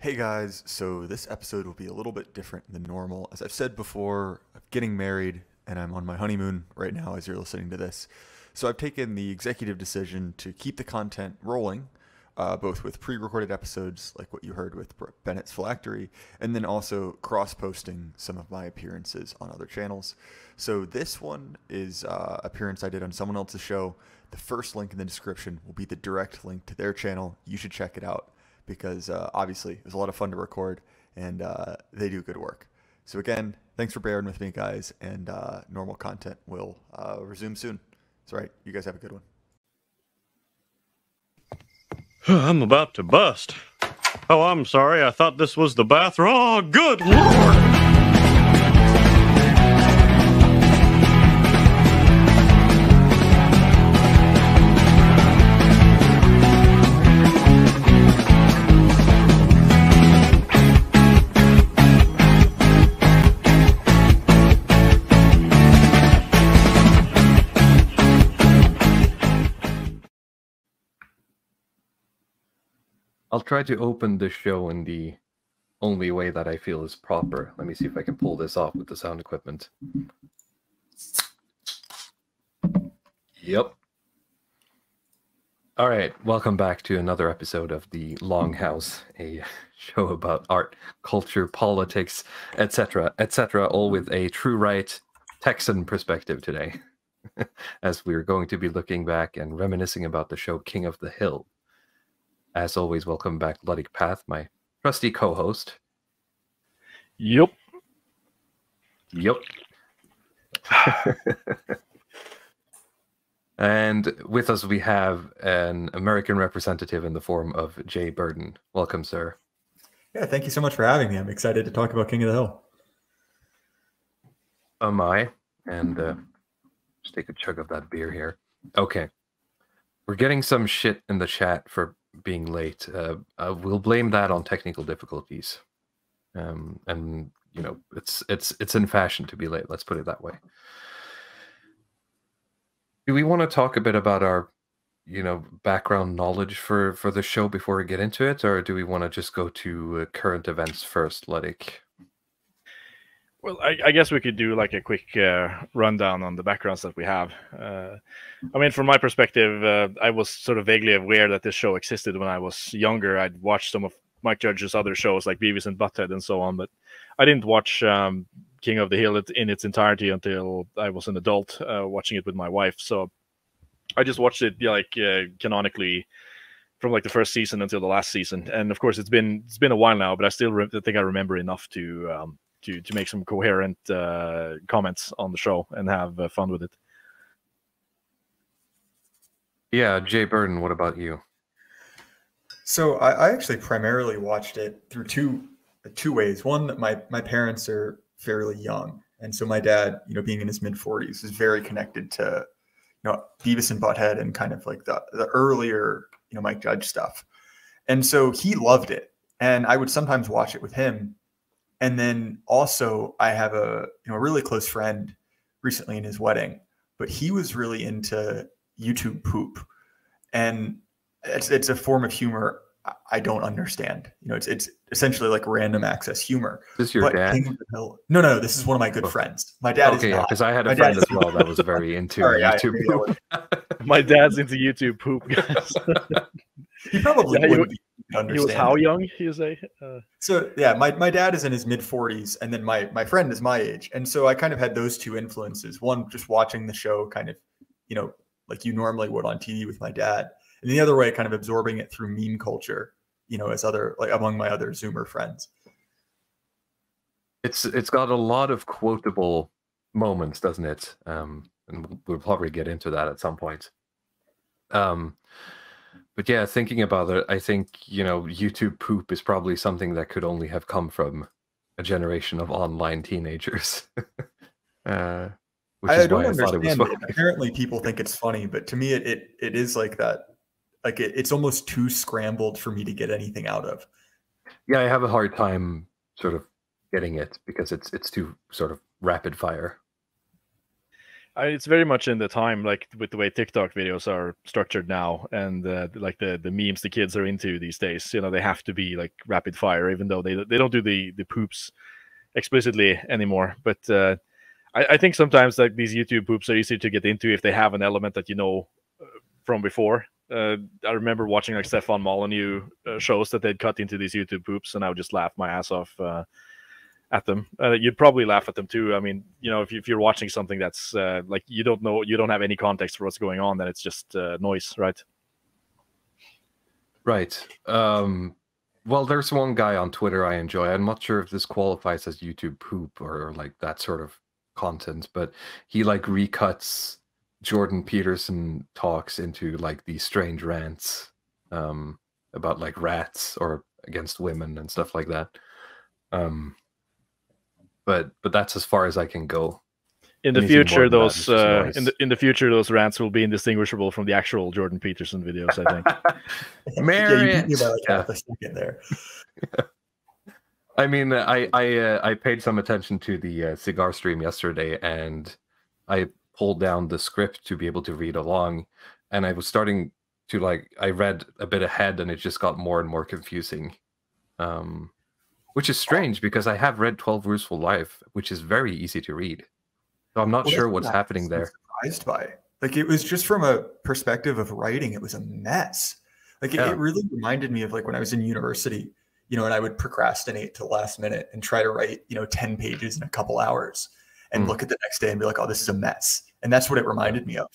Hey guys, so this episode will be a little bit different than normal. As I've said before, I'm getting married and I'm on my honeymoon right now as you're listening to this. So I've taken the executive decision to keep the content rolling, both with pre recorded episodes like what you heard with Bennett's Phylactery, and then also cross posting some of my appearances on other channels. So this one is appearance I did on someone else's show. The first link in the description will be the direct link to their channel. You should check it out because obviously it was a lot of fun to record and they do good work. So again, thanks for bearing with me, guys, and normal content will resume soon. That's right. You guys have a good one. I'm about to bust. Oh, I'm sorry. I thought this was the bathroom. Oh, good Lord! I'll try to open the show in the only way that I feel is proper. Let me see if I can pull this off with the sound equipment. Yep. All right, welcome back to another episode of the Longhouse, a show about art, culture, politics, etc., etc., all with a true right Texan perspective today, as we're going to be looking back and reminiscing about the show King of the Hill. As always, welcome back, Luddic Path, my trusty co-host. Yep. Yep. And with us, we have an American representative in the form of Jay Burden. Welcome, sir. Yeah, thank you so much for having me. I'm excited to talk about King of the Hill. Am I? And just take a chug of that beer here. Okay. We're getting some shit in the chat for being late. We'll blame that on technical difficulties. And you know, it's in fashion to be late, let's put it that way. Do we want to talk a bit about our, background knowledge for the show before we get into it, or do we want to just go to current events first, Luddic? Well, I guess we could do like a quick rundown on the backgrounds that we have. I mean, from my perspective, I was sort of vaguely aware that this show existed when I was younger. I'd watched some of Mike Judge's other shows like Beavis and Butthead and so on, but I didn't watch King of the Hill in its entirety until I was an adult, watching it with my wife. So I just watched it canonically from like the first season until the last season. And of course, it's been a while now, but I still think I remember enough to make some coherent comments on the show and have fun with it. Yeah, Jay Burden, what about you? So I actually primarily watched it through two ways. One, that my parents are fairly young, and so my dad, being in his mid-40s, is very connected to Beavis and Butthead and kind of like the earlier Mike Judge stuff, and so he loved it, and I would sometimes watch it with him. And then also I have a really close friend recently in his wedding, but he was really into YouTube poop, and it's a form of humor I don't understand. It's essentially like random access humor. Is this your dad? No, this is one of my good friends. My dad is not. Because I had a friend as well that was very into YouTube poop. My dad's into YouTube poop, guys. He probably would be. He was how young, you say? So yeah, my dad is in his mid-40s, and then my friend is my age, and so I kind of had those two influences. One, just watching the show kind of, like you normally would on TV with my dad, and the other way, kind of absorbing it through meme culture, as among my other Zoomer friends. It's got a lot of quotable moments, doesn't it? And we'll probably get into that at some point. But yeah, thinking about it, I think, YouTube poop is probably something that could only have come from a generation of online teenagers. Which I is don't why I thought it was funny. Apparently people think it's funny, but to me it is like that. Like it's almost too scrambled for me to get anything out of. Yeah, I have a hard time sort of getting it because it's too sort of rapid fire. It's very much in the time, like with the way TikTok videos are structured now, and like the memes the kids are into these days. You know, they have to be like rapid fire, even though they don't do the poops explicitly anymore. But I think sometimes like these YouTube poops are easier to get into if they have an element that you know from before. I remember watching like Stefan Molyneux shows that they'd cut into these YouTube poops, and I would just laugh my ass off at them. You'd probably laugh at them too. I mean, you know, if you're watching something that's like you don't have any context for what's going on, then it's just noise, right? Right. Well, there's one guy on Twitter I enjoy. I'm not sure if this qualifies as YouTube poop or like that sort of content, but he like recuts Jordan Peterson talks into like these strange rants about like rats or against women and stuff like that. But that's as far as I can go. In the future, those in the future those rants will be indistinguishable from the actual Jordan Peterson videos, I think. Marriott. Yeah, you about like half a second there. I mean, I paid some attention to the cigar stream yesterday, and I pulled down the script to be able to read along, and I was starting to like I read a bit ahead, and it just got more and more confusing. Which is strange because I have read 12 Rules for Life, which is very easy to read. So I'm not sure what's happening there. Surprised by like it was just from a perspective of writing, it was a mess. Like it really reminded me of like when I was in university, you know, and I would procrastinate to the last minute and try to write, you know, 10 pages in a couple hours and look at the next day and be like, oh, this is a mess. And that's what it reminded me of.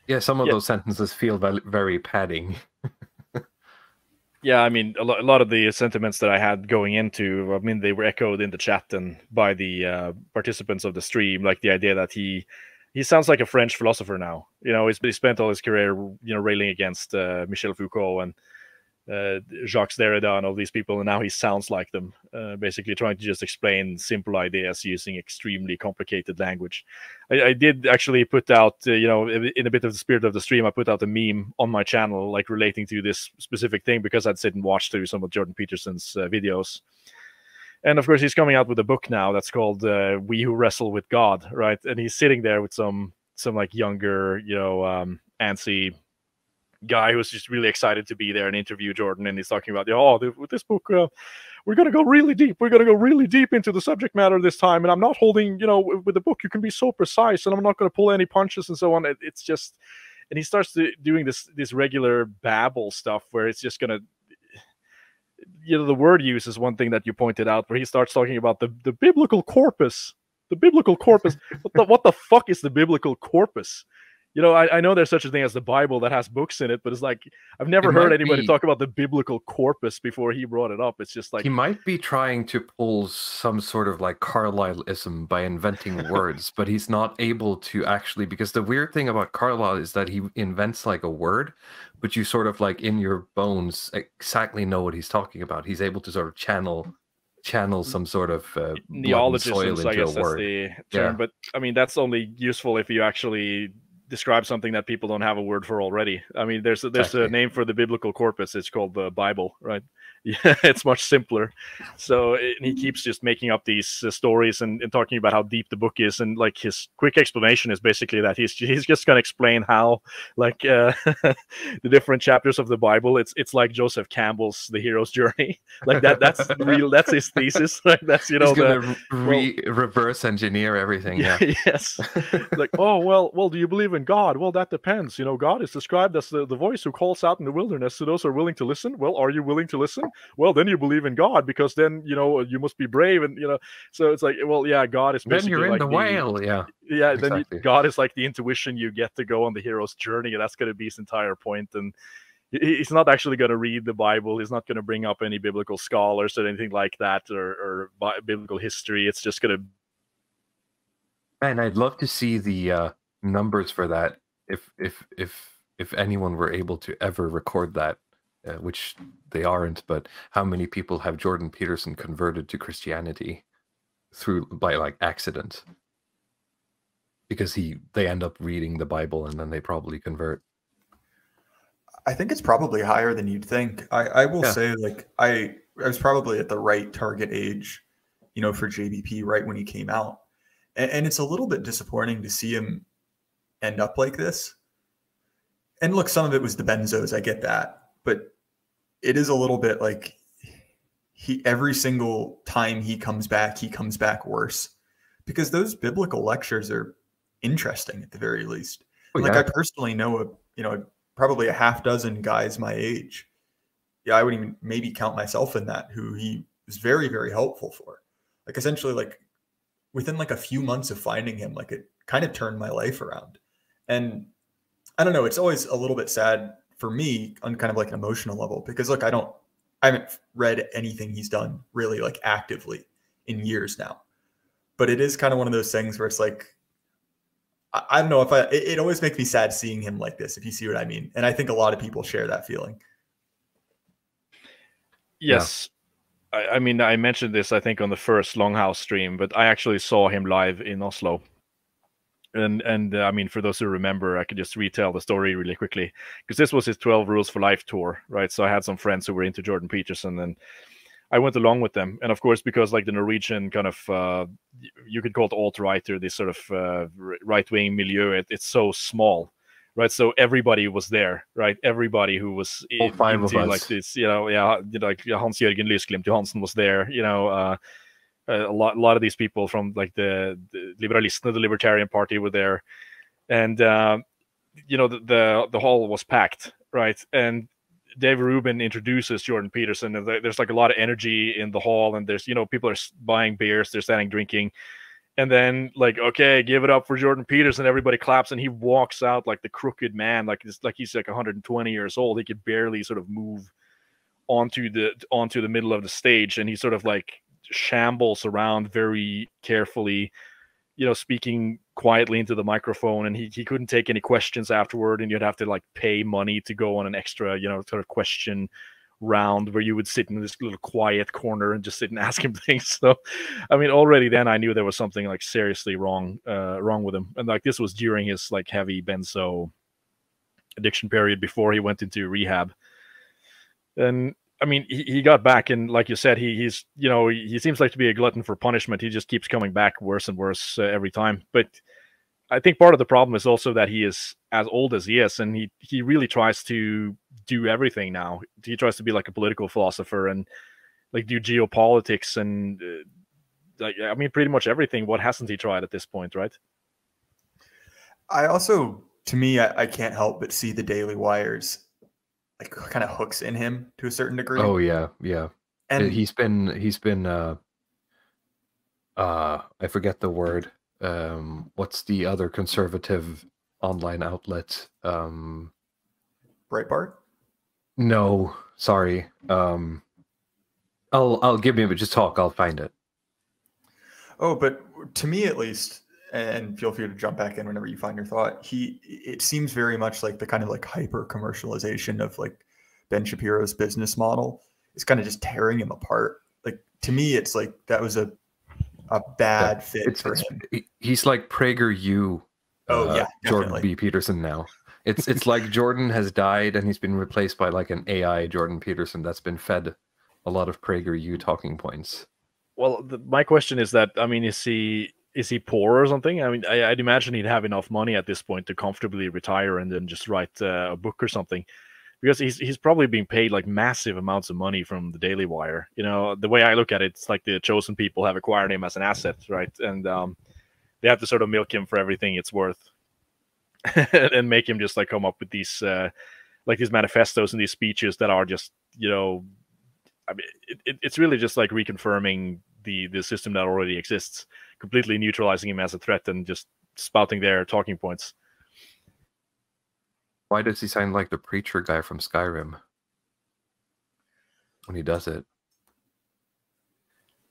Yeah, some of those sentences feel very padding. Yeah, I mean, a lot of the sentiments that I had going into, I mean, they were echoed in the chat and by the participants of the stream, like the idea that he sounds like a French philosopher now. You know, he spent all his career, you know, railing against Michel Foucault and Jacques Derrida and all these people, and now he sounds like them, basically trying to just explain simple ideas using extremely complicated language. I did actually put out, you know, in a bit of the spirit of the stream, I put out a meme on my channel, like relating to this specific thing, because I'd sit and watch through some of Jordan Peterson's videos. And of course, he's coming out with a book now that's called "We Who Wrestle with God," right? And he's sitting there with some like younger, you know, antsy guy who's just really excited to be there and interview Jordan, and he's talking about, with this book, we're going to go really deep. We're going to go really deep into the subject matter this time, and I'm not holding, you know, with the book you can be so precise, and I'm not going to pull any punches and so on. It's just, and he starts doing this regular babble stuff where it's just going to, you know, the word use is one thing that you pointed out, where he starts talking about the biblical corpus. The biblical corpus. What the fuck is the biblical corpus? You know, I know there's such a thing as the Bible that has books in it, but it's like I've never heard anybody talk about the biblical corpus before he brought it up. It's just like he might be trying to pull some sort of like Carlyleism by inventing words, but he's not able to actually, because the weird thing about Carlyle is that he invents like a word, but you sort of like in your bones exactly know what he's talking about. He's able to sort of channel some sort of neologisms, I guess that's the term. But I mean, that's only useful if you actually describe something that people don't have a word for already. I mean, there's a name for the biblical corpus. It's called the Bible, right? Yeah, it's much simpler. So and he keeps just making up these stories and talking about how deep the book is, and like his quick explanation is basically that he's just going to explain how like the different chapters of the Bible. It's like Joseph Campbell's The Hero's Journey. Like that's real. That's his thesis. Right? That's, you know, he's going to reverse engineer everything. Yeah. Yes. Like, oh well, do you believe in God? Well, that depends. You know, God is described as the voice who calls out in the wilderness to those who are willing to listen. Well, are you willing to listen? Well, then you believe in God, because then, you know, you must be brave, and, you know, so it's like, well, yeah, God is basically then you're in like the whale, yeah, exactly. Then God is like the intuition you get to go on the hero's journey, and that's going to be his entire point. And he's not actually going to read the Bible. He's not going to bring up any biblical scholars or anything like that, or biblical history. It's just going to. And I'd love to see the numbers for that, if anyone were able to ever record that. Which they aren't, but how many people have Jordan Peterson converted to Christianity by like accident? Because they end up reading the Bible and then they probably convert. I think it's probably higher than you'd think. I will say, like, I was probably at the right target age, you know, for JBP right when he came out. And it's a little bit disappointing to see him end up like this. And look, some of it was the benzos, I get that, but it is a little bit like every single time he comes back worse, because those biblical lectures are interesting at the very least. Oh, Like yeah. I personally know probably a half dozen guys my age. Yeah, I would even maybe count myself in that, who he was very, very helpful for. Like essentially, like within like a few months of finding him, like it kind of turned my life around. And I don't know, it's always a little bit sad for me on kind of like an emotional level, because look, I haven't read anything he's done really like actively in years now. But it is kind of one of those things where it's like, I don't know if it always makes me sad seeing him like this, if you see what I mean. And I think a lot of people share that feeling. Yes. Yeah. I mean, I mentioned this, I think, on the first Longhouse stream, but I actually saw him live in Oslo. And I mean, for those who remember, I could just retell the story really quickly, because this was his 12 Rules for Life tour, right? So I had some friends who were into Jordan Peterson, and I went along with them. And of course, because like the Norwegian kind of, you could call it alt-right, or this sort of right-wing milieu, it's so small, right? So everybody was there, right? Everybody who was all five of us, like this, like Hans-Jørgen Lysglimt Johansen was there, a lot of these people from like the Liberalistene, the Libertarian Party, were there, and the hall was packed, right? And Dave Rubin introduces Jordan Peterson, and there's like a lot of energy in the hall, and there's people are buying beers, they're standing drinking, and then like, okay, give it up for Jordan Peterson, everybody claps, and he walks out like the crooked man, like he's like 120 years old. He could barely sort of move onto the middle of the stage, and he sort of like shambles around very carefully, speaking quietly into the microphone, and he couldn't take any questions afterward, and you'd have to like pay money to go on an extra, sort of question round where you would sit in this little quiet corner and just sit and ask him things. So, I mean, already then I knew there was something like seriously wrong with him, and like this was during his like heavy benzo addiction period before he went into rehab. And I mean, he got back, and like you said, he seems like to be a glutton for punishment. He just keeps coming back worse and worse every time. But I think part of the problem is also that he is as old as he is, and he really tries to do everything now. He tries to be like a political philosopher and like do geopolitics and like, I mean, pretty much everything. What hasn't he tried at this point, right? I also, to me, I can't help but see the Daily Wire's like kind of hooks in him to a certain degree. Oh yeah. And he's been I forget the word. What's the other conservative online outlet? Breitbart? No, sorry. I'll give me a bit. Just talk. I'll find it. Oh, but to me at least, and feel free to jump back in whenever you find your thought, it seems very much like the kind of like hyper commercialization of like Ben Shapiro's business model is kind of just tearing him apart. Like to me, it's like that was a bad fit for him. He's like PragerU. Oh yeah, Jordan B. Peterson now. It's like Jordan has died and he's been replaced by like an AI Jordan Peterson that's been fed a lot of PragerU talking points. Well, my question is that, I mean, is he poor or something? I mean, I'd imagine he'd have enough money at this point to comfortably retire and then just write a book or something, because he's probably being paid like massive amounts of money from the Daily Wire. The way I look at it, it's like the chosen people have acquired him as an asset, right? And they have to sort of milk him for everything it's worth and make him just like come up with these like these manifestos and these speeches that are just, I mean, it's really just like reconfirming the system that already exists, completely neutralizing him as a threat and just spouting their talking points. Why does he sound like the preacher guy from Skyrim when he does it?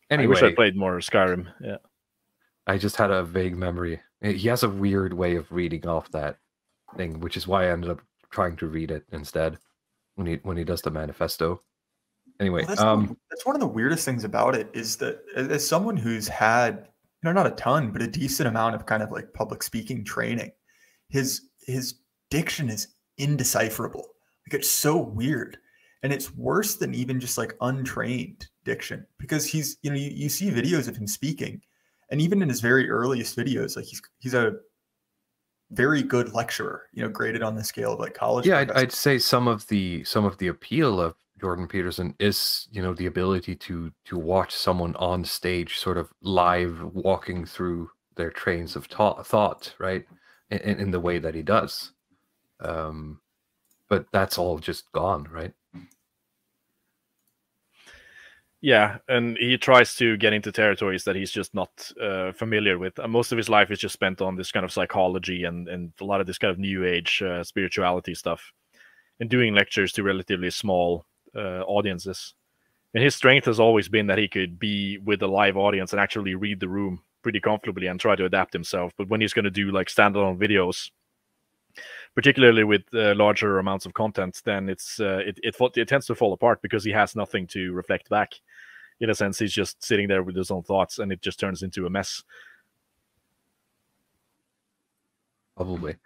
Anyway, I wish I played more Skyrim. Yeah, I just had a vague memory. He has a weird way of reading off that thing, which is why I ended up trying to read it instead when he does the manifesto. Anyway, well, that's one of the weirdest things about it, is that as someone who's had, not a ton, but a decent amount of kind of like public speaking training, his diction is indecipherable. Like it's so weird, and it's worse than even just like untrained diction, because he's, you see videos of him speaking, And even in his very earliest videos, like he's a very good lecturer, you know, graded on the scale of like college. Yeah, I'd say some of the appeal of Jordan Peterson is, you know, the ability to watch someone on stage sort of live walking through their trains of thought, right? In the way that he does. But that's all just gone, right? Yeah, and he tries to get into territories that he's just not familiar with. Most of his life is just spent on this kind of psychology and a lot of this kind of new age spirituality stuff, and doing lectures to relatively small audiences. And his strength has always been that he could be with a live audience and actually read the room pretty comfortably and try to adapt himself. But when he's going to do like standalone videos, particularly with larger amounts of content, then it tends to fall apart because he has nothing to reflect back. In a sense, he's just sitting there with his own thoughts, and it just turns into a mess. Probably.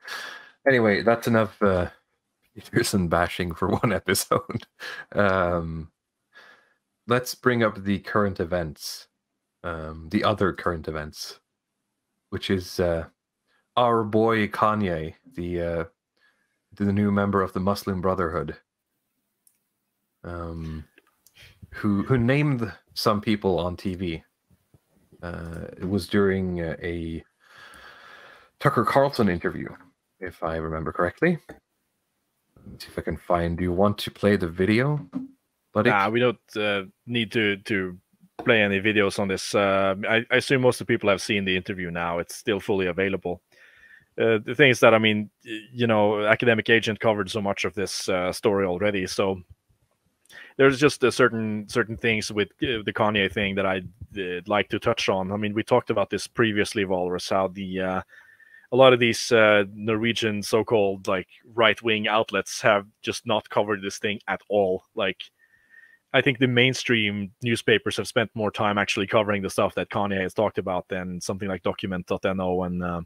Anyway, that's enough Peterson bashing for one episode. Let's bring up the current events, the other current events, which is our boy Kanye, the new member of the Muslim Brotherhood, who named some people on TV. It was during a Tucker Carlson interview, if I remember correctly. Let's see if I can find. Do you want to play the video, buddy? Nah, we don't need to play any videos on this. I assume most of the people have seen the interview now. It's still fully available. The thing is that, I mean, you know, Academic Agent covered so much of this story already, so there's just certain things with the Kanye thing that I'd like to touch on. I mean, we talked about this previously, Walrus, how a lot of these Norwegian so-called like right-wing outlets have just not covered this thing at all. Like, I think the mainstream newspapers have spent more time actually covering the stuff that Kanye has talked about than something like Document.no and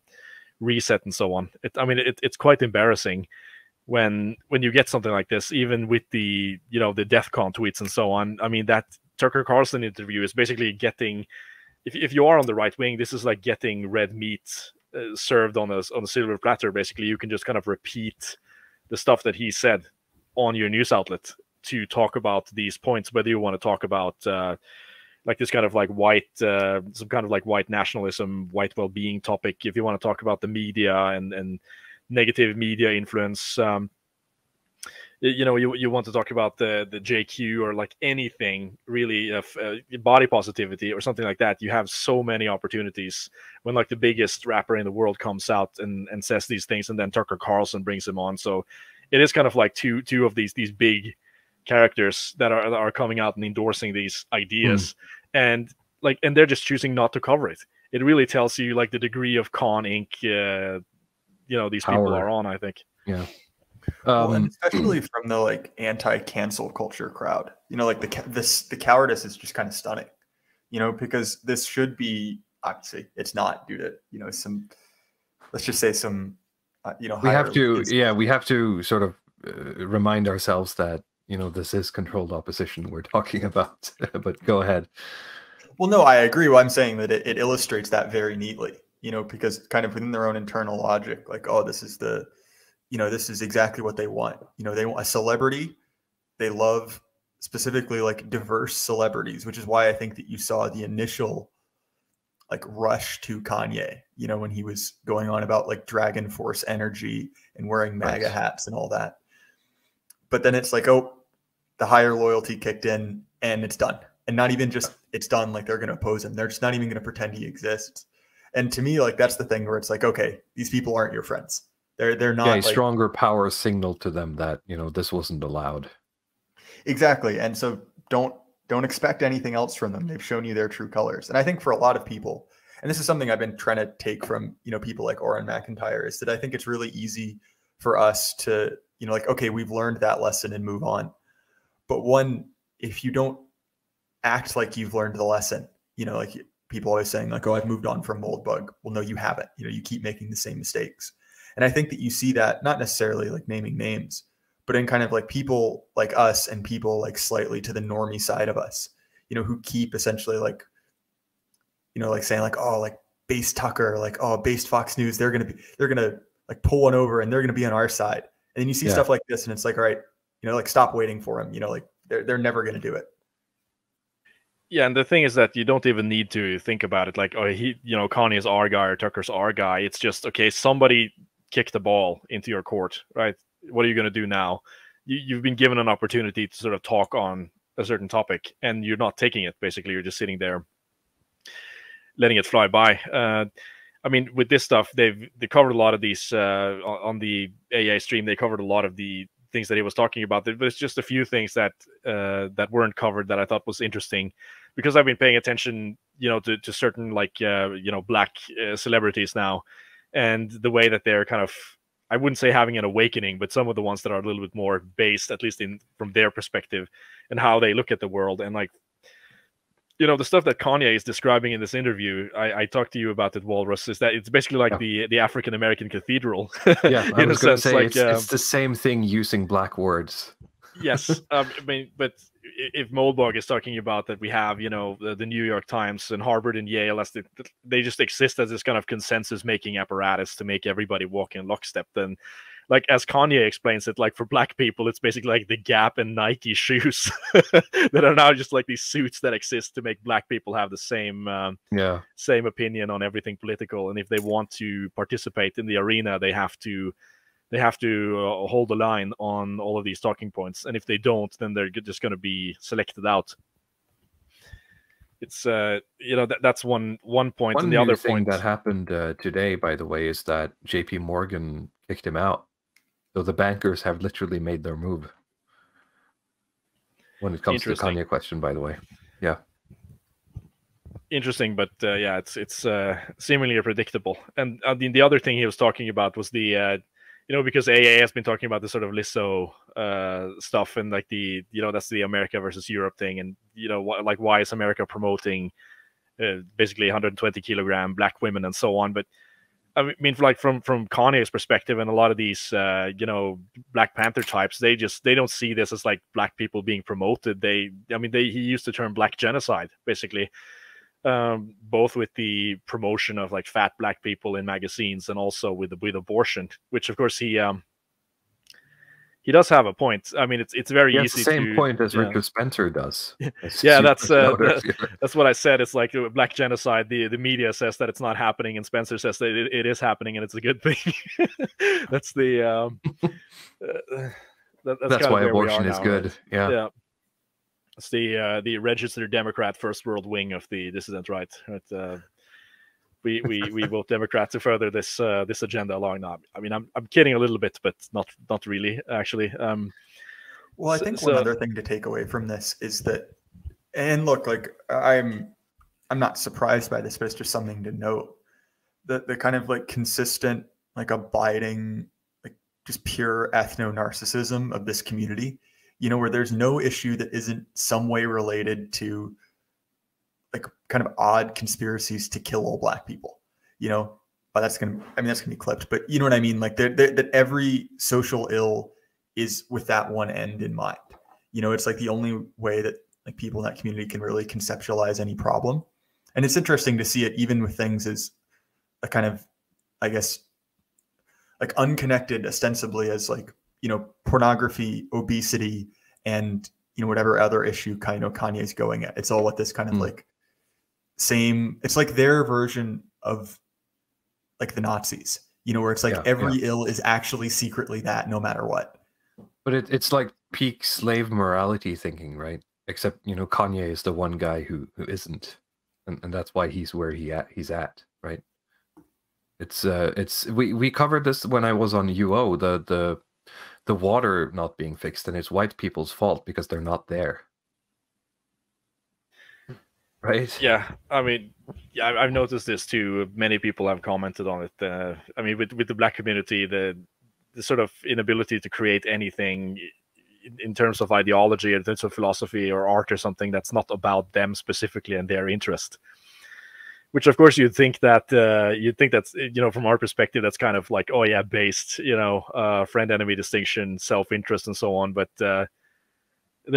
Reset and so on. It's quite embarrassing when you get something like this, even with the, you know, the DEFCON tweets and so on. I mean, that Tucker Carlson interview is basically getting, if you are on the right wing, this is like getting red meat served on a silver platter. Basically, you can just kind of repeat the stuff that he said on your news outlet to talk about these points, whether you want to talk about like this kind of like white, some kind of like white nationalism, white well-being topic. If you want to talk about the media and negative media influence, you know, you want to talk about the JQ or like anything really of body positivity or something like that. You have so many opportunities when like the biggest rapper in the world comes out and says these things, and then Tucker Carlson brings him on. So it is kind of like two of these big characters that are coming out and endorsing these ideas, and they're just choosing not to cover it. It really tells you like the degree of Con Inc. You know, these people are on, I think. Yeah. Well, and especially from the like anti-cancel culture crowd, you know, like the cowardice is just kind of stunning, you know, because this should be, obviously it's not due to, you know, some, let's just say some, you know, we have to sort of remind ourselves that, you know, this is controlled opposition we're talking about. But go ahead. Well, no, I agree. Well, I'm saying that it illustrates that very neatly, you know, because kind of within their own internal logic, like, oh, this is the, you know, this is exactly what they want. You know, they want a celebrity. They love specifically like diverse celebrities, which is why I think that you saw the initial like rush to Kanye, you know, when he was going on about like Dragon Force energy and wearing MAGA hats and all that. But then it's like, oh, the higher loyalty kicked in and it's done. And not even just it's done, like they're going to oppose him. They're just not even going to pretend he exists. And to me, like, that's the thing where it's like, okay, these people aren't your friends. They're not. Yeah, a like, stronger power signaled to them that, you know, this wasn't allowed. Exactly. And so don't expect anything else from them. They've shown you their true colors. And I think for a lot of people, and this is something I've been trying to take from, you know, people like Oren McIntyre, is that I think it's really easy for us to, you know, like, okay, we've learned that lesson and move on. But one, if you don't act like you've learned the lesson, you know, like people always saying like, oh, I've moved on from Moldbug. Well, no, you haven't. You know, you keep making the same mistakes. And I think that you see that not necessarily like naming names, but in kind of like people like us and people like slightly to the normie side of us, you know, who keep essentially like like saying like, oh, like based Tucker, like, oh, based Fox News, they're gonna like pull one over and they're gonna be on our side. And then you see stuff like this, and it's like, all right, like stop waiting for them. Like they're never gonna do it. Yeah, and the thing is that you don't even need to think about it like, oh, Kanye's our guy or Tucker's our guy. It's just, okay, somebody kicked the ball into your court, right? What are you going to do now? You've been given an opportunity to sort of talk on a certain topic, and you're not taking it. Basically, you're just sitting there, letting it fly by. I mean, with this stuff, they covered a lot of these on the AA stream. They covered a lot of the things that he was talking about. But it's just a few things that that weren't covered that I thought was interesting, because I've been paying attention, to certain like black celebrities now, and the way that they're kind of, I wouldn't say having an awakening, but some of the ones that are a little bit more based, at least from their perspective, and how they look at the world. And like, the stuff that Kanye is describing in this interview, I talked to you about it, Walrus, is that it's basically like the African American cathedral. Yeah, I was going to say, like, it's the same thing using black words. Yes, I mean, but if Moldbog is talking about that we have, the New York Times and Harvard and Yale, they just exist as this kind of consensus-making apparatus to make everybody walk in lockstep. Then, like, as Kanye explains it, like for black people, it's basically like the Gap and Nike shoes that are now just like these suits that exist to make black people have the same same opinion on everything political. And if they want to participate in the arena, they have to hold the line on all of these talking points, and if they don't, then they're just going to be selected out. It's that's one point. And the other thing point that happened today, by the way, is that JP Morgan kicked him out. So the bankers have literally made their move when it comes to the Kanye question, by the way. Yeah. Interesting, but it's seemingly predictable. And the other thing he was talking about was the because AA has been talking about the sort of Lizzo stuff, and like that's the America versus Europe thing, and like why is America promoting basically 120 kilogram black women and so on. But I mean, like from Kanye's perspective, and a lot of these Black Panther types, they don't see this as like black people being promoted. He used the term black genocide, basically. Both with the promotion of like fat black people in magazines, and also with abortion, which of course he does have a point. I mean, it's very easy. The same point as Richard Spencer does. Yeah, that's what I said. It's like black genocide. The media says that it's not happening, and Spencer says that it is happening, and it's a good thing. That's the that's why abortion is good. Right? Yeah. It's the registered Democrat first world wing of the dissident right. We vote Democrat to further this agenda along now. I mean, I'm kidding a little bit, but not really, actually. Well, I think one other thing to take away from this is that, and look, like I'm not surprised by this, but it's just something to note. The kind of like consistent, like abiding, like just pure ethno-narcissism of this community, where there's no issue that isn't some way related to like kind of odd conspiracies to kill all black people, that's going to be clipped, but you know what I mean? Like that every social ill is with that one end in mind. It's like the only way that like people in that community can really conceptualize any problem. And it's interesting to see it even with things as a kind of, I guess, like unconnected ostensibly as like, pornography, obesity, and, whatever other issue Kanye's going at. It's all what this kind of like same, it's like their version of like the Nazis, where it's like every ill is actually secretly that no matter what. But it's like peak slave morality thinking, right? Except, Kanye is the one guy who isn't. And that's why he's where he's at, right? We covered this when I was on UO, the water not being fixed, and it's white people's fault because they're not there. Right? Yeah, I mean, I've noticed this too. Many people have commented on it. I mean, with the black community, the sort of inability to create anything in terms of ideology, in terms of philosophy or art or something that's not about them specifically and their interest. Which, of course, you'd think that's, from our perspective, that's kind of like, oh yeah, based, friend-enemy distinction, self-interest, and so on. But they're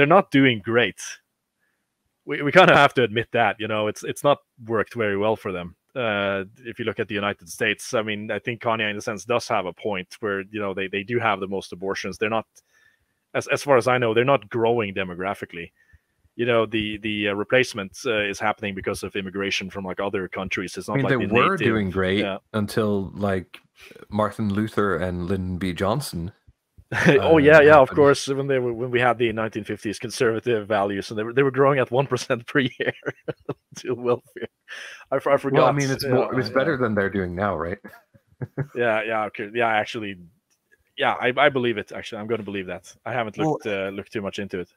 not doing great. we kind of have to admit that, you know, it's not worked very well for them. If you look at the United States, I mean, I think Kanye in a sense does have a point where, you know, they do have the most abortions. They're not, as far as I know, they're not growing demographically. You know, the replacement is happening because of immigration from like other countries. It's not I mean, like they the were native, doing great yeah. until like Martin Luther and Lyndon B. Johnson. Oh yeah, of happened. course. When we had the 1950s conservative values, and they were growing at 1% per year to welfare. I forgot. Well, I mean, it's better than they're doing now, right? Okay, yeah. Actually, yeah, I believe it. Actually, I'm going to believe that. I haven't looked too much into it.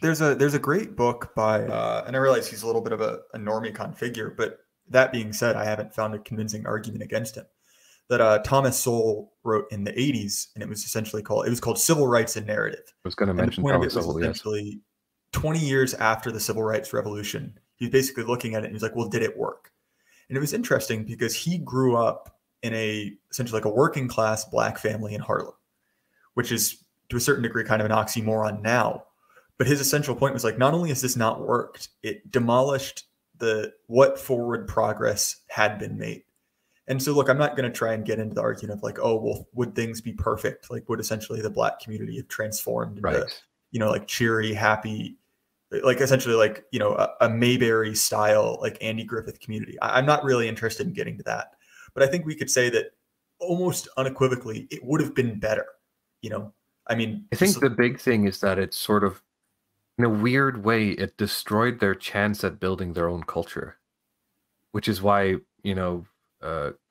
There's a great book by, and I realize he's a little bit of a normie-con figure, but that being said, I haven't found a convincing argument against him. That Thomas Sowell wrote in the 80s, and it was essentially called Civil Rights and Narrative. I was going to mention Thomas Sowell, yes. Essentially 20 years after the Civil Rights Revolution, he's basically looking at it and he's like, well, did it work? And it was interesting because he grew up in essentially like a working class black family in Harlem, which is to a certain degree kind of an oxymoron now. But his essential point was like, not only has this not worked, it demolished what forward progress had been made. And so, look, I'm not going to try and get into the argument of like, oh, well, would things be perfect? Like, would essentially the black community have transformed into, you know, like cheery, happy, like essentially like, you know, a Mayberry style, like Andy Griffith community? I'm not really interested in getting to that. But I think we could say that almost unequivocally, it would have been better. You know, I mean, I think the big thing is that it's sort of, in a weird way, it destroyed their chance at building their own culture, which is why, you know,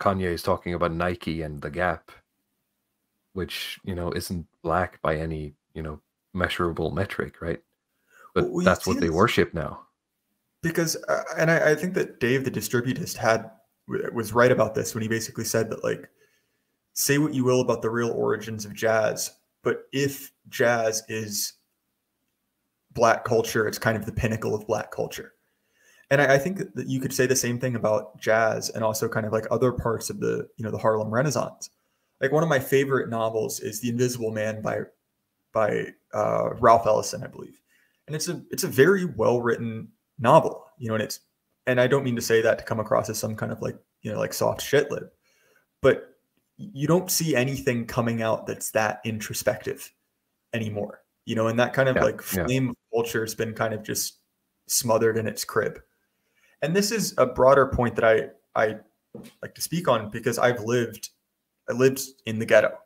Kanye is talking about Nike and the Gap, which, you know, isn't black by any, you know, measurable metric, right? But that's what they worship now. Because, and I think that Dave, the distributist, was right about this when he basically said that, like, say what you will about the real origins of jazz, but if jazz is black culture, it's kind of the pinnacle of black culture. And I think that you could say the same thing about jazz and also kind of like other parts of the, you know, the Harlem Renaissance. Like one of my favorite novels is The Invisible Man by Ralph Ellison, I believe. And it's a very well written novel, you know, and I don't mean to say that to come across as some kind of like, you know, like soft shit lib, but you don't see anything coming out that's that introspective anymore, you know, and that kind of flame of culture has been kind of just smothered in its crib. And this is a broader point that I like to speak on because I lived in the ghetto,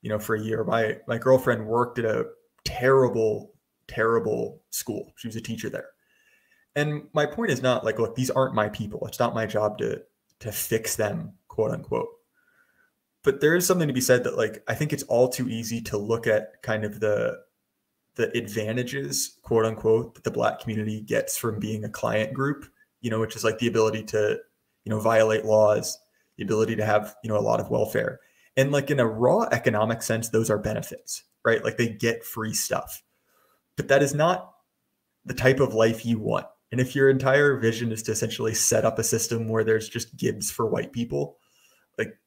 you know, for a year. My girlfriend worked at a terrible school. She was a teacher there. And my point is not like, look, these aren't my people. It's not my job to fix them, quote unquote. But there is something to be said that, like, I think it's all too easy to look at kind of the advantages, quote unquote, that the black community gets from being a client group, you know, which is like the ability to, you know, violate laws, the ability to have, you know, a lot of welfare. And like in a raw economic sense, those are benefits, right? Like they get free stuff. But that is not the type of life you want. And if your entire vision is to essentially set up a system where there's just Gibbs for white people, like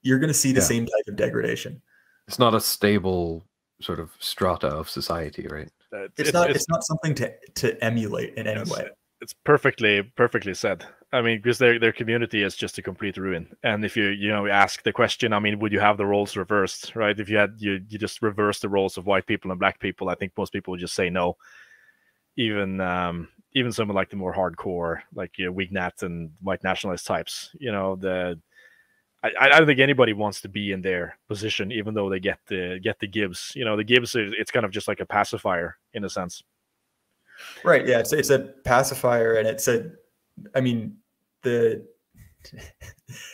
you're going to see the same type of degradation. It's not a stable sort of strata of society, right? It's not something to emulate in any way. It's perfectly said. I mean, because their community is just a complete ruin. And if you ask the question, I mean, would you have the roles reversed, right? If you just reverse the roles of white people and black people, I think most people would just say no. Even someone like the more hardcore, like Wignat and white nationalist types, you know, I don't think anybody wants to be in their position, even though they get the Gibbs. You know, the Gibbs it's kind of just like a pacifier in a sense. Right. Yeah. It's a pacifier, and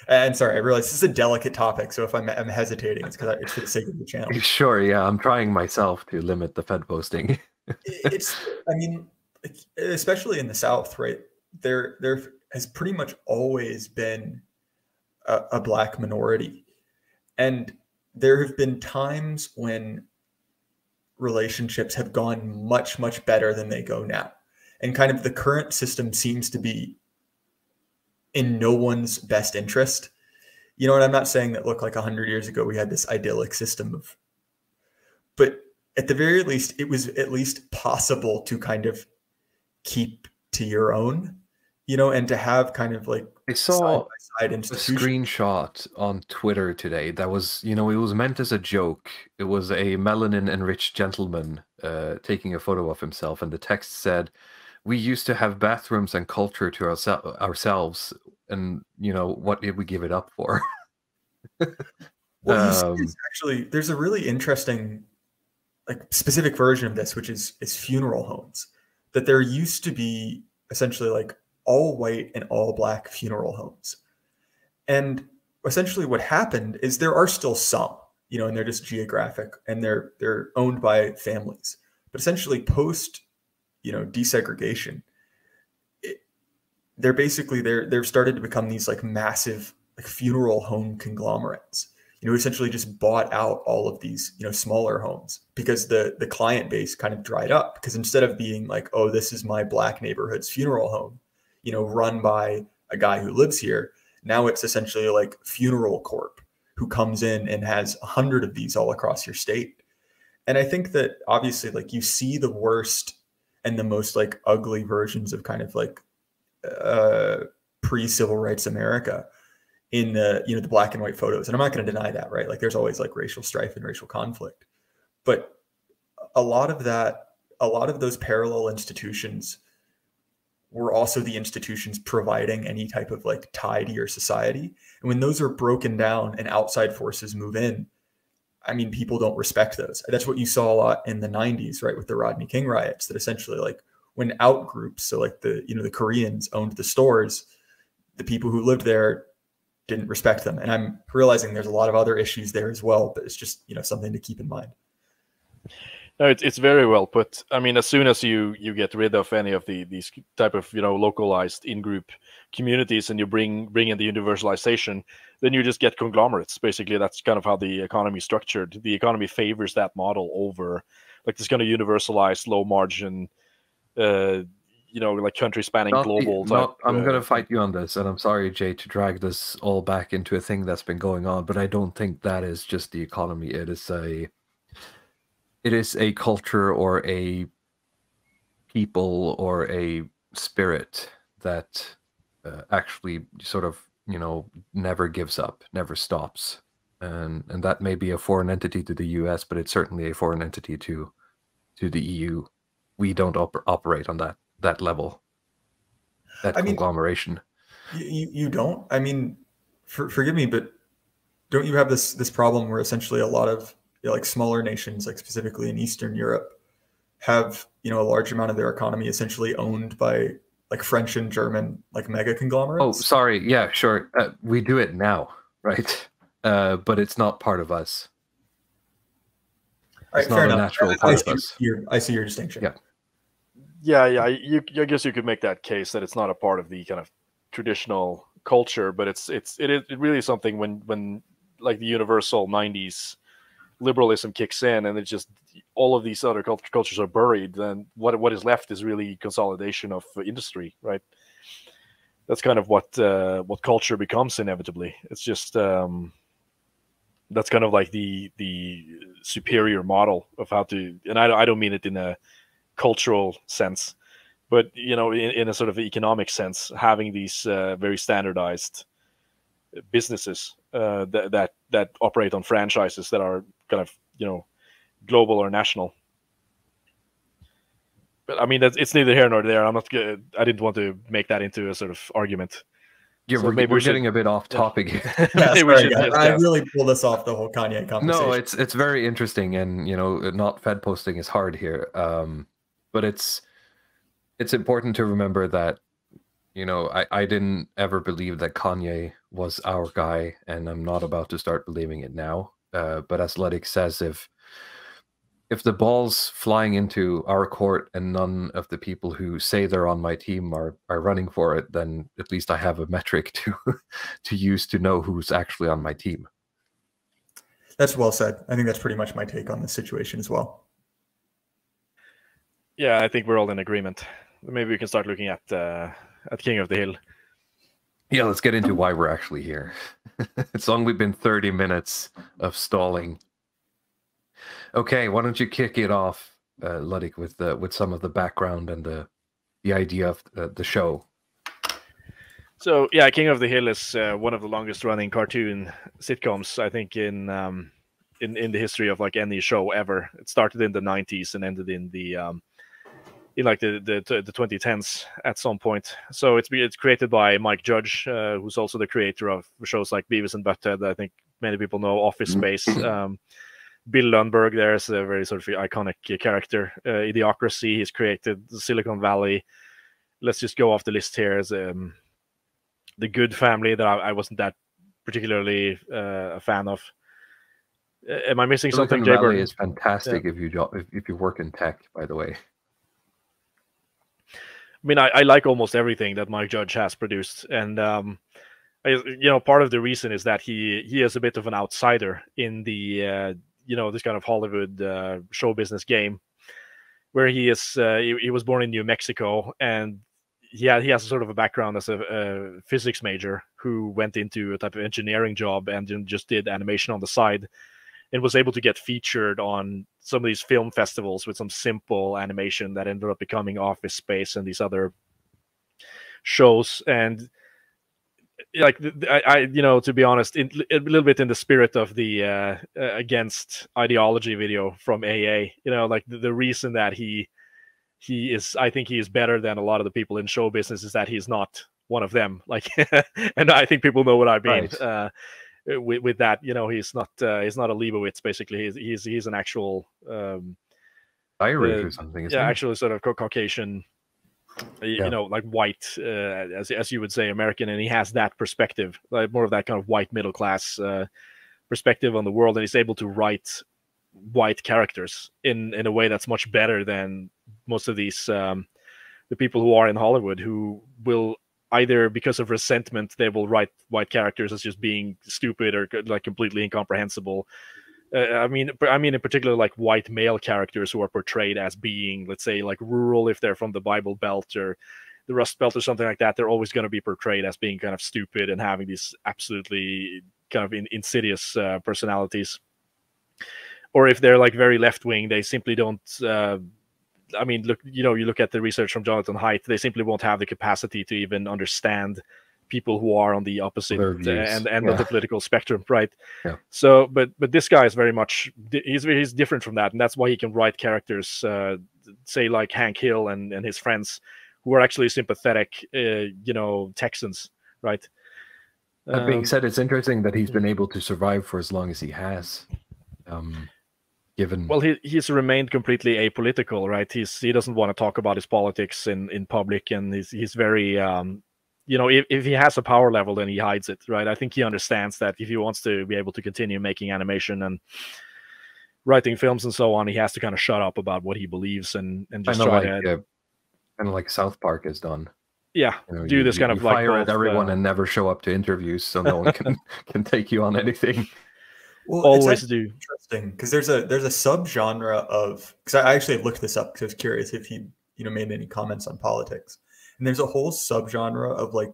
and sorry, I realize this is a delicate topic, so if I'm hesitating, it's because it's for the sake of the channel. Sure. Yeah, I'm trying myself to limit the Fed posting. Especially in the South, right? There has pretty much always been a black minority, and there have been times when relationships have gone much, much better than they go now. And kind of the current system seems to be in no one's best interest. You know, and I'm not saying that, look, like 100 years ago, we had this idyllic system but at the very least, it was at least possible to kind of keep to your own, and to have kind of like I saw side-by-side a institutions. screenshot on Twitter today that was, it was meant as a joke. It was a melanin-enriched gentleman taking a photo of himself, and the text said, "We used to have bathrooms and culture to ourselves, and what did we give it up for?" Well, you see this actually, there's a really interesting, like, specific version of this, which is funeral homes. That there used to be essentially like all white and all black funeral homes. And essentially what happened is there are still some, and they're just geographic and they're owned by families. But essentially post, desegregation, they've started to become these like massive like funeral home conglomerates, essentially just bought out all of these, smaller homes because the client base kind of dried up, because instead of being like, oh, this is my black neighborhood's funeral home, run by a guy who lives here, now it's essentially like Funeral Corp who comes in and has 100 of these all across your state. And I think that obviously like you see the worst and the most like ugly versions of kind of like pre-civil rights America in the the black and white photos. And I'm not going to deny that, right? Like there's always like racial strife and racial conflict, but a lot of those parallel institutions were also the institutions providing any type of like tie to your society. And when those are broken down and outside forces move in, I mean, people don't respect those. That's what you saw a lot in the 90s, right? With the Rodney King riots, that essentially like when out groups, so like the Koreans owned the stores, the people who lived there didn't respect them. And I'm realizing there's a lot of other issues there as well, but it's just, something to keep in mind. No, it's very well put. I mean, as soon as you get rid of any of these type of localized in-group communities, and you bring in the universalization, then you just get conglomerates. Basically, that's kind of how the economy is structured. The economy favors that model over like this kind of universalized, low margin, like country spanning global type. I'm going to fight you on this, and I'm sorry, Jay, to drag this all back into a thing that's been going on, but I don't think that is just the economy. It is a culture or a people or a spirit that actually sort of never gives up, never stops, and that may be a foreign entity to the US, but it's certainly a foreign entity to the EU. We don't operate on that level, that conglomeration. You don't. I mean, forgive me, but don't you have this problem where essentially a lot of like smaller nations, like specifically in Eastern Europe, have a large amount of their economy essentially owned by like French and German like mega conglomerates? Oh, sorry. Yeah, sure. We do it now, right? But it's not part of us. All right, it's not a natural part of us. I see your distinction. Yeah. I guess you could make that case that it's not a part of the kind of traditional culture, but it really is something when like the universal 90s liberalism kicks in, and it's just all of these other cultures are buried. Then what is left is really consolidation of industry, right? That's kind of what culture becomes inevitably. It's just that's kind of like the superior model of how to, and I don't mean it in a cultural sense, but in a sort of economic sense, having these very standardized businesses that operate on franchises that are kind of global or national. But I mean, it's neither here nor there. I didn't want to make that into a sort of argument. Yeah, so we're getting a bit off topic. Yeah, sorry, I really pulled us off the whole Kanye conversation. No, it's very interesting, and not Fed posting is hard here. But it's important to remember that I didn't ever believe that Kanye was our guy, and I'm not about to start believing it now. But as Ludwig says, if the ball's flying into our court and none of the people who say they're on my team are running for it, then at least I have a metric to use to know who's actually on my team. That's well said. I think that's pretty much my take on this situation as well. Yeah, I think we're all in agreement. Maybe we can start looking at King of the Hill. Yeah, let's get into why we're actually here. It's only been 30 minutes of stalling. Okay, why don't you kick it off, Ludwig, with some of the background and the the idea of the show? So yeah, King of the Hill is one of the longest running cartoon sitcoms, I think, in the history of like any show ever. It started in the 90s and ended in the like the 2010s at some point. So it's created by Mike Judge, who's also the creator of shows like Beavis and Butthead. I think many people know Office Space. Bill Lundberg, there's a very sort of iconic character. Idiocracy, he's created Silicon Valley. Let's just go off the list here. As The Good Family, that I wasn't that particularly a fan of. Am I missing something? Silicon Valley is fantastic if you work in tech, by the way. I mean, I like almost everything that Mike Judge has produced, and part of the reason is that he is a bit of an outsider in the this kind of Hollywood show business game, where he is. He was born in New Mexico, and he has a sort of a background as a physics major who went into a type of engineering job and then just did animation on the side, and was able to get featured on some of these film festivals with some simple animation that ended up becoming Office Space and these other shows. And like I to be honest, a little bit in the spirit of the against ideology video from AA, like the reason that he is, I think he is better than a lot of the people in show business, is that he's not one of them. Like, and I think people know what I mean. Right. With that, he's not a Leibowitz. Basically, he's an actual Irish or something. Yeah, actually, sort of Caucasian, like white, as you would say, American, and he has that perspective, like more of that kind of white middle class perspective on the world, and he's able to write white characters in a way that's much better than most of these the people who are in Hollywood, who will either, because of resentment, they will write white characters as just being stupid or like completely incomprehensible. I mean, in particular, like white male characters who are portrayed as being, let's say, like rural, if they're from the Bible Belt or the Rust Belt or something like that, they're always going to be portrayed as being kind of stupid and having these absolutely kind of insidious personalities. Or if they're like very left wing, they simply don't. I mean, look, you look at the research from Jonathan Haidt, they simply won't have the capacity to even understand people who are on the opposite end of the political spectrum, right? Yeah. So, but this guy is very much, he's different from that, and that's why he can write characters, say like Hank Hill and his friends, who are actually sympathetic, Texans, right? That being said, it's interesting that he's been able to survive for as long as he has. Well, he's remained completely apolitical, right? He doesn't want to talk about his politics in public, and he's very if he has a power level, then he hides it, right? I think he understands that if he wants to be able to continue making animation and writing films and so on, he has to kind of shut up about what he believes and just try to kind of like South Park has done. Yeah, do this kind of like fire at everyone and never show up to interviews, so no one can take you on anything. Well, always do. Interesting, because there's a subgenre of, because I actually looked this up because I was curious if he made any comments on politics, and there's a whole subgenre of like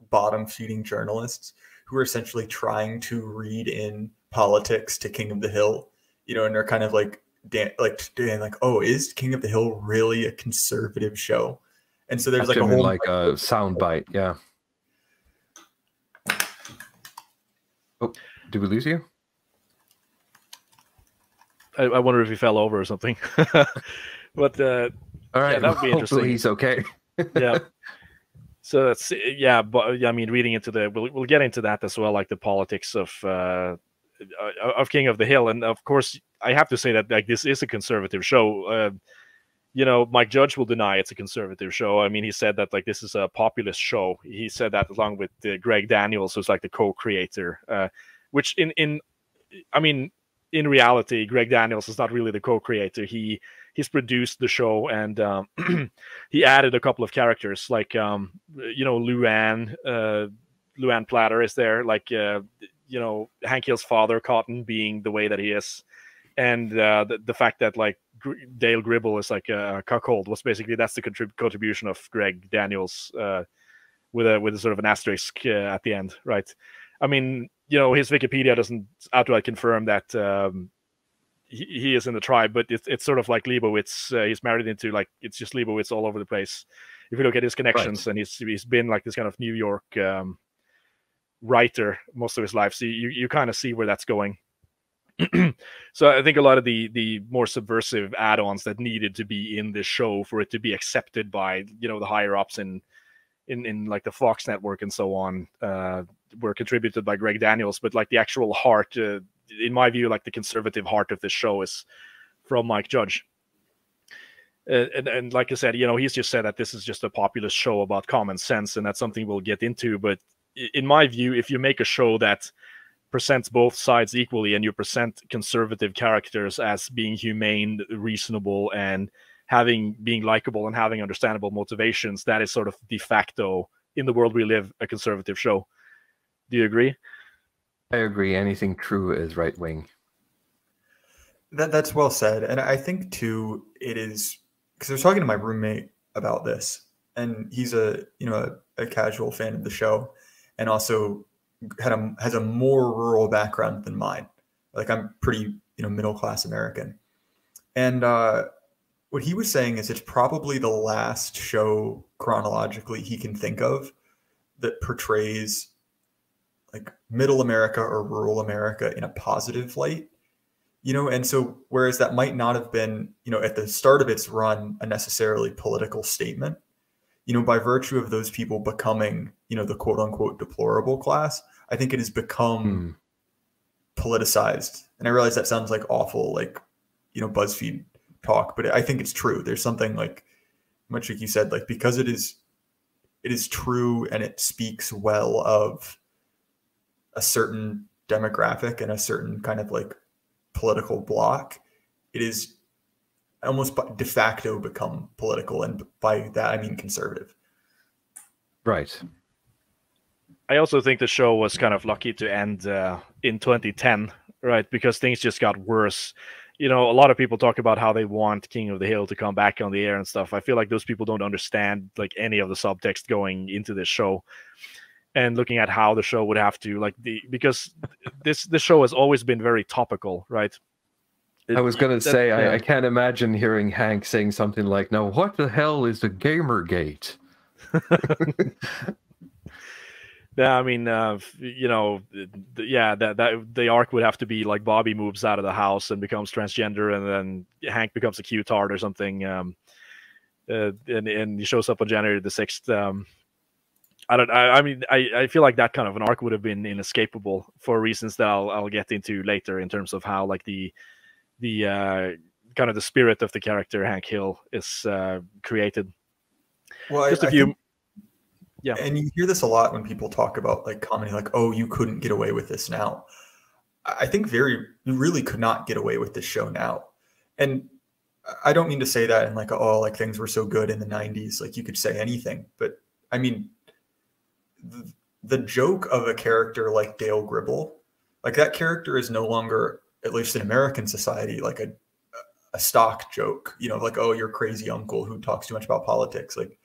bottom feeding journalists who are essentially trying to read in politics to King of the Hill, and they're kind of like oh, is King of the Hill really a conservative show? And so there's like a whole like a soundbite, yeah. Oh. Did we lose you? I wonder if he fell over or something. But all right, yeah, that would be interesting. Hopefully he's okay. Yeah. So that's but I mean, reading into we'll get into that as well, like the politics of King of the Hill, and of course I have to say that like this is a conservative show. Mike Judge will deny it's a conservative show. I mean, he said that like this is a populist show. He said that along with Greg Daniels, who's like the co-creator. Which in reality, Greg Daniels is not really the co-creator. He's produced the show, and he added a couple of characters like Luann Platter is there, like Hank Hill's father, Cotton, being the way that he is, and the fact that like Dale Gribble is like a cuckold was basically that's the contribution of Greg Daniels with a sort of an asterisk at the end, right? I mean, his Wikipedia doesn't outright confirm that he is in the tribe, but it's sort of like Leibowitz. He's married into, like, it's just Leibowitz all over the place. If you look at his connections, and he's been like this kind of New York writer most of his life, so you kind of see where that's going. So I think a lot of the more subversive add-ons that needed to be in this show for it to be accepted by, you know, the higher ups in like the Fox network and so on, were contributed by Greg Daniels, but like the actual heart, in my view, like the conservative heart of this show is from Mike Judge. And like I said, you know, he's just said that this is just a populist show about common sense, and that's something we'll get into. But in my view, if you make a show that presents both sides equally, and you present conservative characters as being humane, reasonable, and being likable and having understandable motivations, that is sort of de facto, in the world we live, a conservative show. Do you agree? I agree. Anything true is right wing. That's well said. And I think too, it is, because I was talking to my roommate about this, and he's a casual fan of the show, and also has a more rural background than mine. Like, I'm pretty, middle class American. And what he was saying is it's probably the last show chronologically he can think of that portrays like middle America or rural America in a positive light, and so whereas that might not have been, at the start of its run, a necessarily political statement, by virtue of those people becoming, the quote unquote deplorable class, I think it has become politicized. And I realize that sounds like awful, like, BuzzFeed talk, but I think it's true. There's something, like, much like you said, like, because it is true and it speaks well of a certain demographic and a certain kind of like political block, it is almost de facto become political, and by that I mean conservative. Right. I also think the show was kind of lucky to end in 2010, right? Because things just got worse. A lot of people talk about how they want King of the Hill to come back on the air and stuff. I feel like those people don't understand like any of the subtext going into this show, and looking at how the show would have to because this show has always been very topical, right? I was going to say, yeah. I can't imagine hearing Hank saying something like, "Now, what the hell is a Gamergate?" Yeah, I mean, that the arc would have to be like Bobby moves out of the house and becomes transgender, and then Hank becomes a Q-tard or something, and he shows up on January the 6th. I feel like that kind of an arc would have been inescapable for reasons that I'll get into later, in terms of how like the kind of the spirit of the character Hank Hill is created. Well, just a few. Yeah. And you hear this a lot when people talk about like comedy, like, oh, you couldn't get away with this now. I think you really could not get away with this show now. And I don't mean to say that in like, oh, like things were so good in the 90s, like you could say anything. But I mean, the joke of a character like Dale Gribble, like that character is no longer, at least in American society, like a stock joke, like, oh, your crazy uncle who talks too much about politics. Like,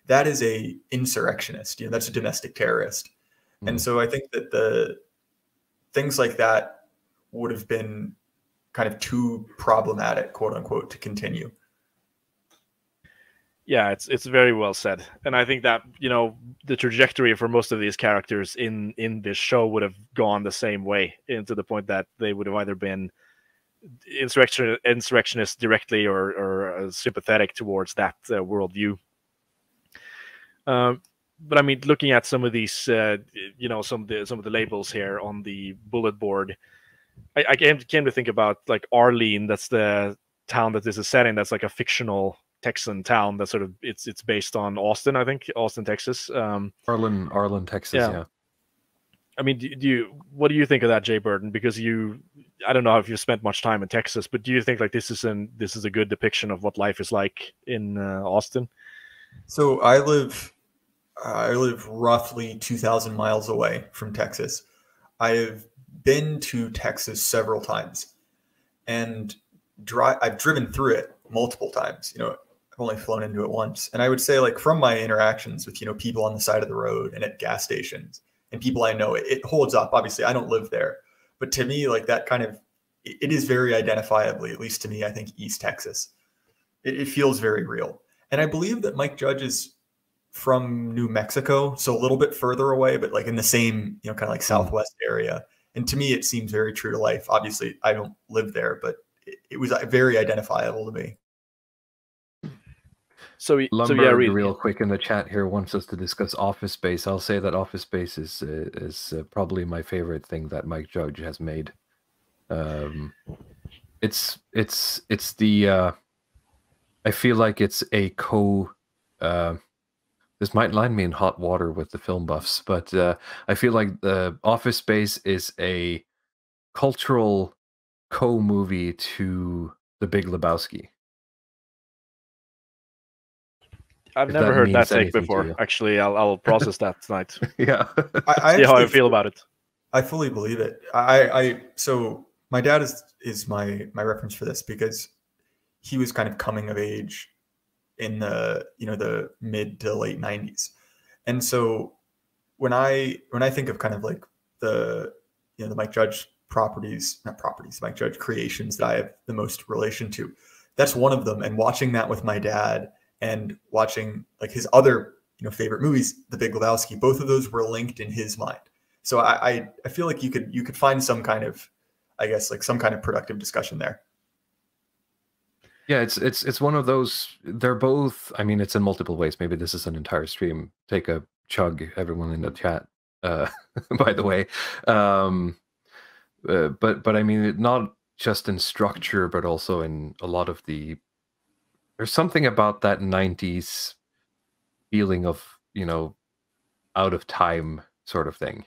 that is a insurrectionist, that's a domestic terrorist. Mm-hmm. And so I think that the things like that would have been kind of too problematic, quote unquote, to continue. Yeah, it's very well said. And I think that, the trajectory for most of these characters in this show would have gone the same way, to the point that they would have either been insurrectionists directly or sympathetic towards that worldview. But I mean, looking at some of these, some of the labels here on the bullet board, I came to think about like Arlene. That's the town that this is set in. That's like a fictional Texan town. That's sort of it's based on Austin, I think, Austin, Texas. Arlen, Texas. Yeah. I mean, what do you think of that, Jay Burton? Because I don't know if you spent much time in Texas, but do you think like this is a good depiction of what life is like in Austin? So I live roughly 2,000 miles away from Texas. I have been to Texas several times, and I've driven through it multiple times. I've only flown into it once. And I would say, like, from my interactions with, people on the side of the road and at gas stations and people I know, it holds up. Obviously, I don't live there. But to me, like, that kind of it is very identifiably, at least to me, I think East Texas. It feels very real. And I believe that Mike Judge is from New Mexico, so a little bit further away, but like in the same, kind of like Southwest area. And to me, it seems very true to life. Obviously, I don't live there, but it was very identifiable to me. Lumberg, real quick in the chat here, wants us to discuss Office Space. I'll say that Office Space is probably my favorite thing that Mike Judge has made. It's the I feel like it's a this might land me in hot water with the film buffs, but I feel like the Office Space is a cultural co-movie to The Big Lebowski. I've never heard that take before. Actually, I'll process that tonight. Yeah, see how I feel about it. I fully believe it. So my dad is my reference for this because he was kind of coming of age in the the mid to late 90s, and so when I think of kind of like the the Mike Judge Mike Judge creations that I have the most relation to, that's one of them. And watching that with my dad and watching like his other favorite movies, The Big Lebowski, both of those were linked in his mind. So I feel like you could find some kind of, I guess, like some kind of productive discussion there. Yeah, it's one of those. They're both. I mean, it's in multiple ways. Maybe this is an entire stream. Take a chug, everyone in the chat. By the way, but I mean, not just in structure, but also in a lot of the. There's something about that 90s feeling of out of time sort of thing.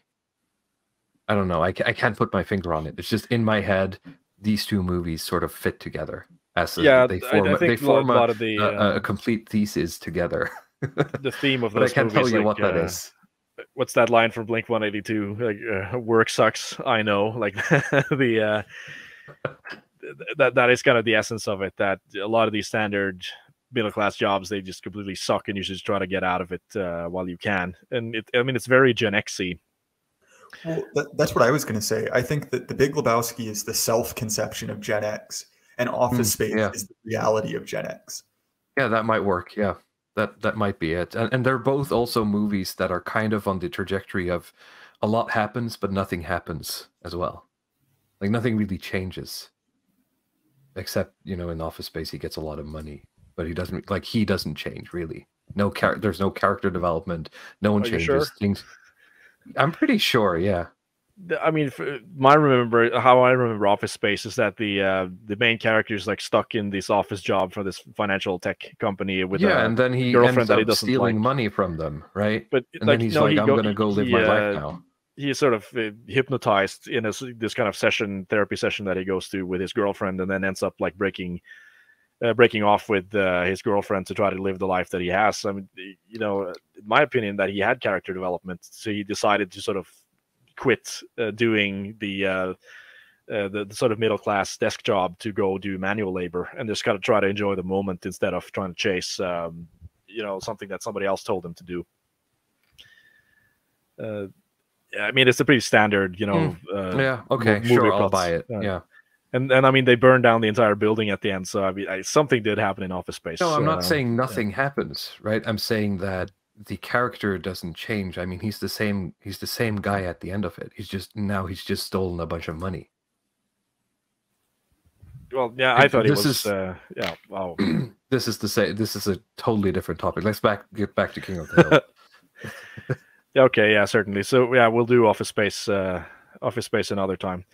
I don't know. I can't put my finger on it. It's just in my head. These two movies sort of fit together. They form a complete thesis together. The theme of those but I can't movies, tell you what that is. What's that line from Blink 182? Like, work sucks, I know. Like that is kind of the essence of it. That a lot of these standard middle class jobs, they just completely suck, and you should try to get out of it while you can. And it's very Gen X-y. Well, that's what I was going to say. I think that The Big Lebowski is the self-conception of Gen X, and Office Space is the reality of Gen X. Yeah, that might work. Yeah, that might be it. And they're both also movies that are kind of on the trajectory of a lot happens, but nothing happens as well. Like nothing really changes, except in Office Space he gets a lot of money, but he doesn't change really. There's no character development. No one changes. Sure? Things. I'm pretty sure, yeah. I mean, how I remember Office Space is that the main character is like stuck in this office job for this financial tech company with and then he girlfriend ends up stealing money from them, right? But then he's I'm going to go live my life now. He's sort of hypnotized in this kind of therapy session that he goes to with his girlfriend, and then ends up like breaking off with his girlfriend to try to live the life that he has. I mean, in my opinion, that he had character development, so he decided to sort of quit doing the sort of middle class desk job to go do manual labor and just kind of try to enjoy the moment instead of trying to chase something that somebody else told him to do. I mean, it's a pretty standard, okay, sure, I'll buy it. Yeah. And I mean, they burned down the entire building at the end. So I mean, something did happen in Office Space. No, I'm not saying nothing happens, right? I'm saying that the character doesn't change. I mean, he's the same guy at the end of it. He's just stolen a bunch of money. Well, yeah, I thought wow. This is a totally different topic. Let's get back to King of the Hill. Okay, yeah, certainly. So yeah, we'll do Office Space another time.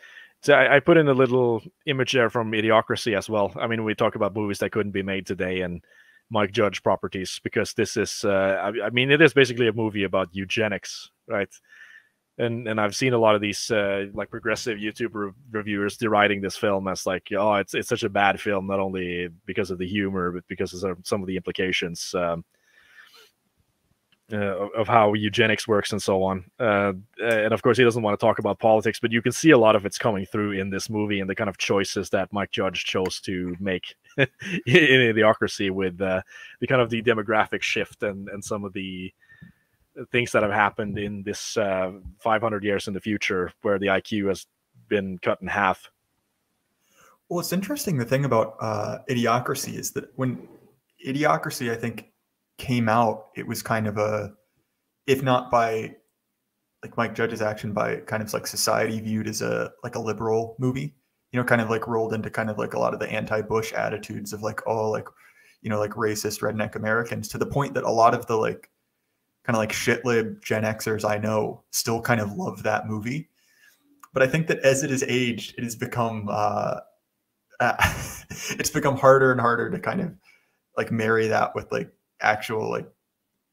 So I put in a little image there from Idiocracy as well. I mean, we talk about movies that couldn't be made today and Mike Judge properties, because this is, I mean, it is basically a movie about eugenics, right? And I've seen a lot of these like progressive YouTube reviewers deriding this film as like, oh, it's such a bad film, not only because of the humor, but because of some of the implications of how eugenics works and so on. And of course, he doesn't want to talk about politics, but you can see a lot of it's coming through in this movie and the kind of choices that Mike Judge chose to make in Idiocracy with the kind of the demographic shift and some of the things that have happened in this 500 years in the future, where the IQ has been cut in half. Well, it's interesting. The thing about Idiocracy is that when Idiocracy, I think, came out, it was kind of a, if not by like Mike Judge's action, by kind of like society viewed as a like a liberal movie, kind of like rolled into kind of like a lot of the anti-Bush attitudes of like, oh, like, like racist redneck Americans, to the point that a lot of the like kind of like shit lib Gen Xers I know still kind of love that movie. But I think that as it has aged, it has become it's become harder and harder to kind of like marry that with like actual like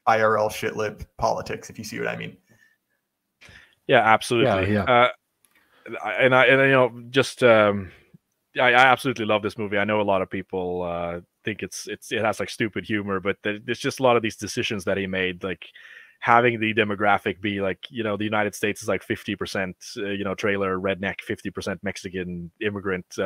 IRL shit lib politics, if you see what I mean. Yeah, absolutely. Yeah. Just I absolutely love this movie. I know a lot of people think it has like stupid humor, but there's just a lot of these decisions that he made, like having the demographic be like, the United States is like 50%, trailer redneck, 50% Mexican immigrant.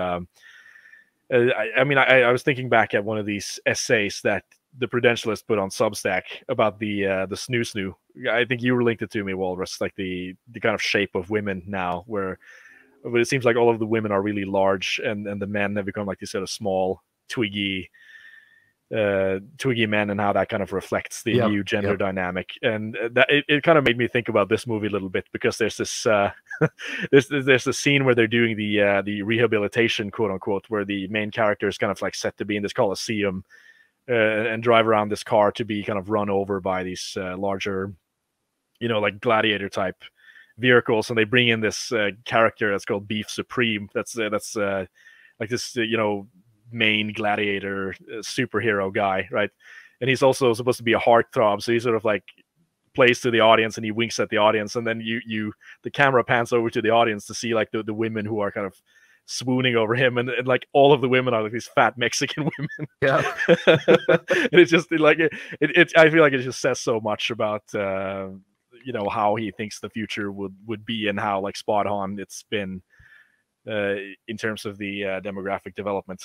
I was thinking back at one of these essays that the Prudentialist put on Substack about the snoo snoo. I think you linked it to me, Walrus, like the kind of shape of women now, where it seems like all of the women are really large, and the men have become like these sort of small, twiggy men, and how that kind of reflects the new gender dynamic. And that it kind of made me think about this movie a little bit, because there's this there's a scene where they're doing the rehabilitation, quote unquote, where the main character is kind of like set to be in this coliseum and drive around this car to be kind of run over by these larger, like gladiator type vehicles, and they bring in this character that's called Beef Supreme. That's like this main gladiator superhero guy, right? And he's also supposed to be a heartthrob, so he sort of like plays to the audience and he winks at the audience, and then the camera pans over to the audience to see like the women who are kind of swooning over him, and like all of the women are like these fat Mexican women. Yeah. And it's just like it I feel like it just says so much about how he thinks the future would be, and how like spot on it's been in terms of the demographic development.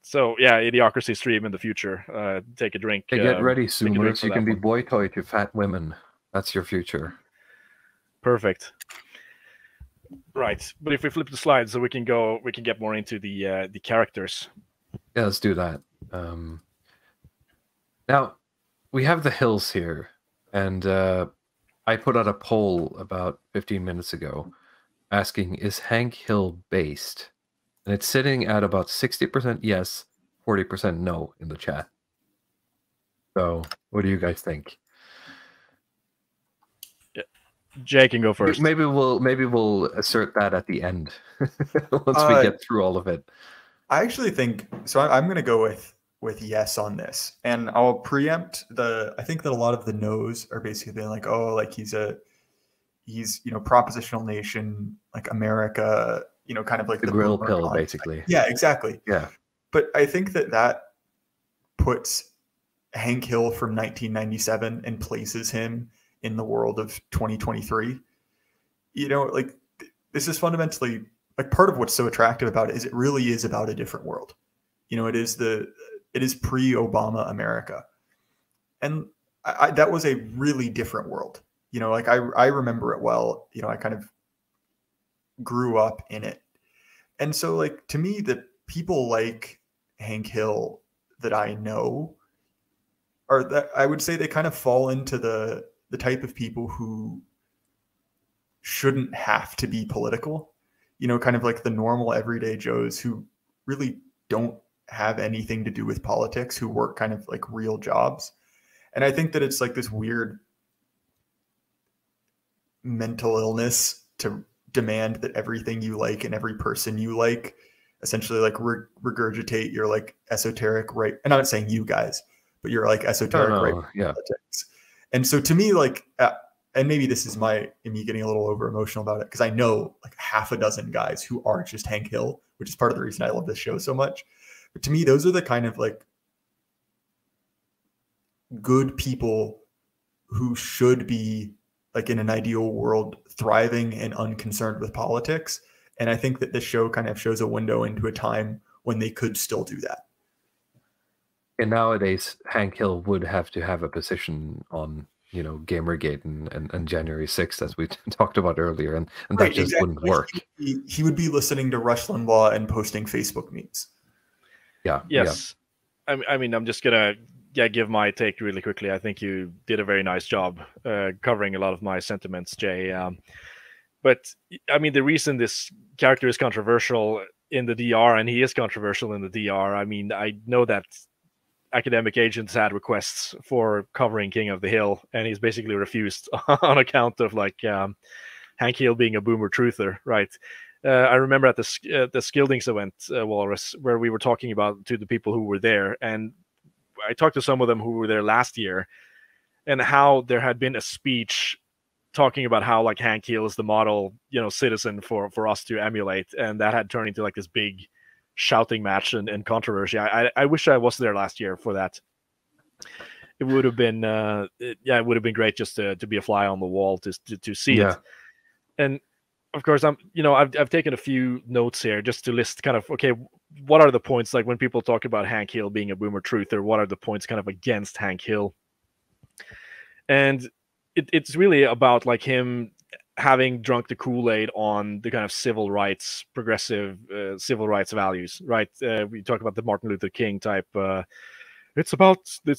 So yeah, Idiocracy stream in the future. Take a drink. Hey, get ready, Zoomers. You can be boy toy to fat women. That's your future. Perfect. Right, but if we flip the slide, so we can get more into the characters. Yeah, let's do that. Now we have the hills here, and I put out a poll about 15 minutes ago asking, is Hank Hill based? And it's sitting at about 60% yes, 40% no in the chat. So what do you guys think? Jay can go first. Maybe we'll assert that at the end once we get through all of it. I actually think so. I'm going to go with yes on this, and I'll preempt I think that a lot of the no's are basically being like, oh, like he's propositional nation, like America, kind of like the grill pill, basically. Yeah, exactly. Yeah, but I think that puts Hank Hill from 1997 and places him in the world of 2023. Like this is fundamentally like part of what's so attractive about it is it really is about a different world. It is pre-Obama America. And that was a really different world. Like I remember it well. I kind of grew up in it. And so like to me, the people like Hank Hill that I know are that I would say they kind of fall into the type of people who shouldn't have to be political, kind of like the normal everyday Joes who really don't have anything to do with politics, who work kind of like real jobs. And I think that it's like this weird mental illness to demand that everything you like and every person you like essentially like regurgitate your like esoteric right. And I'm not saying you guys, but you're like esoteric right politics. And so to me, like, and maybe this is me getting a little over emotional about it, because I know like half a dozen guys who are just Hank Hill, which is part of the reason I love this show so much. But to me, those are the kind of like good people who should be like in an ideal world thriving and unconcerned with politics. And I think that this show kind of shows a window into a time when they could still do that. And nowadays, Hank Hill would have to have a position on Gamergate and January 6th, as we talked about earlier, and Right, that just exactly. wouldn't work. He would be listening to Rush Limbaugh and posting Facebook memes. Yeah. Yes. I mean, I'm just gonna give my take really quickly. I think you did a very nice job covering a lot of my sentiments, Jay. But I mean, the reason this character is controversial in the DR, and he is controversial in the DR. I mean, I know that academic agents had requests for covering King of the Hill, and he's basically refused on account of Hank Hill being a boomer truther, right? I remember at the Skildings event, Walrus, where we were talking about to the people who were there, and I talked to some of them who were there last year, and how there had been a speech talking about how Hank Hill is the model, citizen for us to emulate, and that had turned into this big shouting match and controversy. I wish I was there last year for that. It would have been, it would have been great just to be a fly on the wall to see it. And of course, I've taken a few notes here just to list kind of, okay, what are the points, when people talk about Hank Hill being a boomer truther, what are the points kind of against Hank Hill? And it's really about him having drunk the Kool-Aid on the kind of civil rights, progressive civil rights values, right? We talk about the Martin Luther King type, it's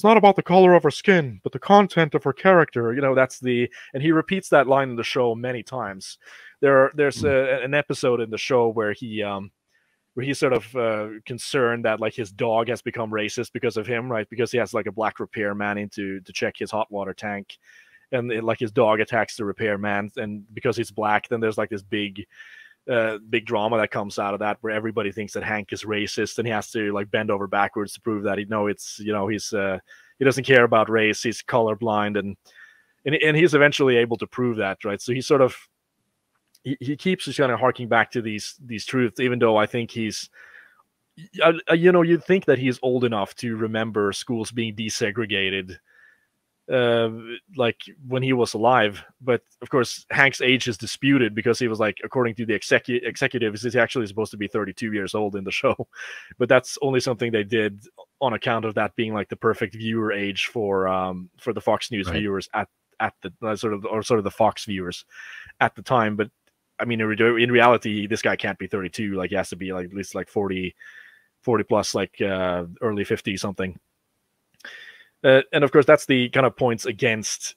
not about the color of her skin, but the content of her character. And he repeats that line in the show many times. There's an episode in the show where he's sort of concerned that his dog has become racist because of him, right? Because he has a black repairman in to check his hot water tank, and his dog attacks the repairman, and because he's black, then there's this big drama that comes out of that, where everybody thinks that Hank is racist, and he has to bend over backwards to prove that he doesn't care about race, he's colorblind, and he's eventually able to prove that, right? So he sort of he keeps just kind of harking back to these truths, even though I think he's you'd think that he's old enough to remember schools being desegregated when he was alive. But of course, Hank's age is disputed, because he was according to the executives, he's actually supposed to be 32 years old in the show. But that's only something they did on account of that being the perfect viewer age for the Fox News viewers at the sort of the Fox viewers at the time. But I mean, in reality, this guy can't be 32. He has to be at least 40 plus, early 50 something. And of course, that's the kind of points against,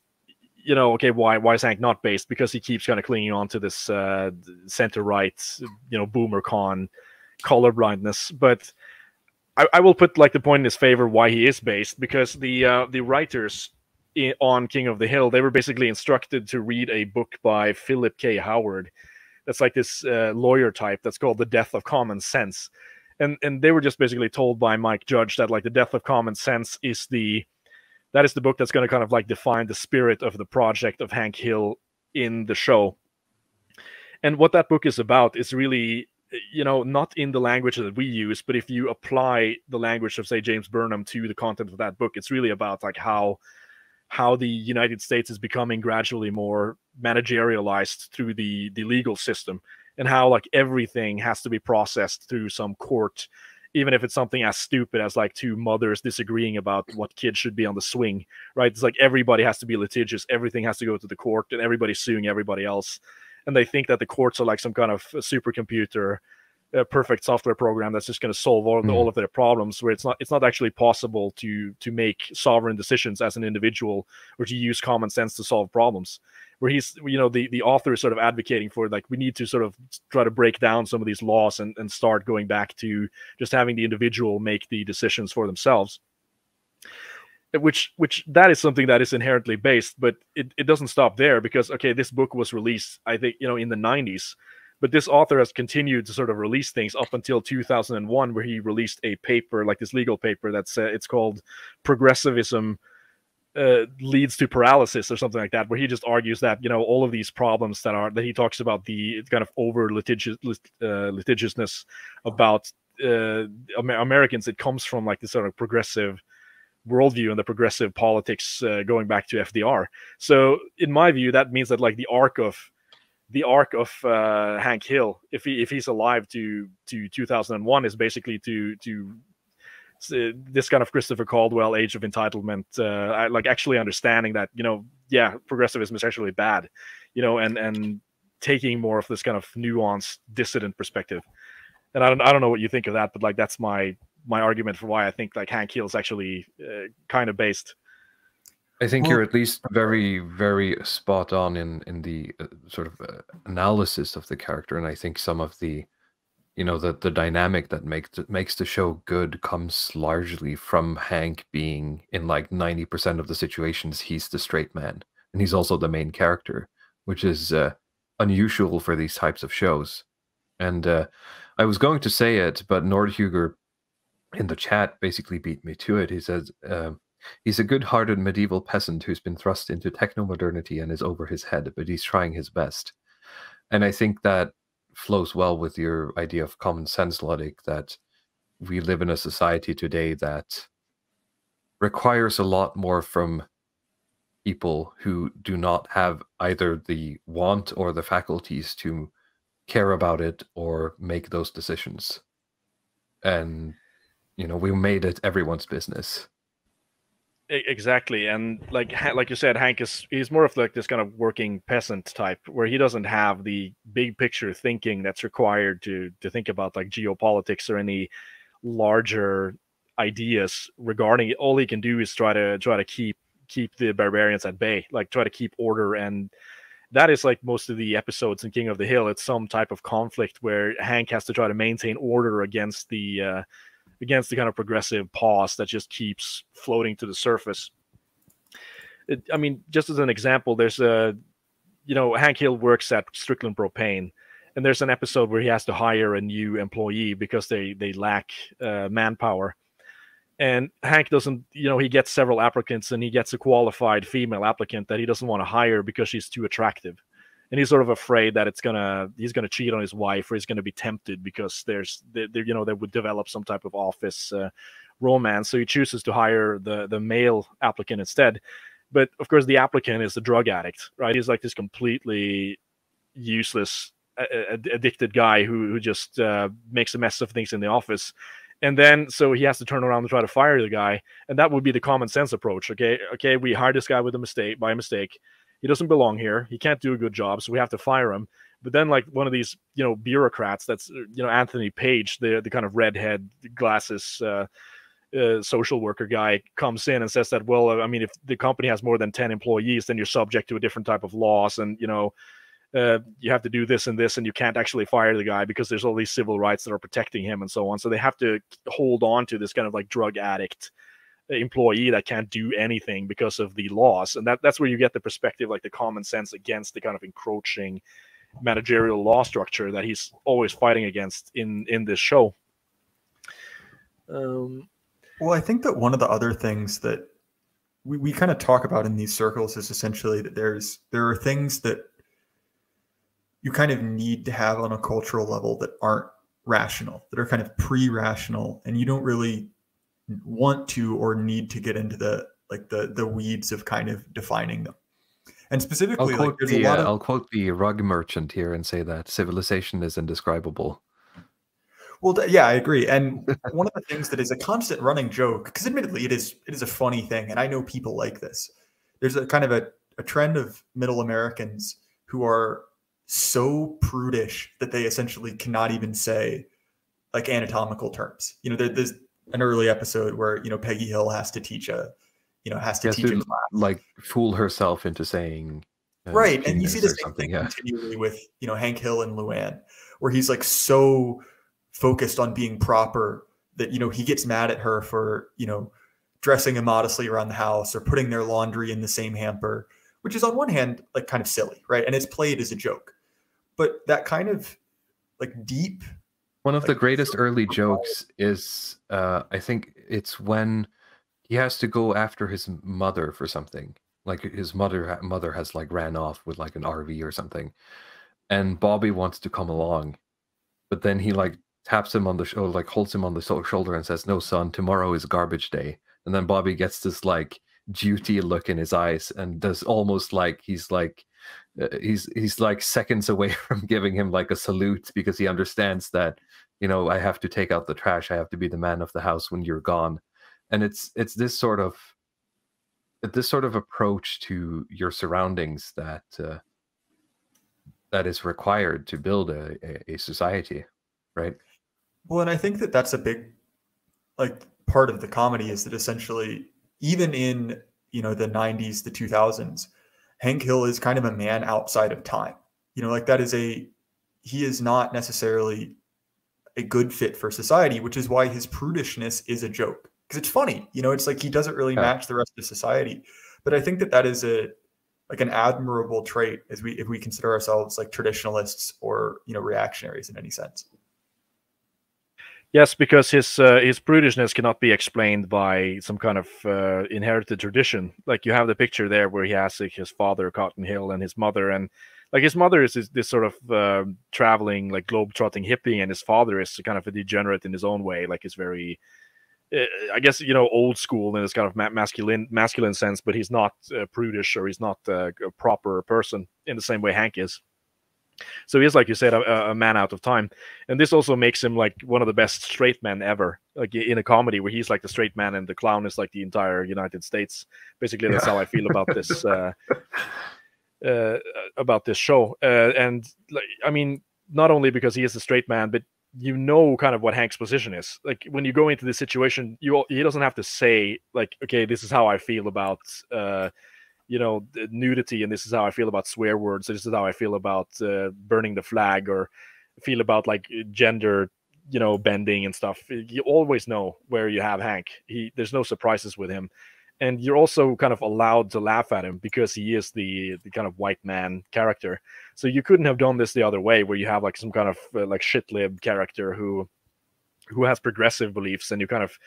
okay, why is Hank not based? Because he keeps kind of clinging on to this center right, boomer con colorblindness. But I will put the point in his favor why he is based, because the writers on King of the Hill, they were basically instructed to read a book by Philip K. Howard. That's this lawyer type that's called The Death of Common Sense. And they were just basically told by Mike Judge that The Death of Common Sense is the book that's going to kind of define the spirit of the project of Hank Hill in the show. And what that book is about is really, not in the language that we use, but if you apply the language of, say, James Burnham to the content of that book, it's really about how the United States is becoming gradually more managerialized through the legal system, and how everything has to be processed through some court, even if it's something as stupid as two mothers disagreeing about what kids should be on the swing, right? It's everybody has to be litigious, everything has to go to the court, and everybody's suing everybody else. And they think that the courts are some kind of supercomputer, perfect software program that's just going to solve all of their problems, where it's not actually possible to make sovereign decisions as an individual, or to use common sense to solve problems. Where he's, the author is sort of advocating for we need to sort of try to break down some of these laws and start going back to just having the individual make the decisions for themselves. Which that is something that is inherently based, but it doesn't stop there, because, okay, this book was released, I think, in the 90s, but this author has continued to sort of release things up until 2001, where he released a paper, this legal paper that's it's called Progressivism Leads to Paralysis, or something like that, where he just argues that all of these problems that he talks about, the kind of over litigiousness about Americans, it comes from this sort of progressive worldview and the progressive politics going back to FDR. So in my view, that means that the arc of Hank Hill, if he's alive to 2001, is basically to this kind of Christopher Caldwell Age of Entitlement, actually understanding that yeah, progressivism is actually bad, you know, and taking more of this kind of nuanced dissident perspective. And I don't know what you think of that, but like that's my argument for why I think like Hank Hill's actually kind of based. I think you're at least very, very spot on in the sort of analysis of the character, and I think some of the, you know, the dynamic that makes the show good comes largely from Hank being in like 90% of the situations he's the straight man, and he's also the main character, which is unusual for these types of shows. And I was going to say it, but Nordhuger in the chat basically beat me to it. He says, he's a good-hearted medieval peasant who's been thrust into techno-modernity and is over his head, but he's trying his best. And I think that flows well with your idea of common sense, Ludwig, that we live in a society today that requires a lot more from people who do not have either the want or the faculties to care about it or make those decisions. And, you know, we made it everyone's business. Exactly, and like you said, Hank he's more of like this kind of working peasant type, where he doesn't have the big picture thinking that's required to think about like geopolitics or any larger ideas regarding it. All he can do is try to keep the barbarians at bay, like try to keep order, and that is like most of the episodes in King of the Hill. It's some type of conflict where Hank has to try to maintain order against the kind of progressive pause that just keeps floating to the surface. I mean, just as an example, there's Hank Hill works at Strickland Propane, and there's an episode where he has to hire a new employee because they lack manpower. And Hank doesn't, he gets several applicants, and he gets a qualified female applicant that he doesn't want to hire because she's too attractive. And he's sort of afraid that he's gonna cheat on his wife, or he's gonna be tempted because they would develop some type of office romance. So he chooses to hire the male applicant instead. But of course, the applicant is the drug addict, right? He's like this completely useless, addicted guy who just makes a mess of things in the office. And then so he has to turn around and try to fire the guy, and that would be the common sense approach. Okay, we hired this guy by mistake. He doesn't belong here. He can't do a good job, so we have to fire him. But then, like one of these, bureaucrats, that's Anthony Page, the kind of redhead glasses social worker guy, comes in and says that, well, I mean, if the company has more than 10 employees, then you're subject to a different type of laws, and you have to do this and this, and you can't actually fire the guy because there's all these civil rights that are protecting him and so on. So they have to hold on to this kind of like drug addict employee that can't do anything because of the laws. And that's where you get the perspective, like the common sense against the kind of encroaching managerial law structure that he's always fighting against in this show. Well, I think that one of the other things that we kind of talk about in these circles is essentially that there are things that you kind of need to have on a cultural level that aren't rational, that are kind of pre-rational, and you don't really want to or need to get into the weeds of kind of defining them. And specifically, I'll quote the rug merchant here and say that civilization is indescribable. Well, yeah, I agree. And one of the things that is a constant running joke, because admittedly it is a funny thing, and I know people like this. There's a kind of a trend of middle Americans who are so prudish that they essentially cannot even say like anatomical terms. There's an early episode where Peggy Hill has to teach a class, like fool herself into saying right. And you see the same thing continually with Hank Hill and Luann, where he's like so focused on being proper that he gets mad at her for dressing immodestly around the house or putting their laundry in the same hamper, which is on one hand like kind of silly, right? And it's played as a joke, but that kind of like deep. One of the greatest early jokes is, I think it's when he has to go after his mother for something. Like his mother has like ran off with like an RV or something, and Bobby wants to come along, but then he like taps him on the shoulder, like holds him on the shoulder and says, "No, son, tomorrow is garbage day." And then Bobby gets this like duty look in his eyes and does almost like he's like seconds away from giving him like a salute, because he understands that I have to take out the trash, I have to be the man of the house when you're gone. And it's this sort of this sort of approach to your surroundings that that is required to build a society, right? Well, and I think that that's a big like part of the comedy is that essentially even in the 90s, the 2000s, Hank Hill is kind of a man outside of time. Like that is he is not necessarily a good fit for society, which is why his prudishness is a joke because it's funny. It's like he doesn't really match the rest of society. But I think that that is an admirable trait if we consider ourselves like traditionalists or reactionaries in any sense. Yes, because his prudishness cannot be explained by some kind of inherited tradition. Like you have the picture there where he has like, his father Cotton Hill and his mother, and like his mother is this sort of traveling like globe-trotting hippie, and his father is kind of a degenerate in his own way. Like he's very, I guess old school in this kind of masculine sense, but he's not prudish or he's not a proper person in the same way Hank is. So he is, like you said, a man out of time, and this also makes him like one of the best straight men ever. Like in a comedy where he's like the straight man and the clown is like the entire United States. Basically, that's how I feel about this show. And like, I mean, not only because he is a straight man, but kind of what Hank's position is. Like when you go into this situation, he doesn't have to say like, okay, this is how I feel about nudity, and this is how I feel about swear words. This is how I feel about burning the flag, or feel about like gender, bending and stuff. You always know where you have Hank. There's no surprises with him, and you're also kind of allowed to laugh at him because he is the kind of white man character. So you couldn't have done this the other way, where you have like some kind of like shit-lib character who has progressive beliefs, and you kind of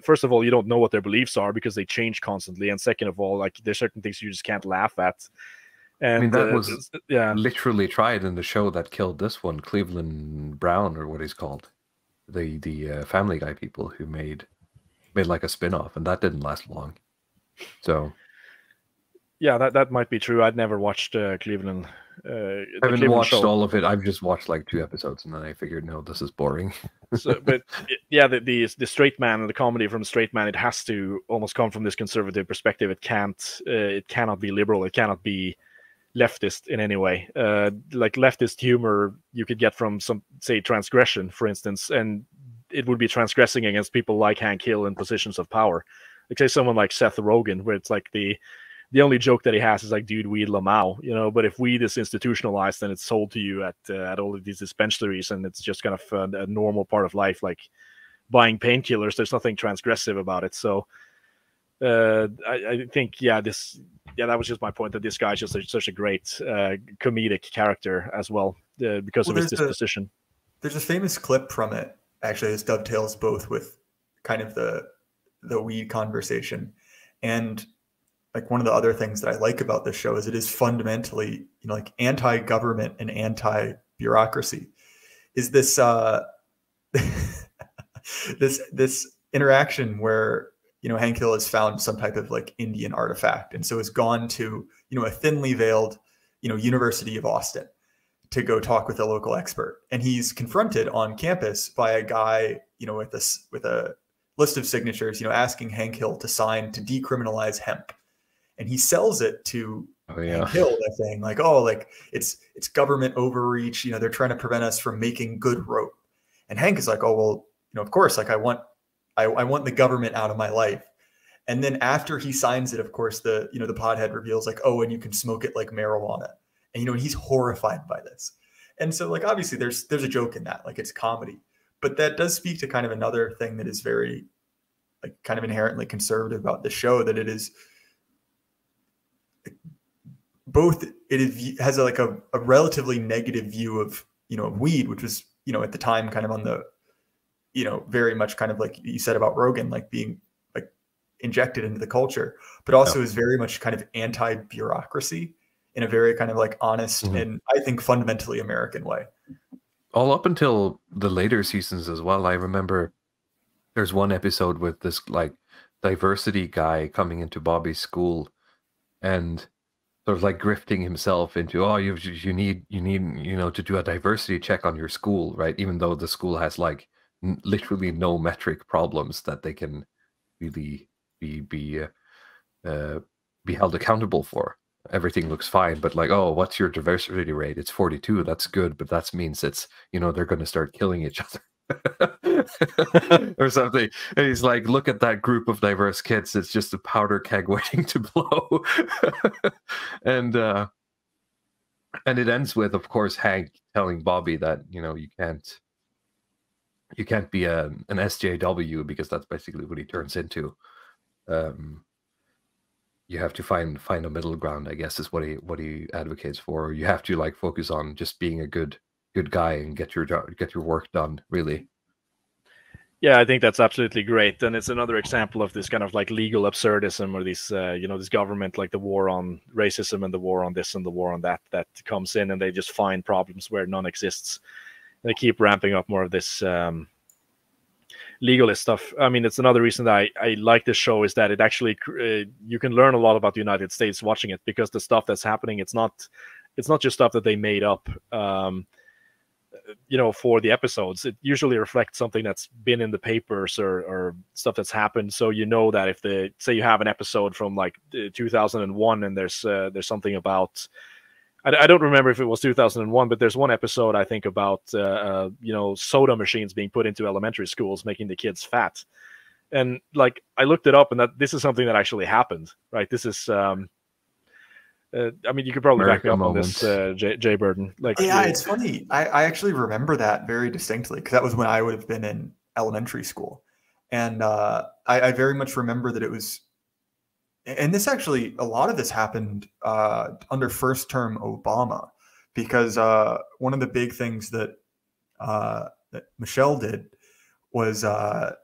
first of all, you don't know what their beliefs are because they change constantly, and second of all, like there's certain things you just can't laugh at. And that was literally tried in the show that killed this one, Cleveland Brown, or what he's called, the Family Guy people who made like a spin-off, and that didn't last long. So yeah, that might be true. I'd never watched Cleveland. I haven't watched all of it. I've just watched like 2 episodes, and then I figured, no, this is boring. But the straight man and the comedy from the straight man, it has to almost come from this conservative perspective. It cannot be liberal. It cannot be leftist in any way. Like leftist humor, you could get from some, say, transgression, for instance, and it would be transgressing against people like Hank Hill in positions of power. Like say someone like Seth Rogen, where it's like the only joke that he has is like, dude, weed Lamau, but if weed is institutionalized, then it's sold to you at all of these dispensaries, and it's just kind of a normal part of life, like buying painkillers. There's nothing transgressive about it. So I think, that was just my point, that this guy is just such a great comedic character as well, because of his disposition. There's a famous clip from it. Actually, this dovetails both with kind of the weed conversation, and like one of the other things that I like about this show is it is fundamentally, like anti-government and anti-bureaucracy. Is this this interaction where Hank Hill has found some type of like Indian artifact, and so has gone to a thinly veiled University of Austin to go talk with a local expert, and he's confronted on campus by a guy with a list of signatures asking Hank Hill to sign to decriminalize hemp. And he sells it to Hank Hill by saying like, oh, like it's government overreach. They're trying to prevent us from making good rope. And Hank is like, oh, well, of course, like I want the government out of my life. And then after he signs it, of course, the pothead reveals like, oh, and you can smoke it like marijuana. And, and he's horrified by this. And so like, obviously there's a joke in that, like it's comedy, but that does speak to kind of another thing that is very like kind of inherently conservative about the show, that it is, both it has a relatively negative view of weed, which was at the time kind of on the very much kind of like you said about Rogan, like being like injected into the culture, but also is very much kind of anti-bureaucracy in a very kind of like honest and I think fundamentally American way. All up until the later seasons as well. I remember there's one episode with this like diversity guy coming into Bobby's school and sort of like grifting himself into, oh, you need to do a diversity check on your school, right? Even though the school has like literally no metric problems that they can really be be held accountable for. Everything looks fine, but like, oh, what's your diversity rate? It's 42. That's good, but that means it's, they're going to start killing each other. Or something. And he's like, look at that group of diverse kids. It's just a powder keg waiting to blow. and it ends with, of course, Hank telling Bobby that, you can't be an SJW, because that's basically what he turns into. You have to find a middle ground, I guess, is what he advocates for. You have to like focus on just being a good guy and get your work done, really. Yeah, I think that's absolutely great, and it's another example of this kind of like legal absurdism, or this this government, like the war on racism and the war on this and the war on that comes in, and they just find problems where none exists. They keep ramping up more of this legalist stuff. I mean, it's another reason that I like this show, is that it actually you can learn a lot about the United States watching it, because the stuff that's happening, it's not just stuff that they made up for the episodes. It usually reflects something that's been in the papers or stuff that's happened. So that if say you have an episode from like 2001 and there's something about, I don't remember if it was 2001, but there's one episode, I think, about soda machines being put into elementary schools, making the kids fat. And like, I looked it up, and that this is something that actually happened, right? This is I mean, you could probably back me up on this, Jay Burden. Like, yeah, it's funny. I actually remember that very distinctly, because that was when I would have been in elementary school, and I very much remember that it was. And this actually, a lot of this happened under first term Obama, because one of the big things that Michelle did was, I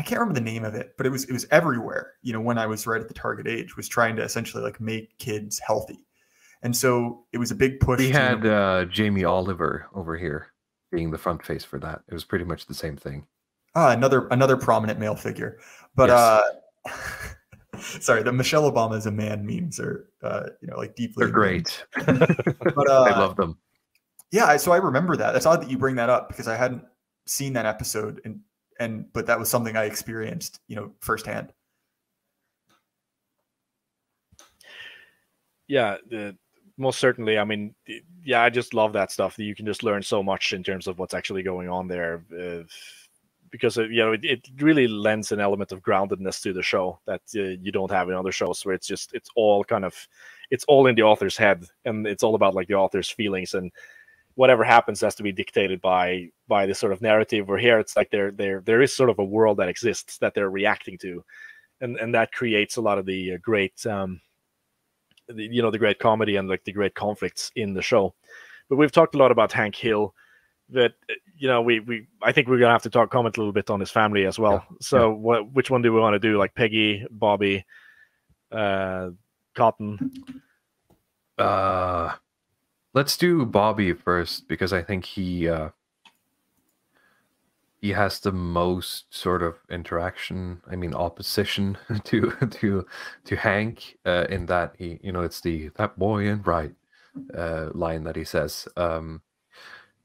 can't remember the name of it, but it was everywhere. When I was right at the target age, was trying to essentially like make kids healthy, and so it was a big push. We had Jamie Oliver over here being the front face for that. It was pretty much the same thing. Another prominent male figure, but yes. Sorry, the Michelle Obama is a man memes are like deeply. They're great. But I love them. Yeah, so I remember that. That's odd that you bring that up, because I hadn't seen that episode, but that was something I experienced, firsthand. Yeah, most certainly. I mean, yeah, I just love that stuff. That you can just learn so much in terms of what's actually going on there. Because it really lends an element of groundedness to the show that you don't have in other shows, where it's all in the author's head, and it's all about like the author's feelings, and whatever happens has to be dictated by this sort of narrative. Where here it's like there is sort of a world that exists that they're reacting to, and that creates a lot of the great the great comedy and like the great conflicts in the show. But we've talked a lot about Hank Hill. That I think we're gonna have to comment a little bit on his family as well. Yeah. So which one do we want to do? Like Peggy, Bobby, Cotton? Let's do Bobby first, because I think he has the most sort of interaction. I mean, opposition to Hank, in that he, it's that boy in right line that he says.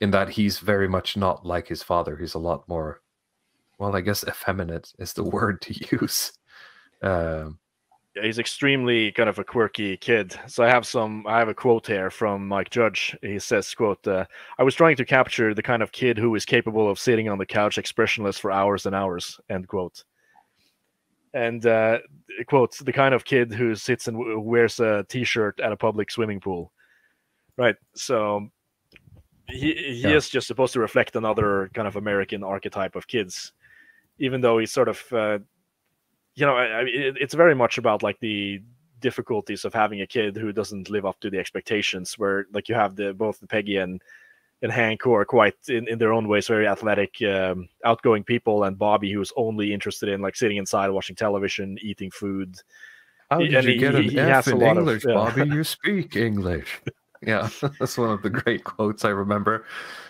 In that he's very much not like his father. He's a lot more, well, I guess effeminate is the word to use. Yeah, he's extremely kind of a quirky kid. So I have a quote here from Mike Judge. He says, quote, "I was trying to capture the kind of kid who is capable of sitting on the couch expressionless for hours and hours," end quote. And quote, "the kind of kid who sits and wears a t-shirt at a public swimming pool." Right. So he is just supposed to reflect another kind of American archetype of kids, even though he's sort of, it's very much about like the difficulties of having a kid who doesn't live up to the expectations, where like you have both Peggy and Hank, who are quite in their own ways very athletic, outgoing people, and Bobby, who's only interested in like sitting inside, watching television, eating food. How did you get an F in English, Bobby? You speak English. Yeah, that's one of the great quotes I remember.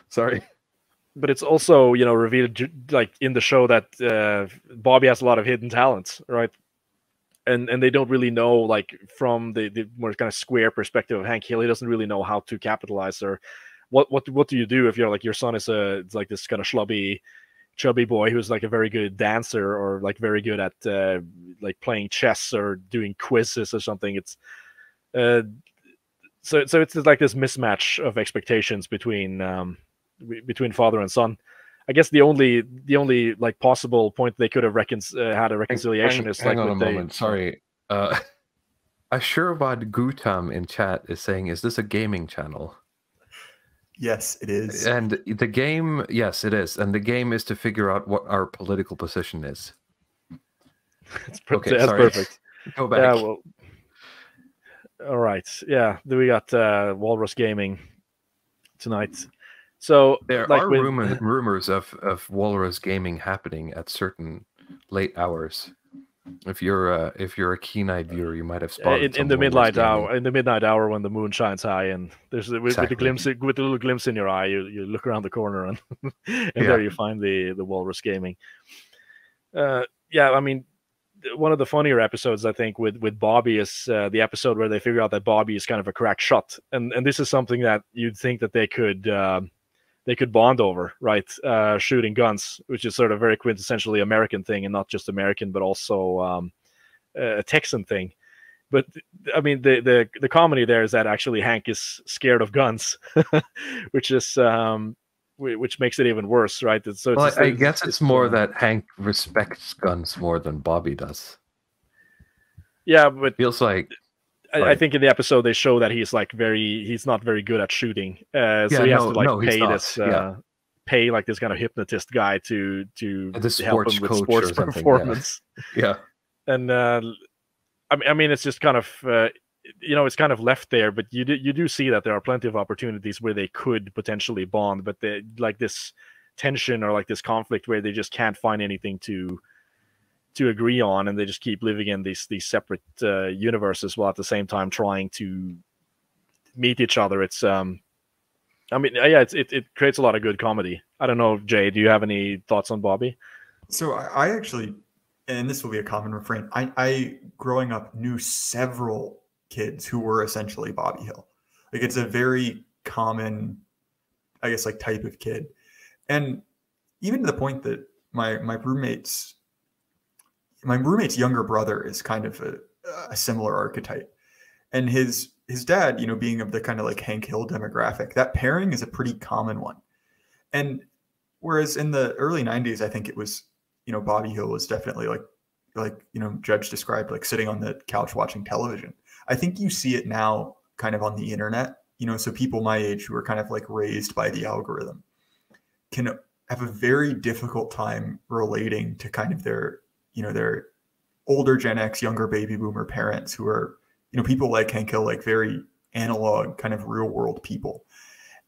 Sorry. But it's also, revealed like in the show that Bobby has a lot of hidden talents, right? And they don't really know, like from the more kind of square perspective of Hank Hill, he doesn't really know how to capitalize, or what do you do if you're like your son is like this kind of schlubby chubby boy who's like a very good dancer or like very good at like playing chess or doing quizzes or something. It's so it's like this mismatch of expectations between father and son. I guess the only like possible point they could have had a reconciliation is hang like on with a moment. Sorry. Ashurvad Gutam in chat is saying, is this a gaming channel? Yes, it is. And the game, yes, it is. And the game is to figure out what our political position is. Okay, that's sorry. perfect. Go back. Yeah, well, all right. Yeah, then we got Walrus Gaming tonight. So there like are with... rumors of Walrus Gaming happening at certain late hours. If you're a keen-eyed viewer, you might have spotted in the midnight hour. In the midnight hour when the moon shines high, and there's with the glimpse, with the little glimpse in your eye, you look around the corner and there you find the Walrus Gaming. Yeah, I mean, one of the funnier episodes I think with Bobby is the episode where they figure out that Bobby is kind of a crack shot, and this is something that you'd think that they could bond over, right? Shooting guns, which is sort of very quintessentially American thing, and not just American, but also a Texan thing. But I mean, the comedy there is that actually Hank is scared of guns, which is which makes it even worse, right? So I guess it's more that Hank respects guns more than Bobby does. Yeah, but feels like. I think in the episode they show that he's not very good at shooting. So he has to pay like this kind of hypnotist guy to help him with sports performance. Yeah. And I mean, it's just kind of it's kind of left there, but you do see that there are plenty of opportunities where they could potentially bond, but they like this tension or like this conflict where they just can't find anything to agree on, and they just keep living in these separate universes while at the same time trying to meet each other. It's I mean, yeah, it creates a lot of good comedy. I don't know, Jay, do you have any thoughts on Bobby? So I actually, and this will be a common refrain, I growing up knew several kids who were essentially Bobby Hill. Like, it's a very common, I guess, like type of kid. And even to the point that my roommate's younger brother is kind of a similar archetype. And his dad, being of the kind of like Hank Hill demographic, that pairing is a pretty common one. And whereas in the early 90s, I think it was, Bobby Hill was definitely like Judge described, like sitting on the couch watching television. I think you see it now kind of on the internet, so people my age who are kind of like raised by the algorithm can have a very difficult time relating to kind of their older Gen X, younger baby boomer parents who are, people like Hank Hill, like very analog kind of real world people.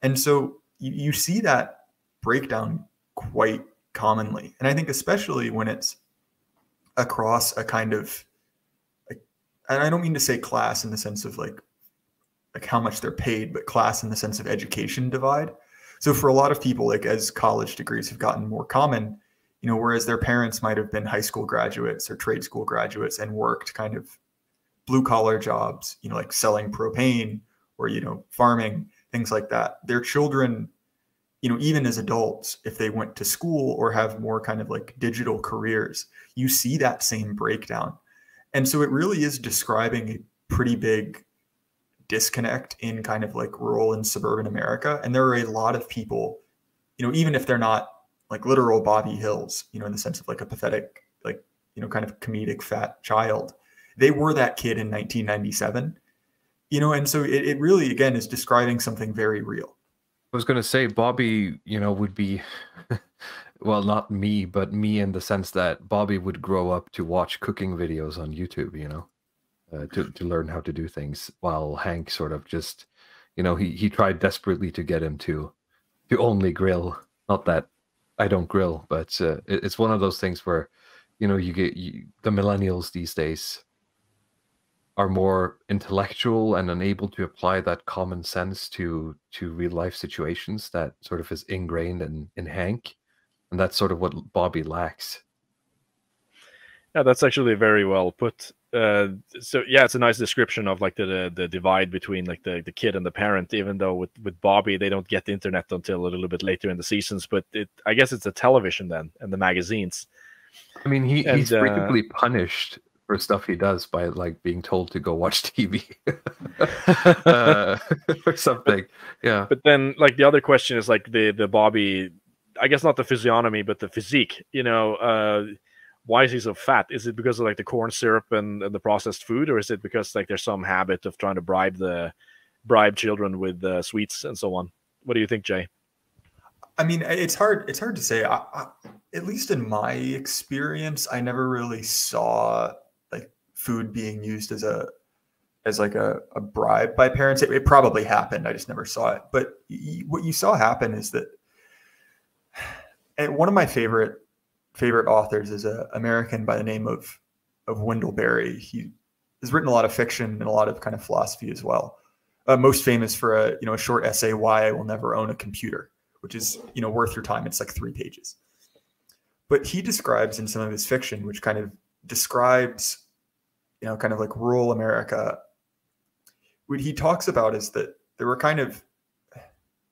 And so you see that breakdown quite commonly. And I think especially when it's across a kind of, and I don't mean to say class in the sense of like how much they're paid, but class in the sense of education divide. So for a lot of people, like as college degrees have gotten more common, whereas their parents might have been high school graduates or trade school graduates and worked kind of blue collar jobs, like selling propane or, farming, things like that. Their children, even as adults, if they went to school or have more kind of like digital careers, you see that same breakdown. And so it really is describing a pretty big disconnect in kind of like rural and suburban America. And there are a lot of people, even if they're not like literal Bobby Hills, in the sense of like a pathetic, like, kind of comedic fat child, they were that kid in 1997, and so it really, again, is describing something very real. I was going to say Bobby, would be, well, not me, but me in the sense that Bobby would grow up to watch cooking videos on YouTube, to learn how to do things, while Hank sort of just, he tried desperately to get him to only grill. Not that I don't grill, but it's one of those things where, you get the millennials these days are more intellectual and unable to apply that common sense to real life situations that sort of is ingrained in Hank, and that's sort of what Bobby lacks. Yeah, that's actually very well put. So yeah, it's a nice description of like the divide between like the kid and the parent. Even though with Bobby, they don't get the internet until a little bit later in the seasons. But I guess it's the television then and the magazines. I mean, he's And, frequently punished for stuff he does by like being told to go watch TV or something. Yeah. But then like the other question is like the Bobby, I guess not the physiognomy, but the physique. You know, why is he so fat? Is it because of like the corn syrup and the processed food, or is it because like there's some habit of trying to bribe children with sweets and so on? What do you think, Jay? I mean, it's hard to say. At least in my experience, I never really saw like food being used as like a bribe by parents. It probably happened. I just never saw it. But what you saw happen is that, and one of my favorite authors is an American by the name of Wendell Berry. He has written a lot of fiction and a lot of kind of philosophy as well. Most famous for a short essay, "Why I Will Never Own a Computer," which is worth your time. It's like 3 pages. But he describes in some of his fiction, which kind of describes kind of like rural America. What he talks about is that there were kind of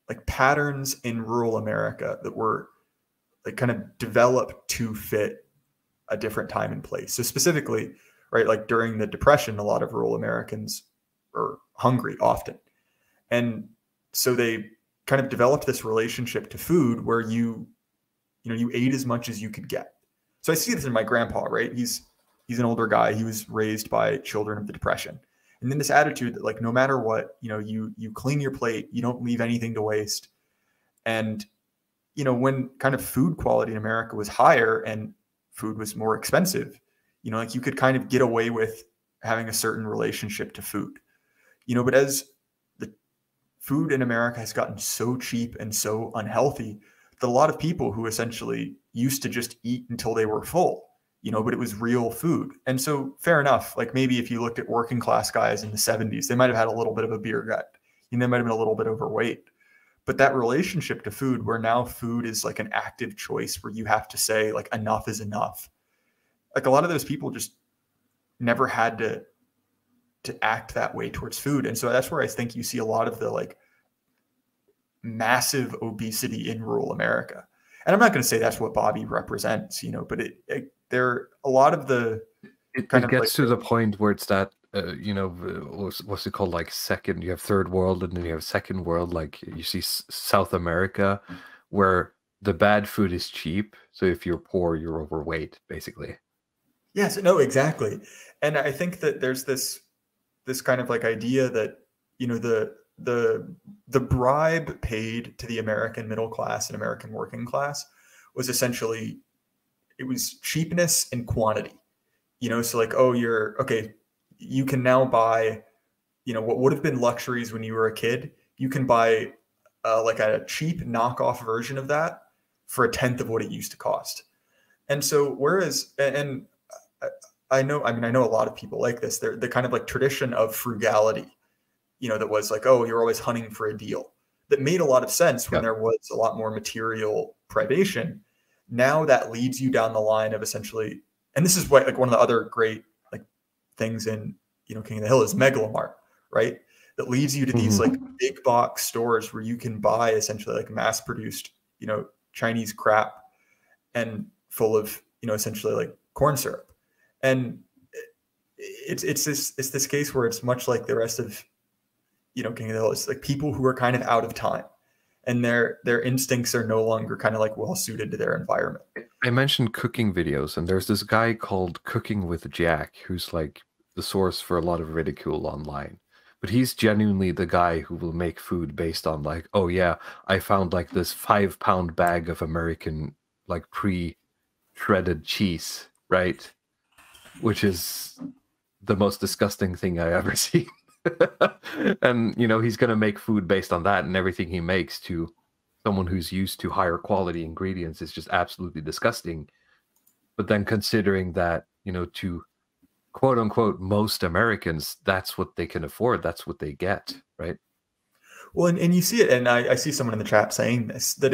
like patterns in rural America that were like kind of developed to fit a different time and place. So specifically, right, like during the Depression, a lot of rural Americans are hungry often. And so they kind of developed this relationship to food where you ate as much as you could get. So I see this in my grandpa, right? He's an older guy. He was raised by children of the Depression. And then this attitude that like, no matter what, you clean your plate, you don't leave anything to waste. And, when kind of food quality in America was higher and food was more expensive, like you could kind of get away with having a certain relationship to food, but as the food in America has gotten so cheap and so unhealthy that a lot of people who essentially used to just eat until they were full, but it was real food. And so fair enough. Like maybe if you looked at working class guys in the 70s, they might've had a little bit of a beer gut, they might've been a little bit overweight. But that relationship to food, where now food is like an active choice where you have to say like enough is enough. Like a lot of those people just never had to act that way towards food. And so that's where I think you see a lot of the like massive obesity in rural America. And I'm not going to say that's what Bobby represents, but there a lot of the it gets to the point where it's that what's it called, like second, you have third world and then you have second world, like you see South America where the bad food is cheap, so if you're poor you're overweight basically. Yes, no, exactly. And I think that there's this kind of like idea that the bribe paid to the American middle class and American working class was essentially, it was cheapness and quantity. So like, oh, you can now buy, what would have been luxuries when you were a kid. You can buy like a cheap knockoff version of that for 1/10 of what it used to cost. And so whereas, and I know a lot of people like this, they're the kind of like tradition of frugality, that was like, oh, you're always hunting for a deal, that made a lot of sense when there was a lot more material privation. Now that leads you down the line of essentially, and this is what like one of the other great like things in King of the Hill is Megalomart, right? That leads you to these like big box stores where you can buy essentially like mass produced Chinese crap and full of essentially like corn syrup. And it's this case where it's much like the rest of King of the Hill. It's like people who are kind of out of time and their instincts are no longer kind of like well suited to their environment. I mentioned cooking videos, and there's this guy called Cooking with Jack who's like the source for a lot of ridicule online. But he's genuinely the guy who will make food based on like, oh yeah, I found like this 5-pound bag of American like pre-shredded cheese, right? Which is the most disgusting thing I ever seen. And he's going to make food based on that, and everything he makes to someone who's used to higher quality ingredients is just absolutely disgusting. But then considering that, to quote unquote most Americans, that's what they can afford, that's what they get, right? Well, and you see it, and I see someone in the chat saying this, that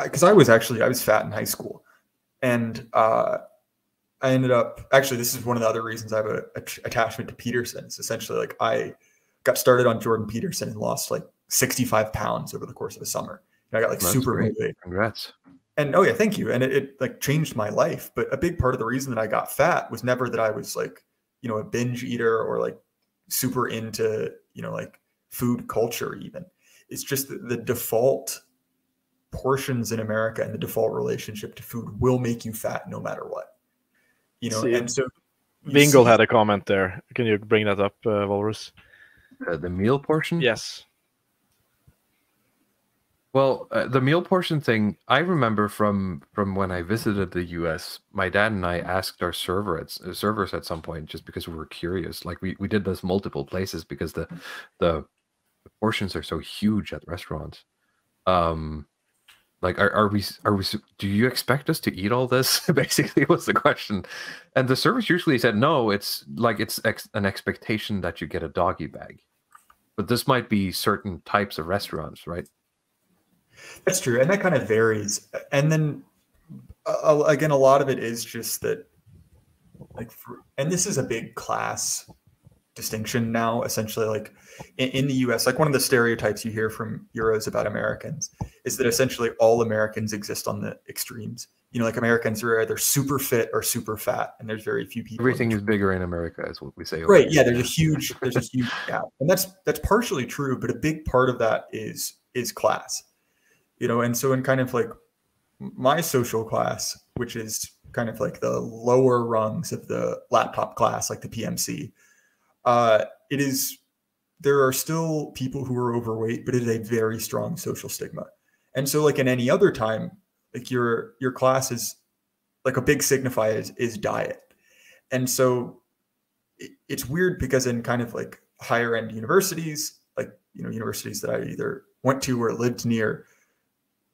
because I was fat in high school, and I I ended up actually. This is one of the other reasons I have a attachment to Peterson. It's essentially like I got started on Jordan Peterson and lost like 65 pounds over the course of a summer. And I got like That's super great. motivated. Congrats. And oh yeah, thank you. And it like changed my life. But a big part of the reason that I got fat was never that I was like, a binge eater or like super into, like food culture even. It's just the default portions in America and the default relationship to food will make you fat no matter what. And so Bingle had a comment there. Can you bring that up, Walrus? The meal portion? Yes. Well, the meal portion thing, I remember from when I visited the US, my dad and I asked our servers at some point, just because we were curious. Like we did this multiple places because the portions are so huge at restaurants. Like, are we? Do you expect us to eat all this? Basically, was the question. And the servers usually said no. It's like an expectation that you get a doggy bag, but this might be certain types of restaurants, right? That's true, and that kind of varies. And then again, a lot of it is just that, like, and this is a big class distinction now. Essentially, like in the U.S., like one of the stereotypes you hear from Euros about Americans is that essentially all Americans exist on the extremes. Like Americans are either super fit or super fat, and there's very few people. Everything is bigger in America, is what we say. Right? Yeah, there's a huge gap, and that's partially true, but a big part of that is class. And so in kind of like my social class, which is kind of like the lower rungs of the laptop class, like the PMC, there are still people who are overweight, but it is a very strong social stigma. And so like in any other time, like your class is like a big signifier is diet. And so it's weird because in kind of like higher end universities, like, universities that I either went to or lived near,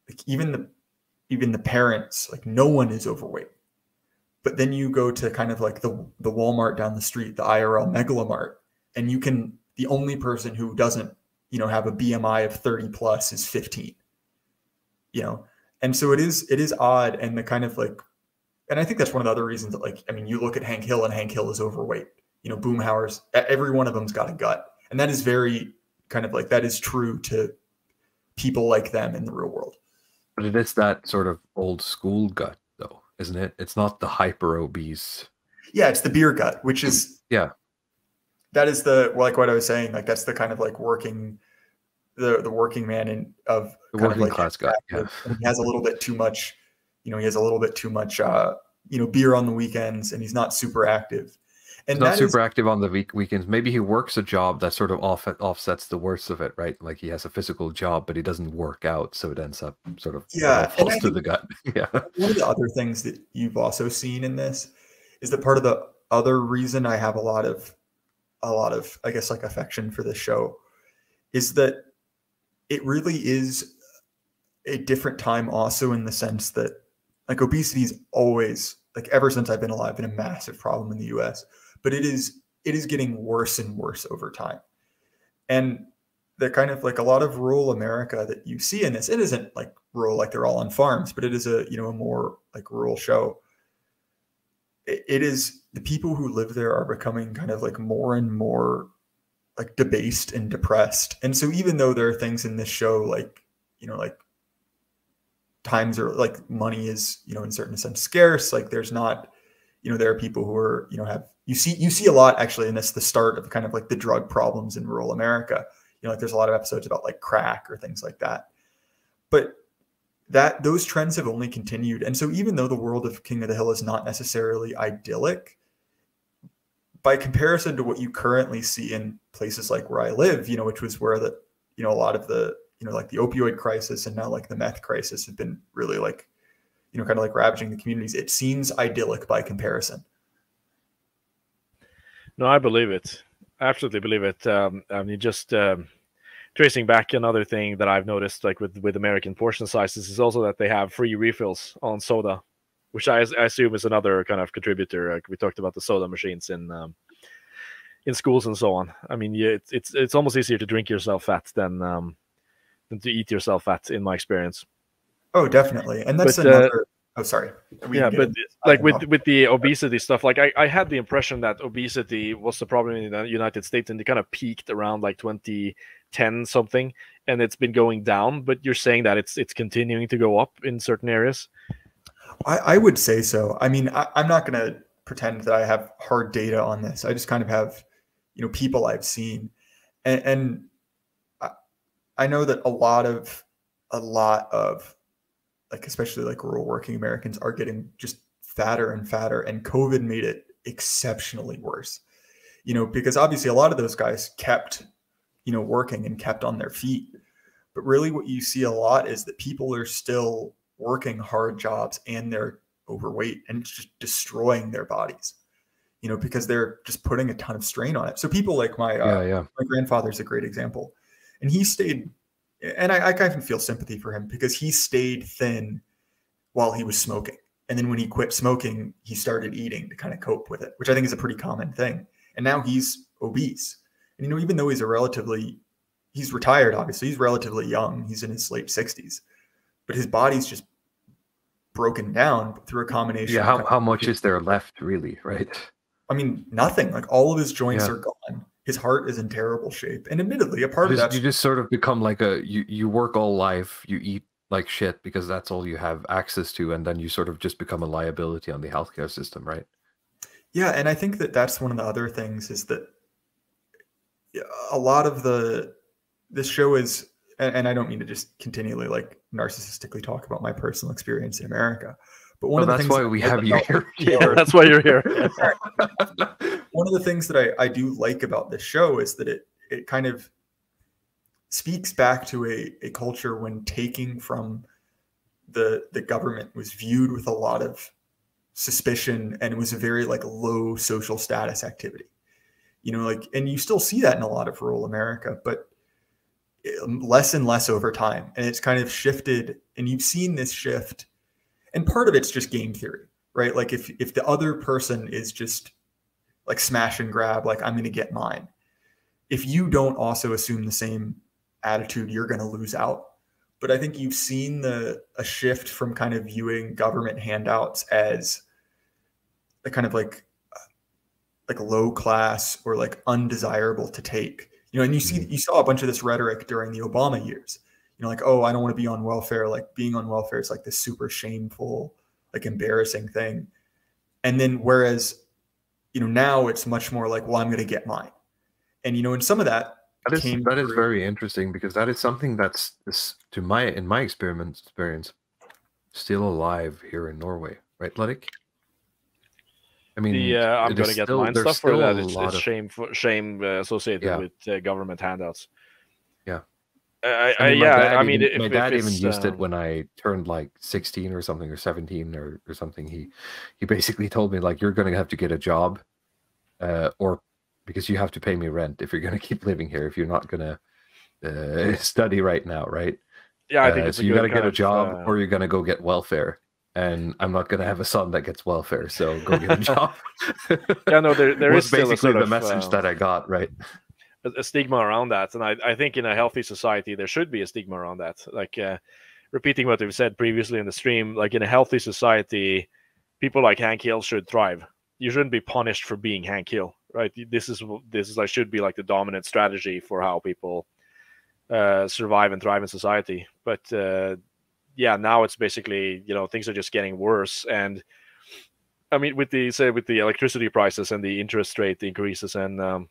like even the parents, like no one is overweight. But then you go to kind of like the Walmart down the street, the IRL Megalomart, and the only person who doesn't, have a BMI of 30 plus is 15. And so it is odd, and the kind of like, and I think that's one of the other reasons that, like, I mean, you look at Hank Hill and Hank Hill is overweight. Boomhauer's, every one of them's got a gut, and that is very kind of like, that is true to people like them in the real world. But it is that sort of old school gut, though, isn't it? It's not the hyper obese. Yeah, it's the beer gut, which is that is like what I was saying. Like that's the kind of like the working man of the kind working of like class guy. Yeah. He has a little bit too much. He has a little bit too much. Beer on the weekends, and he's not super active. And he's not super active on the weekends. Maybe he works a job that sort of offsets the worst of it, right? Like he has a physical job, but he doesn't work out, so it ends up sort of falls to the gut. Yeah. One of the other things that you've also seen in this is that part of the other reason I have a lot of, I guess, like affection for this show is that it really is a different time also in the sense that like obesity is always, like ever since I've been alive, been a massive problem in the US. But it is getting worse and worse over time. And the kind of like a lot of rural America that you see in this, it isn't like rural, like they're all on farms, but it is a more like rural show. It is the people who live there are becoming kind of like more and more like debased and depressed. And so even though there are things in this show, like, like times are like money is, in a certain sense scarce, like there's not, there are people who are, you see a lot actually in this, the start of kind of like the drug problems in rural America. Like there's a lot of episodes about like crack or things like that. But those trends have only continued. And so even though the world of King of the Hill is not necessarily idyllic, by comparison to what you currently see in places like where I live, which was where a lot of the, like the opioid crisis and now like the meth crisis have been really like, kind of like ravaging the communities. It seems idyllic by comparison. No, I believe it. I absolutely believe it. I mean, just tracing back, another thing that I've noticed, like with American portion sizes, is also that they have free refills on soda, which I assume is another kind of contributor. Like we talked about the soda machines in schools and so on. I mean, yeah, it's almost easier to drink yourself fat than to eat yourself fat, in my experience. Oh, definitely. And that's another Oh, sorry. Yeah, but like with the obesity stuff, like I had the impression that obesity was the problem in the United States, and it kind of peaked around like 2010 something, and it's been going down. But you're saying that it's continuing to go up in certain areas. I would say so. I mean, I'm not going to pretend that I have hard data on this. I just kind of have, people I've seen, and I know that a lot of like, especially like rural working Americans are getting just fatter and fatter, and COVID made it exceptionally worse, because obviously a lot of those guys kept, working and kept on their feet. But really what you see a lot is that people are still working hard jobs and they're overweight, and it's just destroying their bodies, because they're just putting a ton of strain on it. So people like my grandfather's a great example, and he stayed, and I kind of feel sympathy for him because he stayed thin while he was smoking. And then when he quit smoking, he started eating to kind of cope with it, which I think is a pretty common thing. And now he's obese. And, even though he's retired, obviously, he's relatively young. He's in his late 60s, but his body's just broken down through a combination. Yeah, how much is there left, really, right? I mean, nothing. Like, all of his joints are gone. His heart is in terrible shape. And admittedly, a part of that... You just sort of become like you work all life, you eat like shit because that's all you have access to, and then you sort of just become a liability on the healthcare system, right? Yeah, and I think that that's one of the other things is that a lot of this show is, and I don't mean to just continually like narcissistically talk about my personal experience in America, but that's why we have you here. Yeah, that's why you're here. One of the things that I do like about this show is that it kind of speaks back to a culture when taking from the government was viewed with a lot of suspicion, and it was a very like low social status activity, and you still see that in a lot of rural America, but less and less over time. And it's kind of shifted, and you've seen this shift, and part of it's just game theory, right? Like if the other person is just like smash and grab, like I'm going to get mine, if you don't also assume the same attitude, you're going to lose out. But I think you've seen a shift from kind of viewing government handouts as a kind of like low class or like undesirable to take, and you saw a bunch of this rhetoric during the Obama years, like, oh, I don't want to be on welfare. Like being on welfare is like this super shameful, like embarrassing thing. And then whereas, now it's much more like, well, I'm going to get mine. And, and some of that is very interesting, because that is something that's in my experience still alive here in Norway, right, Ludwig? I mean, I'm going to get mine stuff for that. It's shame associated with government handouts. Yeah. My dad even used it when I turned like 16 or something, or 17 or something. He basically told me, like, you're going to have to get a job, or because you have to pay me rent if you're going to keep living here, if you're not going to study right now, right? Yeah, I think it's so you got to get a job, or you're going to go get welfare. And I'm not going to have a son that gets welfare, so go get a job. Yeah, no, there is still basically the message that I got, right? A stigma around that, and I think in a healthy society there should be a stigma around that. Like repeating what we've said previously in the stream, like in a healthy society, people like Hank Hill should thrive. You shouldn't be punished for being Hank Hill, right? This is like should be like the dominant strategy for how people survive and thrive in society. But yeah, now it's basically, things are just getting worse. And I mean, with the electricity prices and the interest rate increases and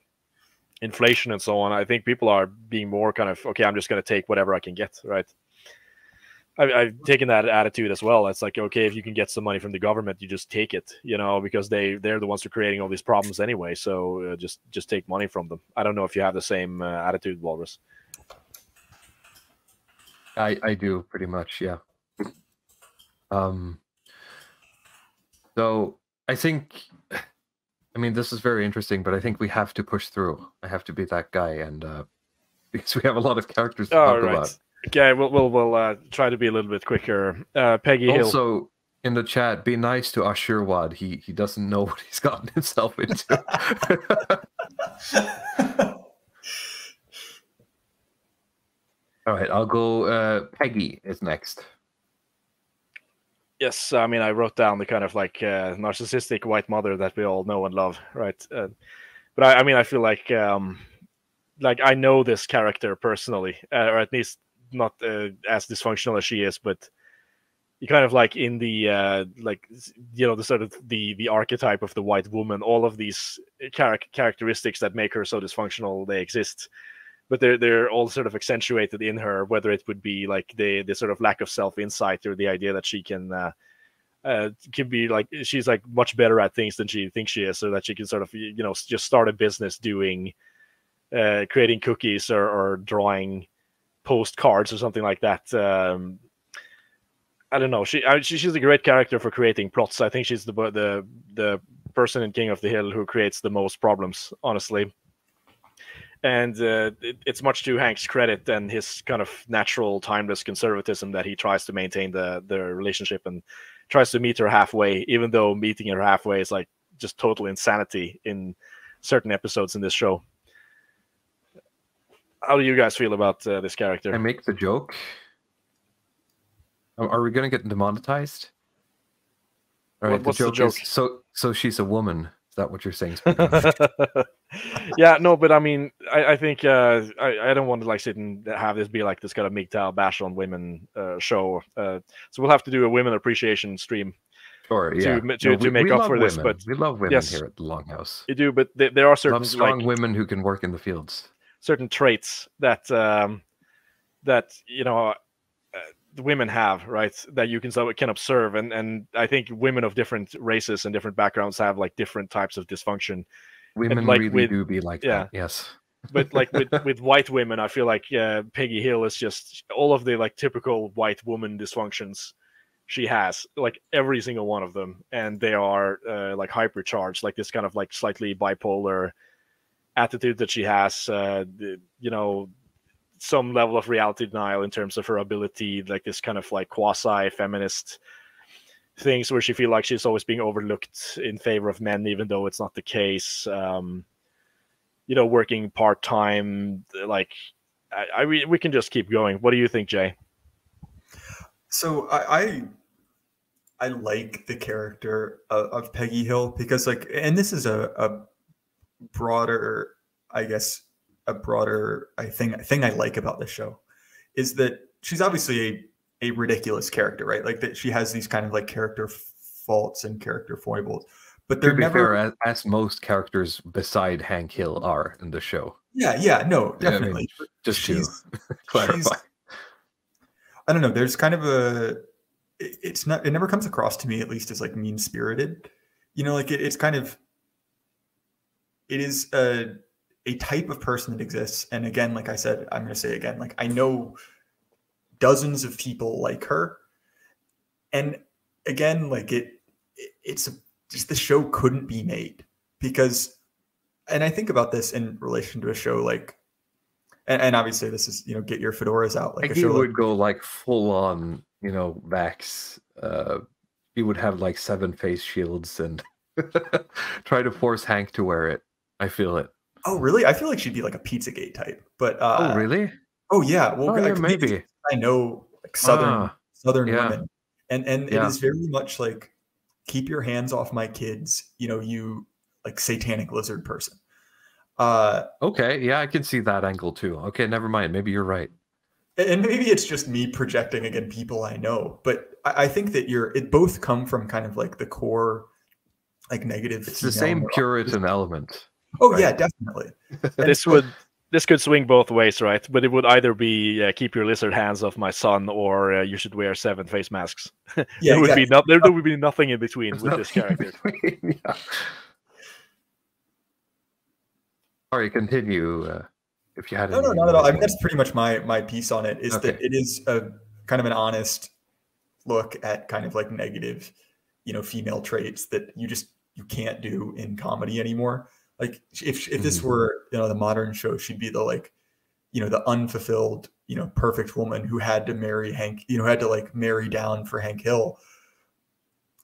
inflation and so on, I think people are being more kind of, okay, I'm just going to take whatever I can get, right? I've taken that attitude as well. It's like, okay, if you can get some money from the government, you just take it, because they're the ones who are creating all these problems anyway. So just take money from them. I don't know if you have the same attitude, Walrus. I do pretty much, yeah. So I think, I mean, this is very interesting, but I think we have to push through. I have to be that guy, and because we have a lot of characters to talk about. Okay, we'll try to be a little bit quicker. Peggy Hill. Also, in the chat, be nice to Ashurwad. He doesn't know what he's gotten himself into. All right, I'll go. Peggy is next. Yes, I mean I wrote down the kind of like narcissistic white mother that we all know and love, right? But I mean I feel like I know this character personally, or at least not as dysfunctional as she is, but you kind of like in the like the sort of the archetype of the white woman, all of these characteristics that make her so dysfunctional, they exist, but they're all sort of accentuated in her, whether it would be like the sort of lack of self insight, or the idea that she can be like, she's like much better at things than she thinks she is, so that she can sort of just start a business doing creating cookies, or drawing postcards or something like that. I don't know. She's a great character for creating plots. I think she's the person in King of the Hill who creates the most problems, honestly. And it's much to Hank's credit and his kind of natural, timeless conservatism that he tries to maintain the relationship and tries to meet her halfway, even though meeting her halfway is like just total insanity in certain episodes in this show. How do you guys feel about this character? I make the joke. Are we going to get demonetized? All right, What's the joke? is, so she's a woman. Is that what you're saying? Yeah, no, but I mean, I think I don't want to like sit and have this be like this kind of MGTOW bash on women show. So we'll have to do a women appreciation stream. Sure, yeah. To make up for women. this, but we love women here at the Longhouse. You do, but there are certain strong women who can work in the fields. Certain traits that the women have, right? That you can observe, and I think women of different races and different backgrounds have like different types of dysfunction. Women like really do be like that. Yes. But like with white women, I feel like Peggy Hill is just all of the like typical white woman dysfunctions she has, like every single one of them, and they are like hypercharged, like this kind of like slightly bipolar attitude that she has. Some level of reality denial in terms of her ability, like this kind of like quasi-feminist things where she feels like she's always being overlooked in favor of men, even though it's not the case. Working part-time, like we can just keep going. What do you think, Jay? So I like the character of Peggy Hill because and this is a broader, I guess, thing I like about this show is that she's obviously a ridiculous character, right? Like that she has these kind of like character faults and character foibles, but they're never fair, as most characters beside Hank Hill are in the show. Yeah, no, definitely. I mean, just to clarify. I don't know. There's kind of it never comes across to me, at least, as like mean spirited. It's kind of, it is a type of person that exists. And again, like I said, I'm going to say again, like I know dozens of people like her. And again, like it's just the show couldn't be made because, and I think about this in relation to a show like, and obviously this is, get your fedoras out. Like he would go like full on, Vax. He would have like 7 face shields and try to force Hank to wear it. I feel it. Oh, really? I feel like she'd be like a Pizzagate type, but oh, really? Oh, yeah. Well, yeah, maybe. I know like southern women, and it is very much like keep your hands off my kids. You like satanic lizard person. Okay, yeah, I can see that angle too. Okay, never mind. Maybe you're right. And maybe it's just me projecting again people I know, but I think that it both come from kind of like the core, like negative. It's the same Puritan element. Oh, right? Yeah, definitely. This could swing both ways, right? But it would either be keep your lizard hands off my son, or you should wear 7 face masks. Yeah, there would be nothing in between with this character. Yeah. Sorry, continue. If you had no, not at all. I mean, that's pretty much my piece on it. Is that it is a kind of an honest look at kind of like negative, female traits that you can't do in comedy anymore. Like if this were, the modern show, she'd be the like, the unfulfilled, perfect woman who had to marry Hank, had to like marry down for Hank Hill.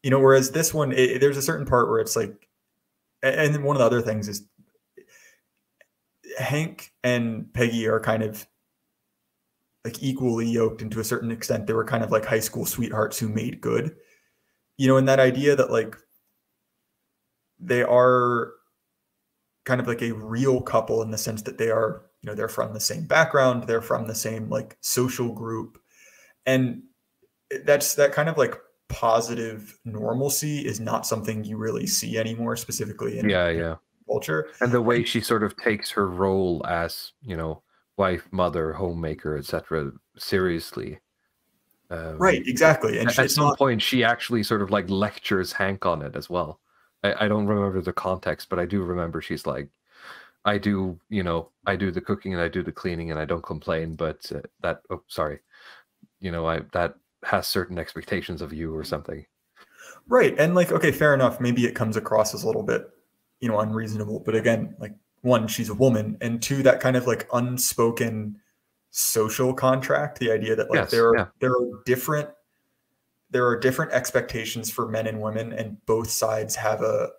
Whereas this one, there's a certain part where it's like, and then one of the other things is Hank and Peggy are kind of like equally yoked, and to a certain extent, they were kind of like high school sweethearts who made good. you know, in that idea that like they are kind of like a real couple in the sense that they are, you know, they're from the same background, they're from the same like social group. And that's that kind of like positive normalcy is not something you really see anymore, specifically in Yeah. culture. And the way she sort of takes her role as, you know, wife, mother, homemaker, etc., seriously. Right, exactly. And At some point, she actually sort of like lectures Hank on it as well. I don't remember the context, but I do remember she's like, I do, you know, I do the cooking and I do the cleaning and I don't complain, but that, oh, sorry, you know, that has certain expectations of you or something. Right. And like, okay, fair enough. Maybe it comes across as a little bit, you know, unreasonable. But again, like one, she's a woman, and two, that kind of like unspoken social contract, the idea that like Yes, there are different expectations for men and women, and both sides have a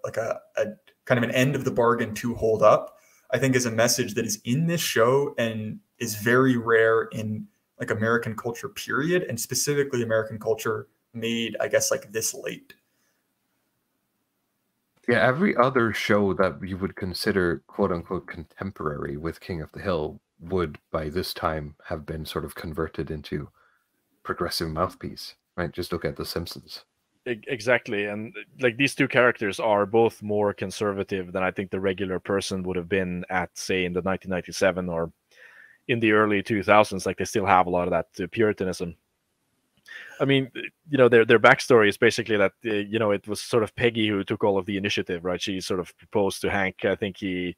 kind of an end of the bargain to hold up, I think is a message that is in this show and is very rare in like American culture, period, and specifically American culture made, I guess, like this late. Yeah, every other show that you would consider quote unquote contemporary with King of the Hill would by this time have been sort of converted into progressive mouthpiece, right? Just look at The Simpsons. Exactly. And like these two characters are both more conservative than I think the regular person would have been at, say, in the 1997 or in the early 2000s. Like they still have a lot of that Puritanism. I mean, you know, their backstory is basically that, you know, it was sort of Peggy who took all of the initiative, right? She sort of proposed to Hank. I think he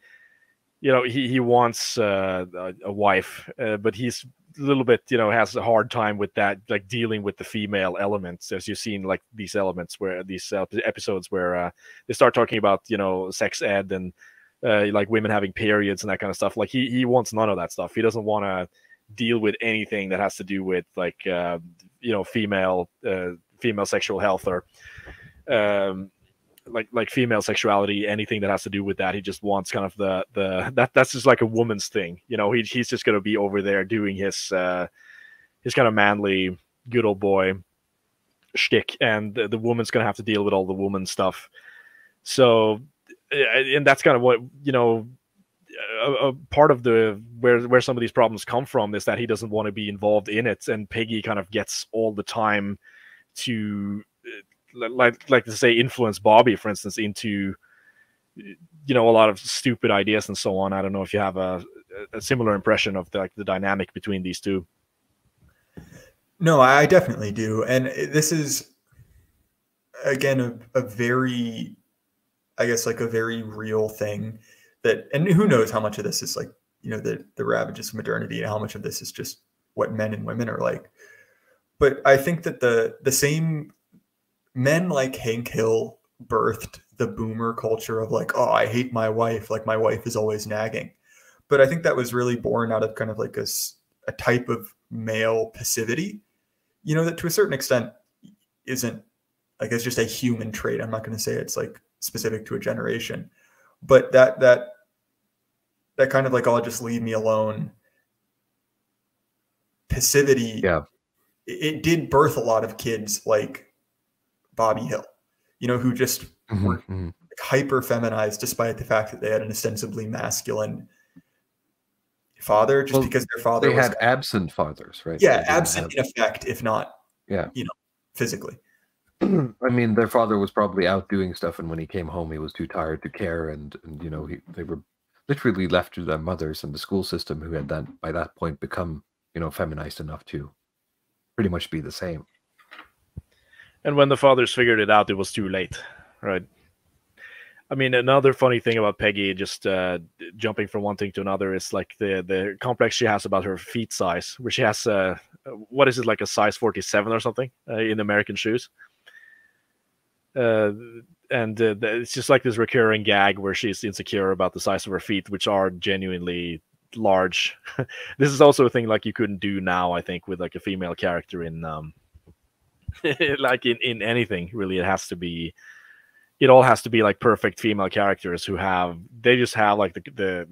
wants a wife, but he's a little bit, you know, has a hard time with that, like dealing with the female elements, as you've seen, like these elements where these episodes where they start talking about, you know, sex ed and like women having periods and that kind of stuff. Like he wants none of that stuff. He doesn't want to deal with anything that has to do with like you know, female sexual health or like female sexuality, anything that has to do with that. He just wants kind of that's just like a woman's thing, you know. He's just going to be over there doing his kind of manly good old boy shtick, and the woman's going to have to deal with all the woman stuff. So, and that's kind of what, you know, a part of the where some of these problems come from is that he doesn't want to be involved in it, and Peggy kind of gets all the time to like to say influence Bobby, for instance, into, you know, a lot of stupid ideas and so on. I don't know if you have a similar impression of the dynamic between these two. No, I definitely do, and this is again a very, I guess, like a very real thing that, and who knows how much of this is like, you know, the ravages of modernity and how much of this is just what men and women are like. But I think that the same men like Hank Hill birthed the boomer culture of like, oh, I hate my wife, like my wife is always nagging. But I think that was really born out of kind of like a type of male passivity, you know, that to a certain extent isn't, like, it's just a human trait. I'm not going to say it's like specific to a generation, but that kind of like, oh, just leave me alone passivity. Yeah, it did birth a lot of kids like Bobby Hill, you know, who just were hyper feminized despite the fact that they had an ostensibly masculine father, just because their father had absent fathers, right? Yeah, absent in effect, if not, yeah, you know, physically. I mean, their father was probably out doing stuff, and when he came home, he was too tired to care, and you know, they were literally left to their mothers and the school system, who had by that point become, you know, feminized enough to pretty much be the same. And when the fathers figured it out, it was too late, right? I mean, another funny thing about Peggy, just jumping from one thing to another, is like the complex she has about her feet size, where she has what is it, like a size 47 or something in American shoes. And it's just like this recurring gag where she's insecure about the size of her feet, which are genuinely large. This is also a thing like you couldn't do now, I think, with like a female character in like in anything really. It has to be, it all has to be like perfect female characters they just have like the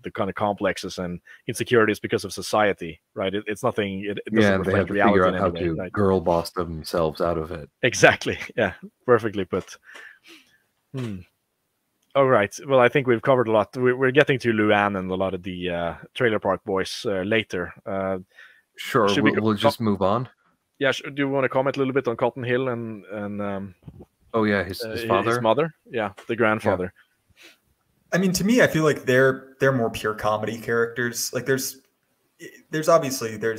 the kind of complexes and insecurities because of society, right? It's nothing. It doesn't Yeah, they have reflect to figure reality out in how any way, to right? girl boss themselves out of it. Exactly. Yeah, perfectly put. All right. Well, I think we've covered a lot. We're getting to Luann and a lot of the Trailer Park Boys later. Sure, Should we we'll just move on. Yeah. Do you want to comment a little bit on Cotton Hill and Oh yeah, his father, his mother? Yeah, the grandfather. I mean, to me, I feel like they're more pure comedy characters. Like there's obviously there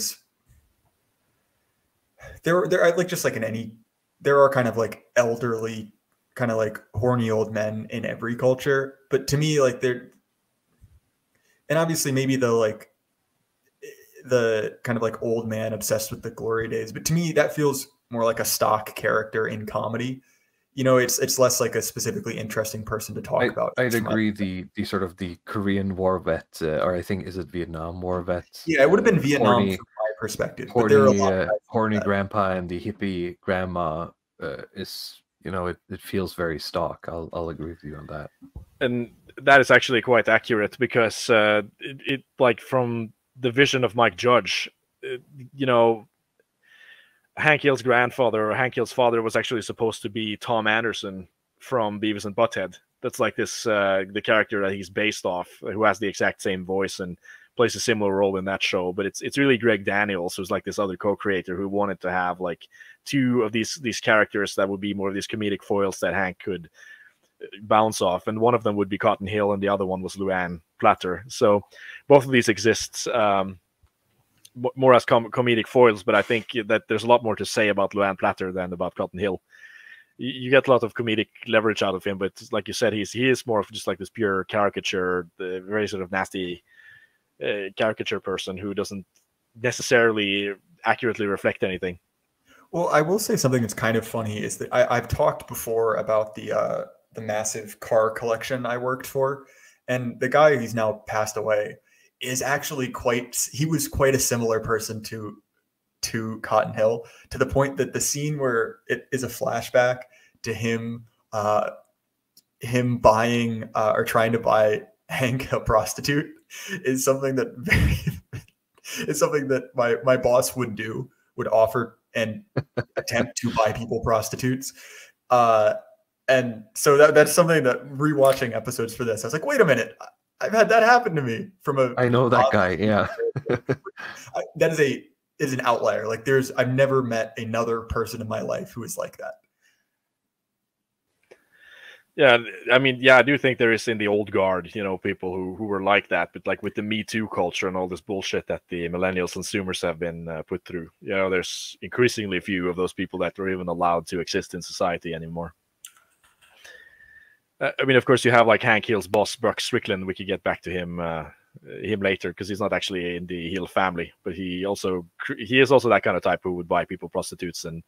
like just like in any, there are kind of like elderly, kind of like horny old men in every culture. But to me, like they're, and obviously maybe the kind of like old man obsessed with the glory days. But to me, that feels more like a stock character in comedy. You know, it's less like a specifically interesting person to talk about. I'd agree. The sort of the Korean War vet, or I think, is it Vietnam War vet? Yeah, it would have been Vietnam horny, from my perspective. But there are a lot of horny grandpa and the hippie grandma is, you know, it feels very stock. I'll agree with you on that. And that is actually quite accurate because it like from the vision of Mike Judge, you know, Hank Hill's grandfather or Hank Hill's father was actually supposed to be Tom Anderson from Beavis and Butthead. That's like this the character that he's based off, who has the exact same voice and plays a similar role in that show. But it's really Greg Daniels, who's like this other co-creator who wanted to have like two of these characters that would be more of these comedic foils that Hank could bounce off, and one of them would be Cotton Hill and the other one was Luann Platter. So both of these exist more as comedic foils, but I think that there's a lot more to say about Luann Platter than about Cotton Hill. You get a lot of comedic leverage out of him, but like you said, he is more of just like this pure caricature, the very sort of nasty caricature person who doesn't necessarily accurately reflect anything. Well, I will say something that's kind of funny is that I've talked before about the massive car collection I worked for, and the guy who's now passed away is actually he was quite a similar person to Cotton Hill, to the point that the scene where it is a flashback to him buying or trying to buy Hank a prostitute is something that is something that my boss would offer and attempt to buy people prostitutes. And so that's something that rewatching episodes for this, I was like, wait a minute, I've had that happen to me I know that guy. Yeah. That is an outlier. Like I've never met another person in my life who is like that. Yeah, I mean, yeah, I do think there is in the old guard, you know, people who were like that, but like with the Me Too culture and all this bullshit that the millennials and Zoomers have been put through, you know, there's increasingly few of those people that are even allowed to exist in society anymore. I mean, of course, you have like Hank Hill's boss, Buck Strickland. We could get back to him later because he's not actually in the Hill family, but he is also that kind of type who would buy people prostitutes and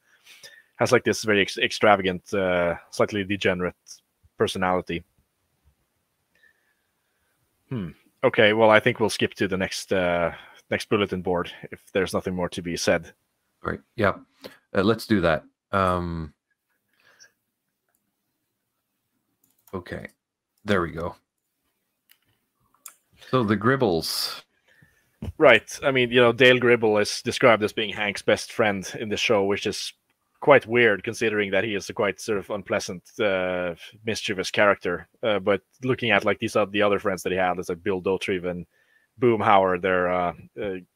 has like this very extravagant, slightly degenerate personality. Okay, well, I think we'll skip to the next bulletin board if there's nothing more to be said. Right. Yeah. Let's do that. Okay, there we go. So the Gribbles. Right. I mean, you know, Dale Gribble is described as being Hank's best friend in the show, which is quite weird considering that he is a quite sort of unpleasant, mischievous character. But looking at like the other friends that he had, like Bill Dauterive and Boomhauer, they're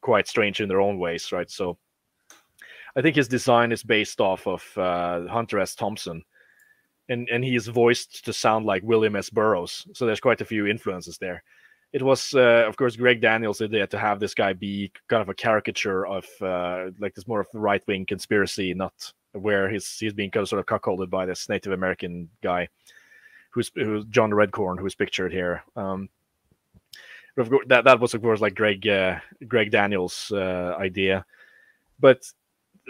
quite strange in their own ways, right? So I think his design is based off of Hunter S. Thompson. And he is voiced to sound like William S. Burroughs. So there's quite a few influences there. It was, of course, Greg Daniels' idea to have this guy be kind of a caricature of like this more of right-wing conspiracy, not where he's being kind of sort of cuckolded by this Native American guy who's John Redcorn, who's pictured here. That was, of course, like Greg Daniels' idea. But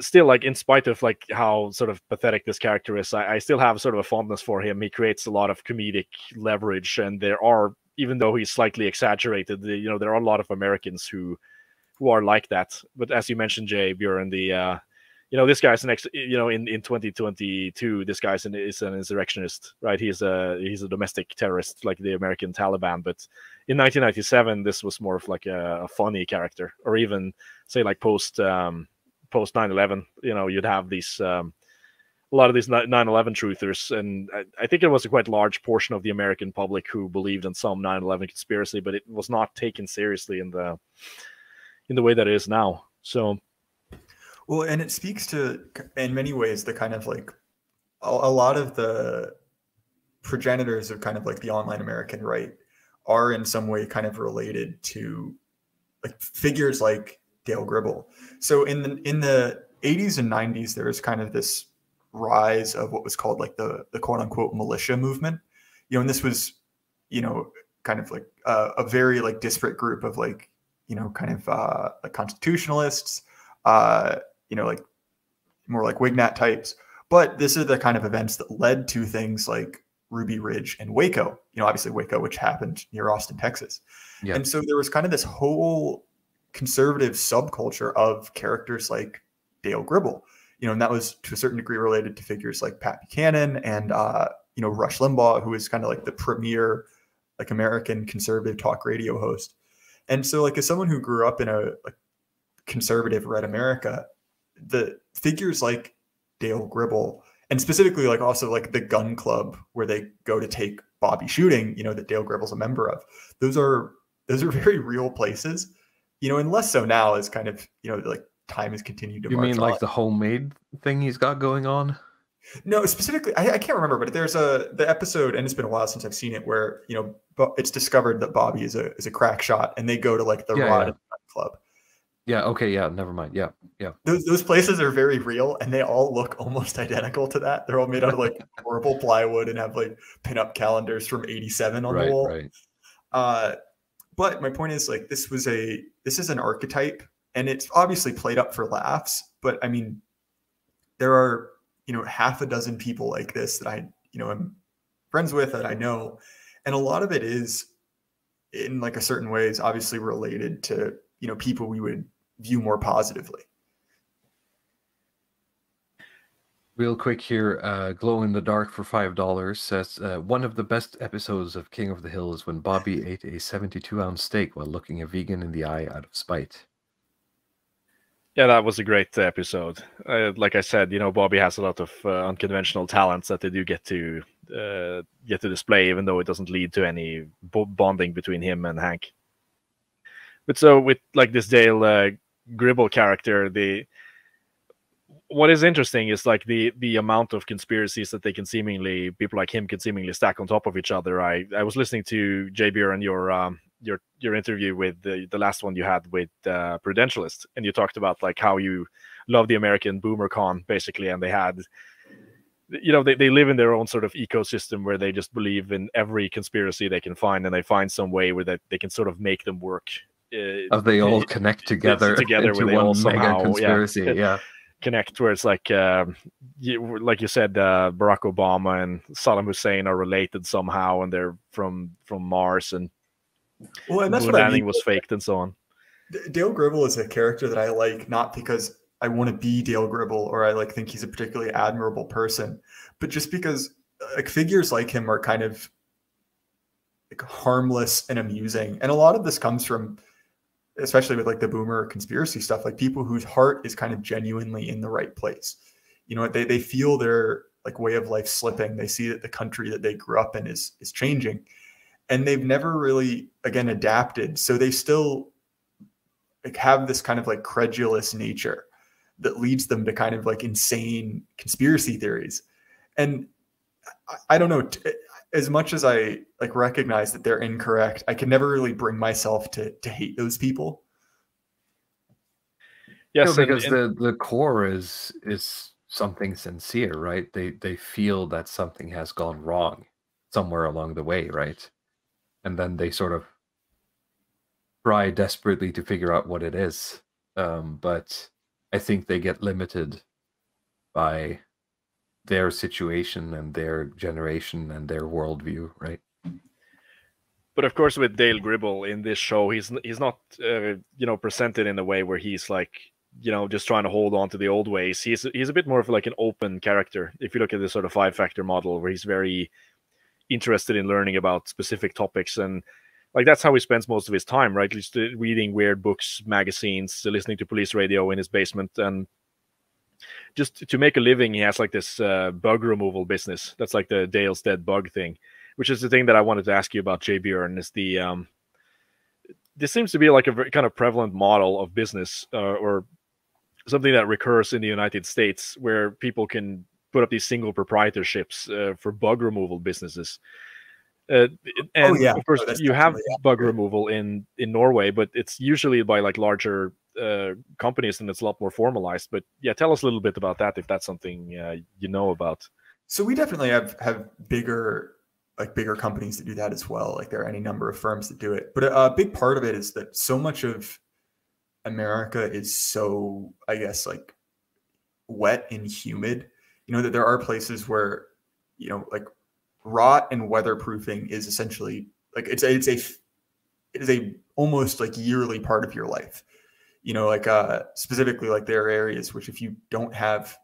still, like, in spite of like how sort of pathetic this character is, I still have sort of a fondness for him. He creates a lot of comedic leverage, and there are, even though he's slightly exaggerated, you know, there are a lot of Americans who are like that. But as you mentioned, Jay, Bjorn, this guy's in 2022, this guy's is an insurrectionist, right? He's a domestic terrorist like the American Taliban. But in 1997, this was more of like a funny character, or even say like post 9/11. You'd have these a lot of these 9/11 truthers, and I think it was a quite large portion of the American public who believed in some 9/11 conspiracy, but it was not taken seriously in the way that it is now. So. Well, and it speaks to, in many ways, the kind of like a lot of the progenitors of kind of like the online American right are in some way kind of related to like figures like Dale Gribble. So in the 80s and 90s, there was kind of this rise of what was called like the quote unquote militia movement, and this was, kind of like a very like disparate group of like, kind of like constitutionalists, like more like Wignat types. But this is the kind of events that led to things like Ruby Ridge and Waco, obviously Waco, which happened near Austin, Texas. Yeah. And so there was kind of this whole conservative subculture of characters like Dale Gribble, and that was to a certain degree related to figures like Pat Buchanan and, Rush Limbaugh, who is kind of like the premier like American conservative talk radio host. And so like as someone who grew up in a like conservative red America, the figures like Dale Gribble, and specifically like also like the gun club where they go to take Bobby shooting, that Dale Gribble's a member of, those are very real places, and less so now as kind of, like time has continued to march on. You mean like the homemade thing he's got going on? No, specifically, I can't remember, but there's the episode, and it's been a while since I've seen it, where, it's discovered that Bobby is a crack shot, and they go to like the Rod and Gun Club. Yeah. Okay. Yeah. Never mind. Yeah. Yeah. Those places are very real, and they all look almost identical to that. They're all made out of like horrible plywood and have like pinup calendars from '87 on the wall. Right. But my point is like this is an archetype, and it's obviously played up for laughs. But I mean, there are half a dozen people like this that I am friends with, that I know, and a lot of it is in like a certain way is obviously related to people we would view more positively. Real quick here, Glow in the Dark for $5 says, one of the best episodes of King of the Hill is when Bobby ate a 72-ounce steak while looking a vegan in the eye out of spite. Yeah, that was a great episode. Like I said, Bobby has a lot of unconventional talents that they do get to display, even though it doesn't lead to any bonding between him and Hank. But so with like this Dale Gribble character, what is interesting is like the amount of conspiracies that people like him can seemingly stack on top of each other. I was listening to JB and your interview with the last one you had with Prudentialist, and you talked about like how you love the American boomer con basically, and they had they live in their own sort of ecosystem where they just believe in every conspiracy they can find, and they find some way where they can sort of make them work. They all connect together into one mega conspiracy. Connect, where it's like like you said, Barack Obama and Saddam Hussein are related somehow, and they're from Mars, and that's what landing was faked and so on. Dale Gribble is a character that I like, not because I want to be Dale Gribble or I like think he's a particularly admirable person, but just because like figures like him are kind of like harmless and amusing, and a lot of this comes from, especially with like the boomer conspiracy stuff, like people whose heart is kind of genuinely in the right place. They feel their like way of life slipping. They see that the country that they grew up in is changing, and they've never really again adapted. So they still like have this kind of like credulous nature that leads them to kind of like insane conspiracy theories. And I don't know, as much as I like recognize that they're incorrect, I can never really bring myself to hate those people. Yes, because the core is something sincere, right? They feel that something has gone wrong somewhere along the way, right? And then they sort of try desperately to figure out what it is. But I think they get limited by their situation and their generation and their worldview, right? But of course, with Dale Gribble in this show, he's not presented in a way where he's like just trying to hold on to the old ways. He's a bit more of like an open character. If you look at this sort of 5-factor model, where he's very interested in learning about specific topics, and like that's how he spends most of his time, right? Just reading weird books, magazines, listening to police radio in his basement, and just to make a living, he has like this bug removal business. That's like the Dale's Dead Bug thing, which is the thing that I wanted to ask you about, J. Bjorn, is this seems to be like a very kind of prevalent model of business, or something that recurs in the United States, where people can put up these single proprietorships for bug removal businesses. And of course, you have bug removal in Norway, but it's usually by like larger companies, and it's a lot more formalized. But yeah, tell us a little bit about that, if that's something you know about. So we definitely have bigger companies that do that as well. Like there are any number of firms that do it, but a big part of it is that so much of America is so, I guess, like wet and humid, that there are places where, like rot and weatherproofing is essentially like, it is a almost like yearly part of your life, like specifically like there are areas which if you don't have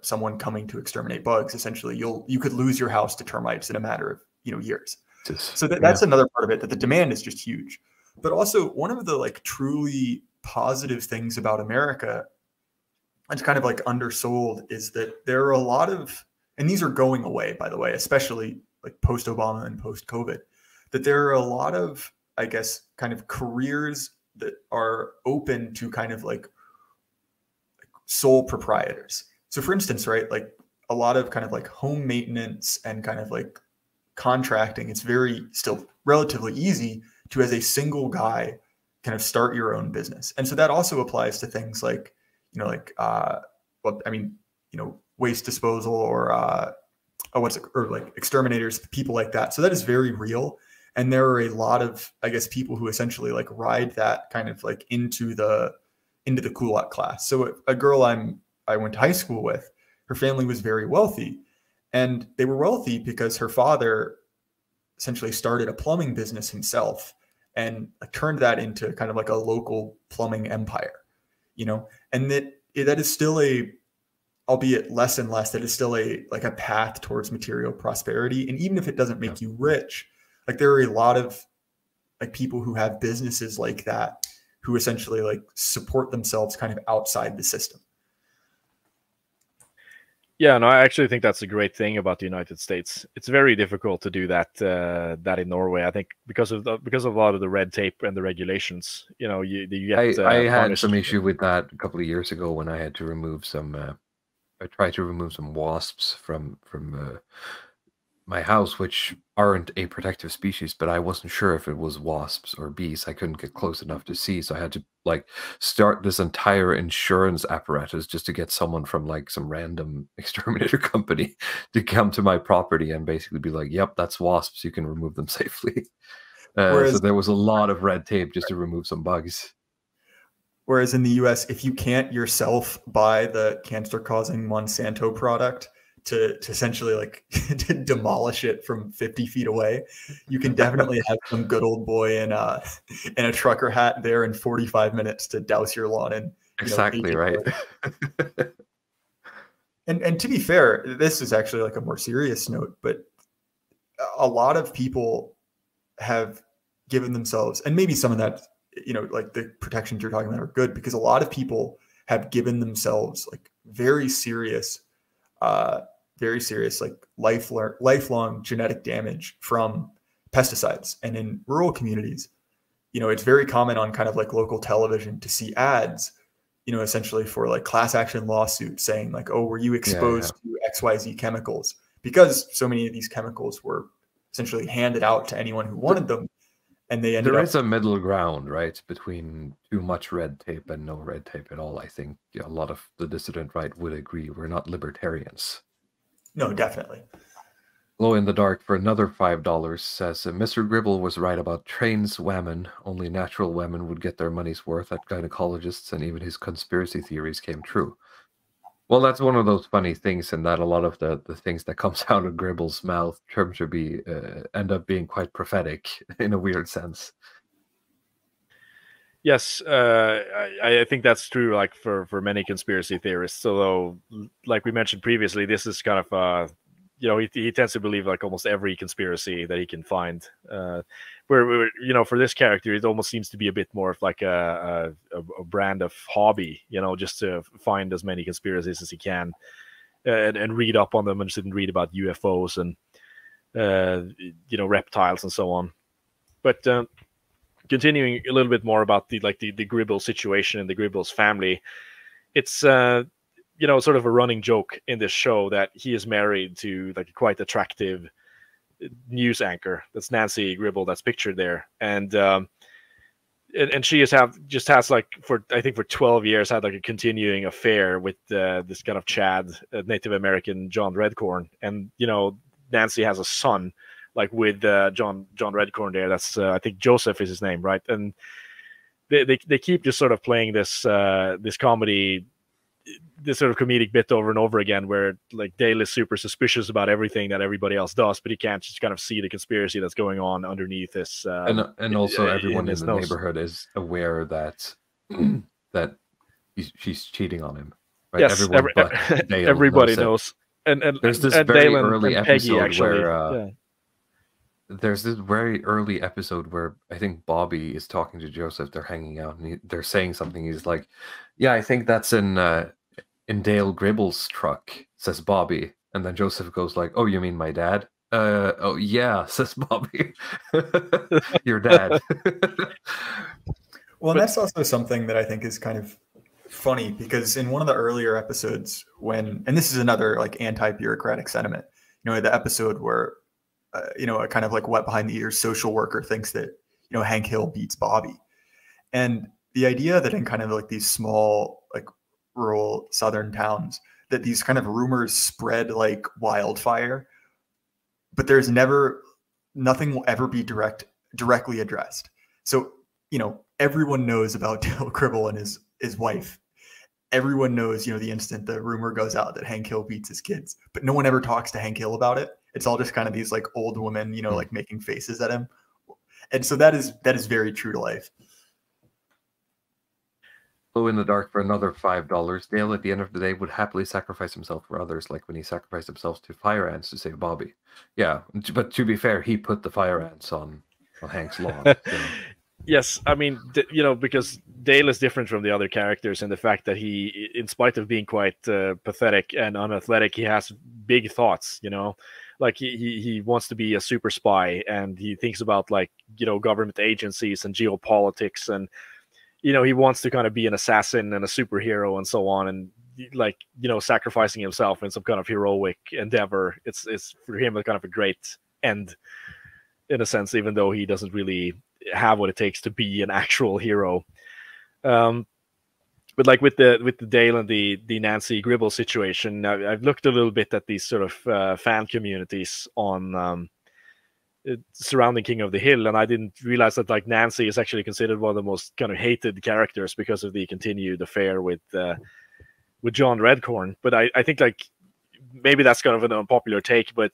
someone coming to exterminate bugs, essentially you could lose your house to termites in a matter of years. So that's another part of it, that the demand is just huge. But also one of the like truly positive things about America, it's kind of like undersold, is that there are a lot of, and these are going away, by the way, especially like post-Obama and post-COVID, that there are a lot of, I guess, kind of careers that are open to kind of like sole proprietors. So for instance, right, like a lot of kind of like home maintenance and kind of like contracting, it's still relatively easy to, as a single guy, kind of start your own business. And so that also applies to things like, waste disposal or like exterminators, people like that. So that is very real. And there are a lot of, I guess, people who essentially like ride that kind of like into the kulak class. So a girl I went to high school with, her family was very wealthy, and they were wealthy because her father essentially started a plumbing business himself and turned that into kind of like a local plumbing empire, and that is still albeit less and less, that is still a path towards material prosperity. And even if it doesn't make you rich, like there are a lot of like people who have businesses like that who essentially like support themselves kind of outside the system. Yeah, no, I actually think that's a great thing about the United States. It's very difficult to do that in Norway. I think because of a lot of the red tape and the regulations. You get. I had some issue with that a couple of years ago when I had to remove some. I tried to remove some wasps from my house, which aren't a protective species, but I wasn't sure if it was wasps or bees. I couldn't get close enough to see, so I had to like start this entire insurance apparatus just to get someone from like some random exterminator company to come to my property and basically be like, "Yep, that's wasps. You can remove them safely." So there was a lot of red tape just to remove some bugs. Whereas in the US, if you can't yourself buy the cancer-causing Monsanto product to essentially like to demolish it from 50 feet away, you can definitely have some good old boy in a trucker hat there in 45 minutes to douse your lawn in. Exactly right. And to be fair, this is actually like a more serious note, but a lot of people have given themselves, and maybe some of that, like the protections you're talking about are good, because a lot of people have given themselves like very serious like lifelong genetic damage from pesticides. And in rural communities, it's very common on kind of like local television to see ads, essentially for like class action lawsuits saying like, oh, were you exposed to XYZ chemicals? Because so many of these chemicals were essentially handed out to anyone who wanted them. And they ended there up... is a middle ground, right, between too much red tape and no red tape at all. I think a lot of the dissident right would agree. We're not libertarians. No, definitely. Glow in the Dark for another $5 says, Mr. Gribble was right about trans women. Only natural women would get their money's worth at gynecologists, and even his conspiracy theories came true. Well, that's one of those funny things, in that a lot of the things that comes out of Gribble's mouth terms to be end up being quite prophetic in a weird sense. Yes, I think that's true. Like for many conspiracy theorists, although like we mentioned previously, this is kind of he tends to believe like almost every conspiracy that he can find. Where for this character, it almost seems to be a bit more of like a brand of hobby, just to find as many conspiracies as he can, and read up on them and sit and read about UFOs and reptiles and so on. But continuing a little bit more about the Gribble situation and the Gribble's family, it's sort of a running joke in this show that he is married to like a quite attractive news anchor. That's Nancy Gribble that's pictured there, and she has like for 12 years had like a continuing affair with this kind of Chad Native American John Redcorn, and Nancy has a son like with John Redcorn there. That's I think Joseph is his name, right? And they keep just sort of playing this comedy, this sort of comedic bit over and over again, where like Dale is super suspicious about everything that everybody else does, but he can't just kind of see the conspiracy that's going on underneath this. And also everyone in the nose. neighborhood is aware that that she's cheating on him. Right? Yes, everyone but Dale everybody knows. And there's this and very Dale early and Peggy, episode actually, where there's this very early episode where I think Bobby is talking to Joseph. They're hanging out and they're saying something. He's like, "Yeah, I think that's in Dale Gribble's truck," says Bobby, and then Joseph goes like, "Oh, you mean my dad?" Oh yeah, says Bobby. Your dad. Well, and that's also something that I think is kind of funny, because in one of the earlier episodes and this is another like anti-bureaucratic sentiment, the episode where, a kind of like wet behind the ears social worker thinks that, Hank Hill beats Bobby. And the idea that in kind of like these small, like rural Southern towns, that these kind of rumors spread like wildfire, but nothing will ever be directly addressed. So, everyone knows about Dale Gribble and his wife. Everyone knows, the instant the rumor goes out that Hank Hill beats his kids, but no one ever talks to Hank Hill about it. It's all just kind of these like old women, like making faces at him. And so that is very true to life. Glow in the dark for another $5. Dale, at the end of the day, would happily sacrifice himself for others, like when he sacrificed himself to fire ants to save Bobby. Yeah, but to be fair, he put the fire ants on Hank's lawn. So. Yes, I mean, because Dale is different from the other characters in the fact that he, in spite of being quite pathetic and unathletic, he has big thoughts, like he wants to be a super spy, and he thinks about like, government agencies and geopolitics, and, he wants to kind of be an assassin and a superhero and so on, and like, sacrificing himself in some kind of heroic endeavor. It's for him a kind of a great end in a sense, even though he doesn't really have what it takes to be an actual hero. But like with the Dale and the Nancy Gribble situation, I've looked a little bit at these sort of fan communities on surrounding King of the Hill, and I didn't realize that like Nancy is actually considered one of the most kind of hated characters because of the continued affair with John Redcorn. But I think like maybe that's kind of an unpopular take, but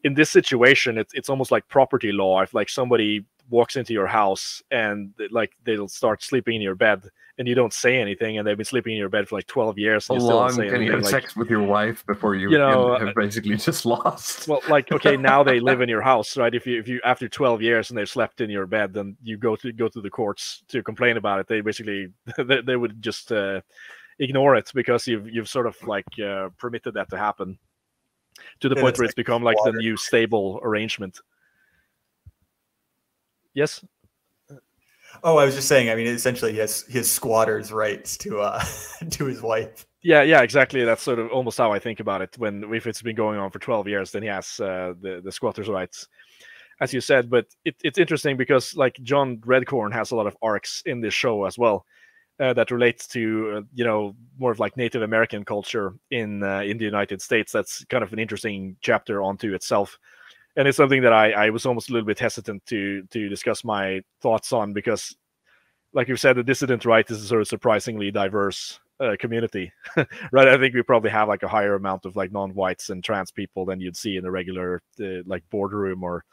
in this situation, it's almost like property law. If like somebody walks into your house and like they'll start sleeping in your bed and you don't say anything, and they've been sleeping in your bed for like 12 years. And how long can you have sex with your wife before you have basically just lost? Well, like, okay, now they live in your house, right? If you after 12 years and they've slept in your bed, then you go to the courts to complain about it. They basically they would just ignore it because you've sort of like permitted that to happen to the point where it's become like the new stable arrangement. Yes. Oh, I was just saying. I mean, essentially, he has squatters' rights to to his wife. Yeah, exactly. That's sort of almost how I think about it. If it's been going on for 12 years, then he has the squatters' rights, as you said. But it's interesting because like John Redcorn has a lot of arcs in this show as well that relates to more of like Native American culture in the United States. That's kind of an interesting chapter onto itself. And it's something that I was almost a little bit hesitant to discuss my thoughts on because, like you said, the dissident right is a sort of surprisingly diverse community, right? I think we probably have like a higher amount of like non-whites and trans people than you'd see in a regular like boardroom or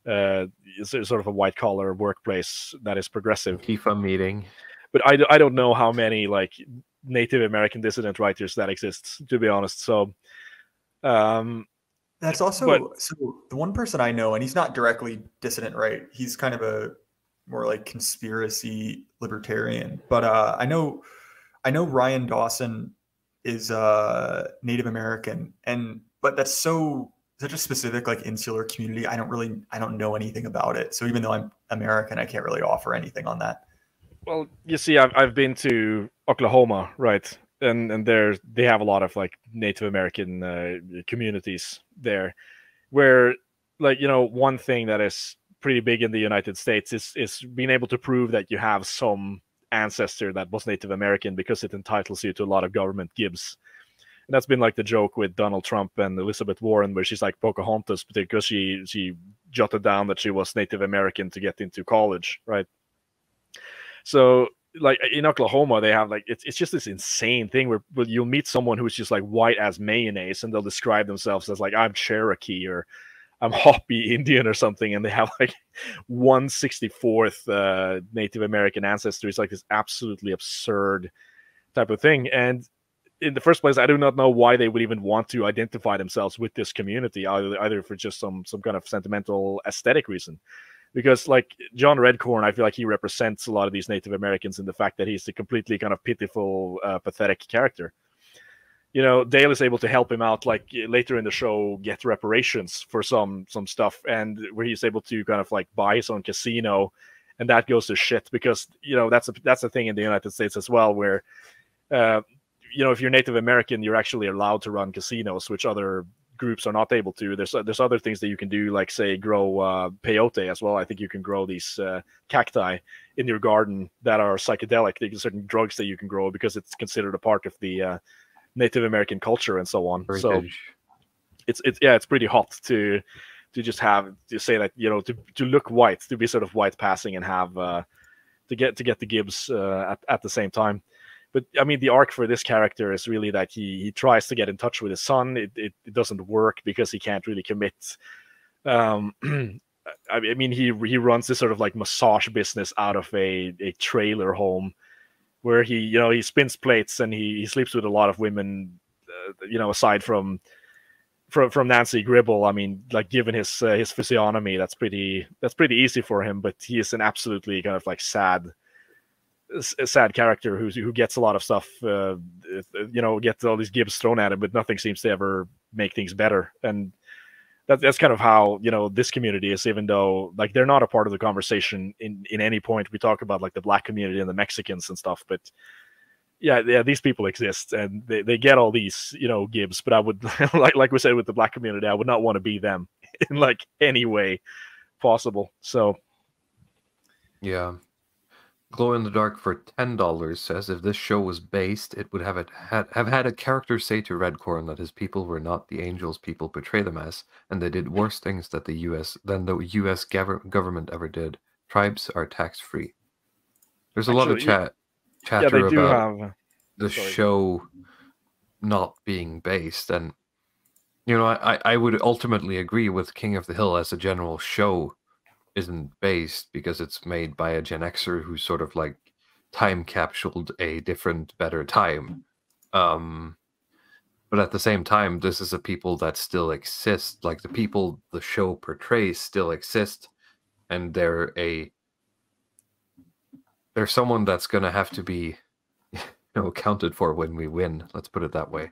It's sort of a white collar workplace that is progressive. FIFA meeting. But I don't know how many like Native American dissident writers that exists, to be honest. So That's also but so the one person I know, and he's not directly dissident right. He's kind of a more like conspiracy libertarian. But I know Ryan Dawson is Native American, and but that's such a specific like insular community. I don't know anything about it. So even though I'm American, I can't really offer anything on that. well, you see, I've been to Oklahoma, right? And they have a lot of like Native American communities there, where like one thing that is pretty big in the United States is being able to prove that you have some ancestor that was Native American, because it entitles you to a lot of government gifts. And that's been like the joke with Donald Trump and Elizabeth Warren, where she's like Pocahontas because she jotted down that she was Native American to get into college, right? So like in Oklahoma, they have like it's just this insane thing where you'll meet someone who's just like white as mayonnaise, and they'll describe themselves as like, I'm Cherokee or I'm Hopi Indian or something, and they have like 1/64th Native American ancestry. It's like this absolutely absurd type of thing. And in the first place, I do not know why they would even want to identify themselves with this community, either for just some kind of sentimental aesthetic reason. Because like John Redcorn, I feel like he represents a lot of these Native Americans in the fact that he's a completely kind of pitiful, pathetic character. Dale is able to help him out, like later in the show, get reparations for some stuff, and where he's able to kind of like buy his own casino, and that goes to shit because that's a thing in the United States as well, where if you're Native American, you're actually allowed to run casinos, which other groups are not able to. There's other things that you can do, like say grow peyote as well. I think you can grow these cacti in your garden that are psychedelic. There's certain drugs that you can grow because it's considered a part of the Native American culture and so on. Heritage. So it's pretty hot to just have to say that to look white, to be sort of white passing and have to get the Gibbs at the same time. But I mean, the arc for this character is really that he tries to get in touch with his son. It doesn't work because he can't really commit. I mean, he runs this sort of like massage business out of a trailer home, where he spins plates and he sleeps with a lot of women. Aside from Nancy Gribble, I mean, like given his physiognomy, that's pretty easy for him. But he is an absolutely kind of like a sad character who gets a lot of stuff, gets all these gibs thrown at him, but nothing seems to ever make things better. And that's kind of how this community is, even though like they're not a part of the conversation in any point. We talk about like the Black community and the Mexicans and stuff, but yeah, these people exist and they get all these gibs. But I would like we said with the Black community, I would not want to be them in like any way possible. So yeah. Glow in the Dark for $10 says if this show was based, it would have had a character say to Redcorn that his people were not the angels people portray them as, and they did worse things than the U.S. government ever did. Tribes are tax-free. There's a lot of chatter about the show not being based, and I would ultimately agree with King of the Hill as a general show isn't based because it's made by a Gen Xer who sort of like time capsuled a different, better time. But at the same time, this is a people that still exist. Like the people the show portrays still exist, and they're someone that's gonna have to be accounted for when we win. Let's put it that way.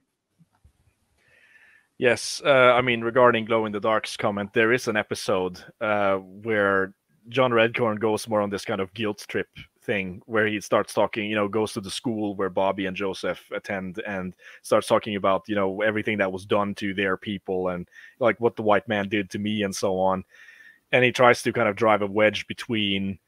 Yes, I mean, regarding Glow in the Dark's comment, there is an episode where John Redcorn goes more on this kind of guilt trip thing, where he starts talking, goes to the school where Bobby and Joseph attend and starts talking about, everything that was done to their people and like what the white man did to me and so on. And he tries to kind of drive a wedge between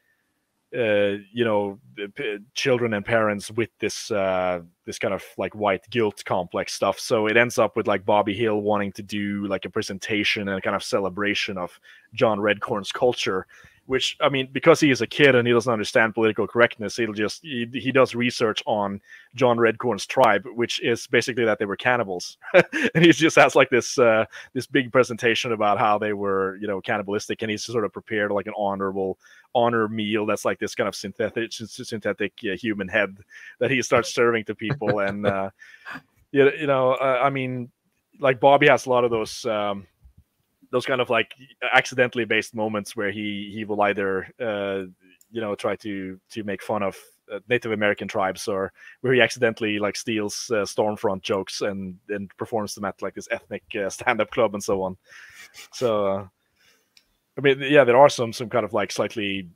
children and parents with this kind of like white guilt complex stuff. So it ends up with like Bobby Hill wanting to do like a presentation and a kind of celebration of John Redcorn's culture, which, I mean, because he is a kid and he doesn't understand political correctness, he does research on John Redcorn's tribe, which is basically that they were cannibals. And he just has like this big presentation about how they were, cannibalistic, and he's sort of prepared like an honor meal that's like this kind of synthetic human head that he starts serving to people. And I mean, like Bobby has a lot of those kind of like accidentally based moments where he will either try to make fun of Native American tribes, or where he accidentally like steals Stormfront jokes and performs them at like this ethnic stand-up club and so on. So I mean, yeah, there are some kind of like slightly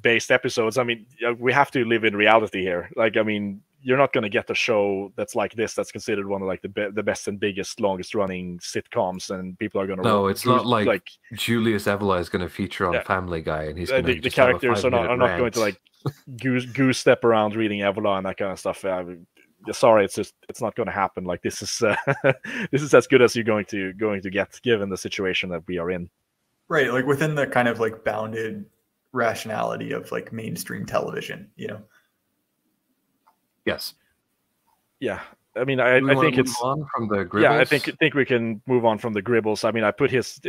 based episodes. I mean, we have to live in reality here. Like, I mean, you're not going to get a show that's like this, that's considered one of like the best and biggest, longest running sitcoms, and people are going to. No, it's not like Julius Evola is going to feature on Family Guy, and he's going to. The characters are not going to like goose step around reading Evola and that kind of stuff. Sorry, it's not going to happen. Like, this is this is as good as you're going to get, given the situation that we are in. Right, like within the kind of like bounded rationality of like mainstream television, Yes. Yeah. I mean, I think it's on from the Gribbles? Yeah, I think we can move on from the Gribbles. I mean, I put his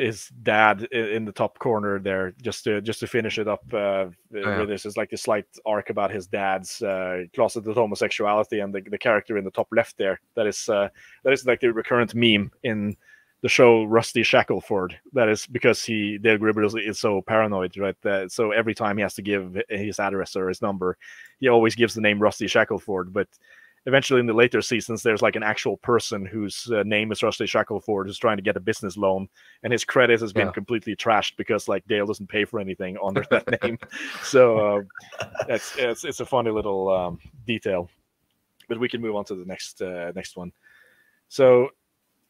dad in the top corner there just to finish it up. Where this is like the slight arc about his dad's closeted homosexuality, and the character in the top left there. That is like the recurrent meme in the show Rusty Shackelford. That is because Dale Gribbles is so paranoid, right? So every time he has to give his address or his number, he always gives the name Rusty Shackelford. But eventually in the later seasons, there's like an actual person whose name is Rusty Shackelford, who's trying to get a business loan, and his credit has been completely trashed because like Dale doesn't pay for anything under that name. So it's a funny little detail. But we can move on to the next one. So,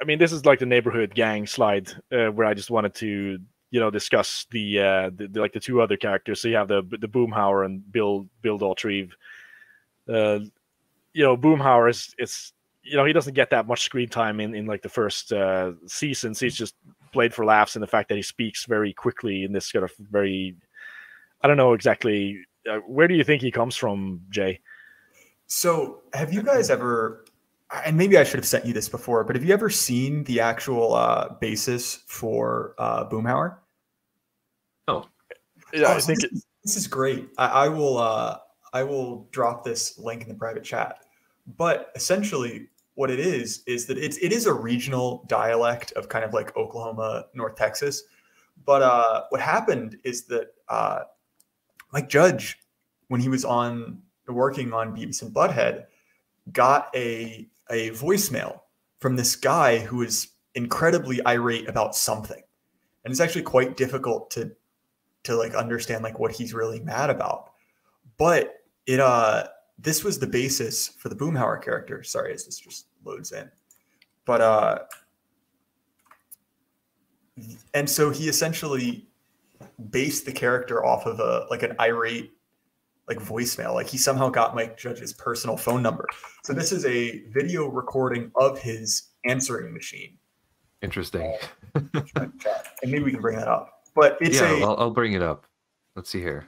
I mean, this is like the neighborhood gang slide where I just wanted to, discuss the two other characters. So you have the Boomhauer and Bill Daltreve. Boomhauer is he doesn't get that much screen time in like the first seasons. He's just played for laughs in the fact that he speaks very quickly in this sort of very, I don't know exactly, where do you think he comes from, Jay? So have you guys ever, and maybe I should have sent you this before, but have you ever seen the actual basis for Boomhauer? Oh, yeah, I think this is great. I will drop this link in the private chat. But essentially, what it is that it is a regional dialect of kind of like Oklahoma, North Texas. But what happened is that Mike Judge, when he was working on Beavis and Butthead, got a voicemail from this guy who was incredibly irate about something, and it's actually quite difficult to like understand like what he's really mad about. But this was the basis for the Boomhauer character. Sorry, as this just loads in. But and so he essentially based the character off of an irate like voicemail. Like he somehow got Mike Judge's personal phone number. So this is a video recording of his answering machine. Interesting. And maybe we can bring that up. But it's I'll bring it up. Let's see here.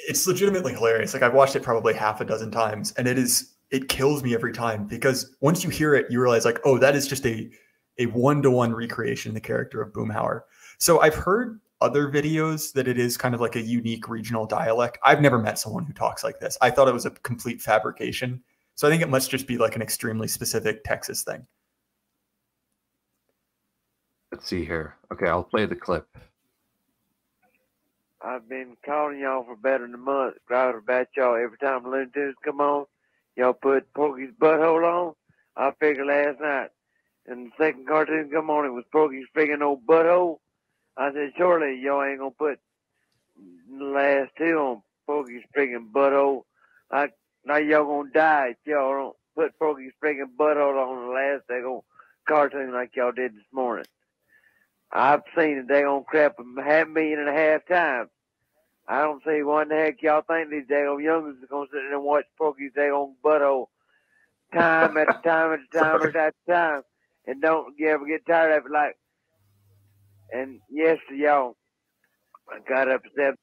It's legitimately hilarious. Like I've watched it probably half a dozen times, and it kills me every time, because once you hear it, you realize like, oh, that is just a one-to-one recreation of the character of Boomhauer. So I've heard other videos that it is kind of like a unique regional dialect. I've never met someone who talks like this. I thought it was a complete fabrication. So I think it must just be like an extremely specific Texas thing. Let's see here. Okay, I'll play the clip. I've been calling y'all for better than a month, growling about y'all every time Looney Tunes come on. Y'all put Porky's butthole on. I figured last night, and the second cartoon come on, it was Porky's friggin' old butthole. I said, surely y'all ain't gonna put the last two on Porky's friggin' butthole. Now y'all gonna die if y'all don't put Porky's friggin' butthole on the last daggone cartoon like y'all did this morning. I've seen the daggone crap 500,000 and a half times. I don't see what the heck y'all think these daggone youngsters are going to sit there and watch Porky's daggone butthole time after time after time after time, and don't you ever get tired of it. Like, and yes to y'all, I got upset.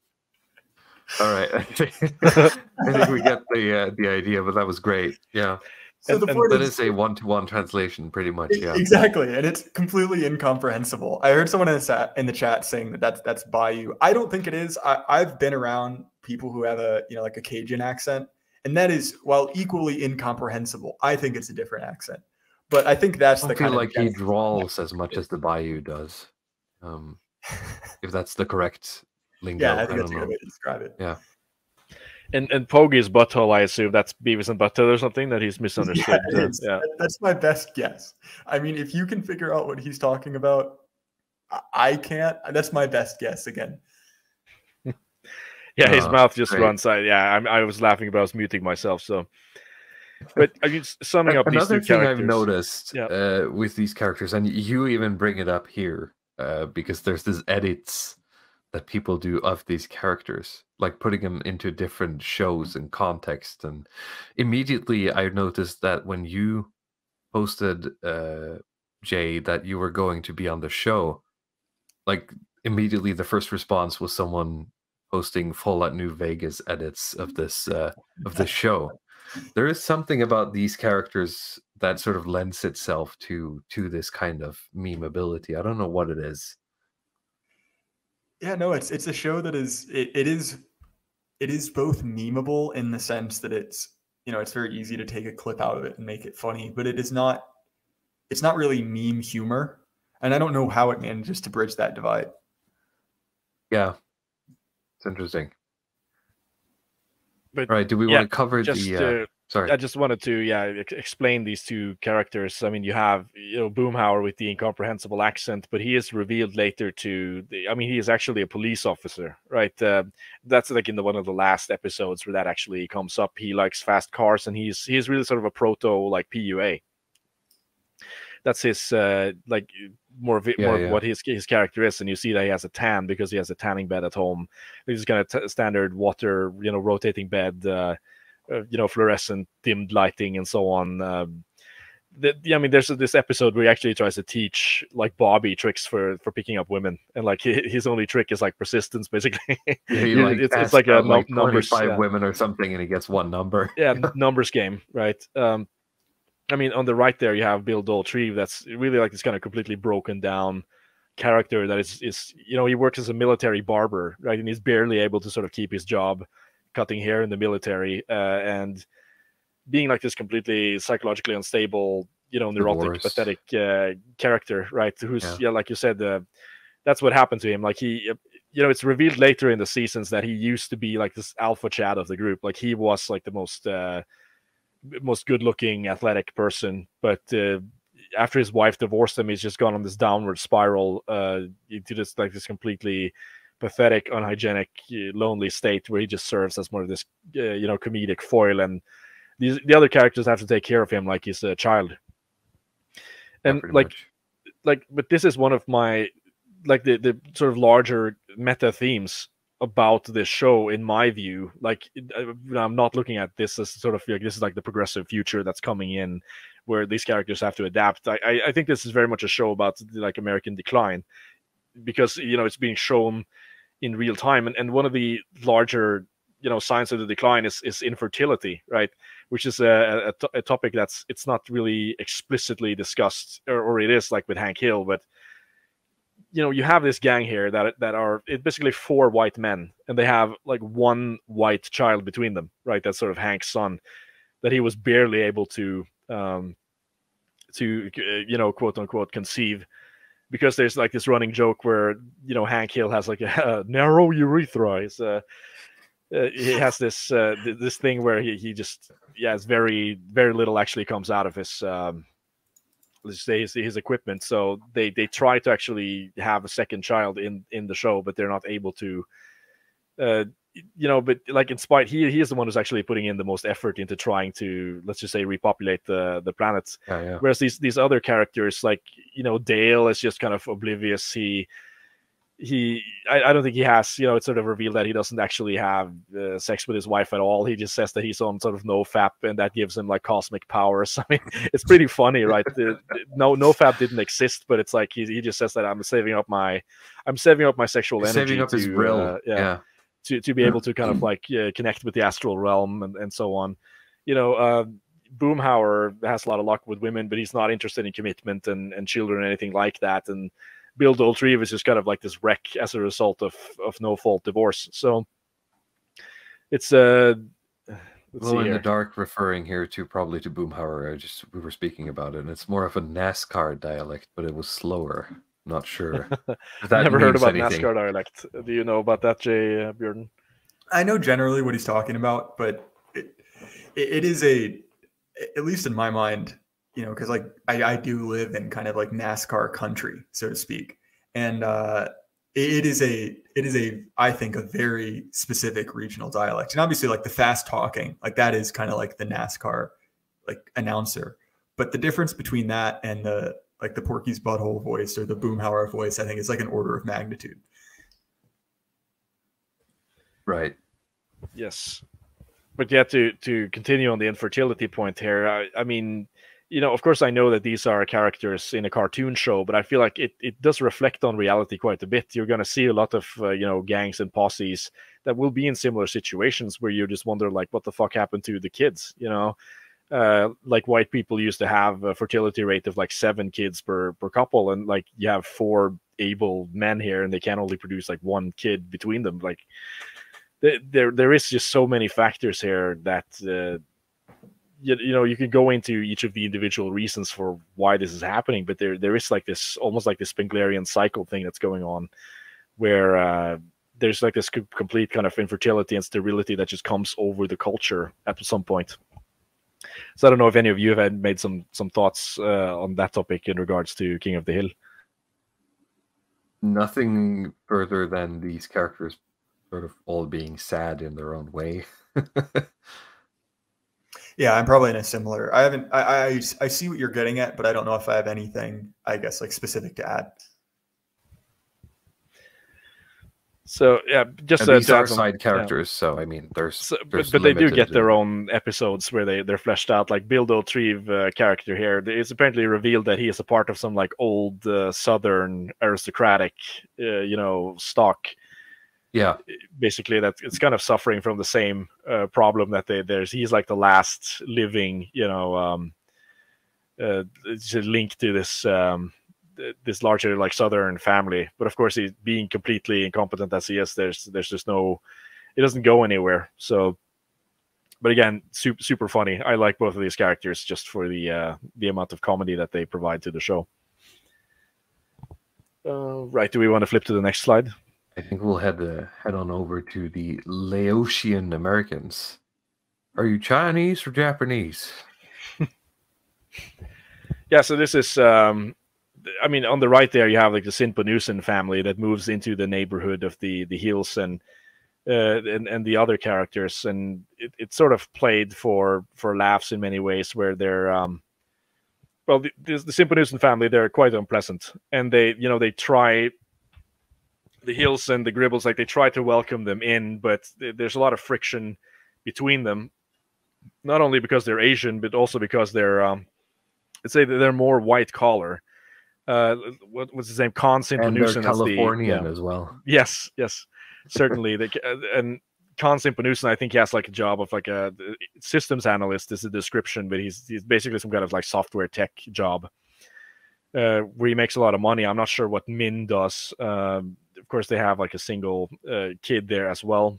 All right. I think we get the idea, but that was great. Yeah. So And- the and point That is is a one-to-one translation, pretty much. Yeah. exactly, and it's completely incomprehensible. I heard someone in the chat saying that's Bayou. I don't think it is. I've been around people who have a like a Cajun accent, and that is, while equally incomprehensible, I think it's a different accent. But I think that's I the don't feel kind like he of drawls as much as the Bayou does. If that's the correct lingo. yeah, I think that's don't a good know. way to describe it. Yeah. And Poggy's butthole, I assume that's Beavis and Butthead or something that he's misunderstood. Yeah, it is. Yeah. That's my best guess. I mean, if you can figure out what he's talking about, I can't. That's my best guess again. Yeah, his mouth just great. runs. I was laughing, but I was muting myself. So, but I mean, summing up these Another two thing characters. I've noticed Yeah. with these characters, and you even bring it up here, because there's this edits that people do of these characters, like putting them into different shows and context. And immediately I noticed that when you posted, Jay, that you were going to be on the show, like immediately the first response was someone posting Fallout New Vegas edits of this show. There is something about these characters that sort of lends itself to this kind of memeability. I don't know what it is. Yeah, no, it's a show that is it is both memeable in the sense that it's it's very easy to take a clip out of it and make it funny, but it's not really meme humor, and I don't know how it manages to bridge that divide. Yeah, it's interesting. But All right, do we want to cover the? Sorry, I just wanted to explain these two characters. I mean, you have Boomhauer with the incomprehensible accent, but he is revealed later he is actually a police officer, right? That's like in one of the last episodes where that actually comes up. He likes fast cars, and he's really sort of a proto like PUA. That's his more of what his character is, and you see that he has a tan because he has a tanning bed at home. He's kind of standard water, rotating bed. Fluorescent dimmed lighting and so on. There's this episode where he actually tries to teach like Bobby tricks for picking up women, and like his only trick is like persistence, basically. It's like a numbers 25 women or something, and he gets one number. Yeah, numbers game, right? On the right there you have Bill Daltrey. That's really like this kind of completely broken down character that is he works as a military barber, right? And he's barely able to sort of keep his job cutting hair in the military, and being like this completely psychologically unstable, neurotic, pathetic character, right? Who's like you said, that's what happened to him. Like he, it's revealed later in the seasons that he used to be like this alpha Chad of the group. Like he was like the most good-looking, athletic person, but after his wife divorced him, he's just gone on this downward spiral into this completely pathetic, unhygienic, lonely state where he just serves as more of this, comedic foil, and the other characters have to take care of him like he's a child. And but this is one of my the sort of larger meta themes about this show, in my view. Like, I'm not looking at this as sort of like this is like the progressive future that's coming in, where these characters have to adapt. I think this is very much a show about like American decline, because it's being shown in real time, and one of the larger signs of the decline is infertility, right? Which is a topic it's not really explicitly discussed, or it is like with Hank Hill, but you have this gang here that are basically 4 white men, and they have like one white child between them, right? That's sort of Hank's son, that he was barely able to quote unquote conceive, because there's like this running joke where Hank Hill has like a narrow urethra. He has this this thing where he just it's very very little actually comes out of his let's say his equipment. So they try to actually have a second child in the show, but they're not able to. But like in spite, he is the one who's actually putting in the most effort into trying to, let's just say, repopulate the planets. Whereas these other characters, like Dale, is just kind of oblivious. He I don't think he has, it's sort of revealed that he doesn't actually have sex with his wife at all. He just says that he's on sort of nofap, and that gives him like cosmic powers. I mean, it's pretty funny, right? Nofap didn't exist, but it's like he just says that I'm saving up my sexual energy, saving up his will, to be able to kind of like connect with the astral realm and so on. Boomhauer has a lot of luck with women, but he's not interested in commitment and children or anything like that. And Bill Daltreve is just kind of like this wreck as a result of no fault divorce. So it's in the dark, referring here to probably to Boomhauer. We were speaking about it, and it's more of a NASCAR dialect, but it was slower. Not sure. Never heard about NASCAR dialect. Do you know about that, Jay Bjorn? I know generally what he's talking about, but it is at least in my mind, because like I do live in kind of like NASCAR country, so to speak, and it is I think a very specific regional dialect, and obviously like the fast talking, like that is kind of like the NASCAR like announcer, but the difference between that and the Porky's butthole voice or the Boomhauer voice, I think is like an order of magnitude. Right. Yes. But yeah, to continue on the infertility point here, I mean, of course I know that these are characters in a cartoon show, but I feel like it does reflect on reality quite a bit. You're going to see a lot of, gangs and posses that will be in similar situations where you just wonder, like, what the fuck happened to the kids, like white people used to have a fertility rate of like 7 kids per couple. And like you have 4 able men here and they can only produce like 1 kid between them. Like, there is just so many factors here that you can go into each of the individual reasons for why this is happening, but there is like this almost like this Spenglerian cycle thing that's going on, where there's like this complete kind of infertility and sterility that just comes over the culture at some point. So I don't know if any of you have had made some thoughts on that topic in regards to King of the Hill. Nothing further than these characters sort of all being sad in their own way. Yeah, I'm probably in a similar. I see what you're getting at, but I don't know if I have anything, I guess, like specific to add. So yeah, just these are side characters. Yeah. So I mean, there's but they do get their own episodes where they're fleshed out. Like Bill Daltreve character here, it's apparently revealed that he is a part of some like old Southern aristocratic, stock. Yeah, basically that it's kind of suffering from the same problem that he's like the last living, it's a link to this larger like Southern family. But of course, he's being completely incompetent as he is. There's just it doesn't go anywhere. So, but again, super funny. I like both of these characters just for the amount of comedy that they provide to the show. Right. Do we want to flip to the next slide? I think we'll head on over to the Laotian Americans. Are you Chinese or Japanese? Yeah, so this is, on the right there, you have like the Sinpanusen family that moves into the neighborhood of the hills and the other characters. And it's sort of played for laughs in many ways where they're, the Sinpanusen family, they're quite unpleasant. And they try... The Hills and the Gribbles, like they try to welcome them in, but there's a lot of friction between them. Not only because they're Asian, but also because they're, let's say that they're more white collar. What's his name? Khan Sinpanusen. And they're Californian as well. Yes, certainly. And Khan Sinpanusen, I think he has like a job of like a systems analyst is the description, but he's basically some kind of like software tech job where he makes a lot of money. I'm not sure what Min does. Of course, they have like a single kid there as well.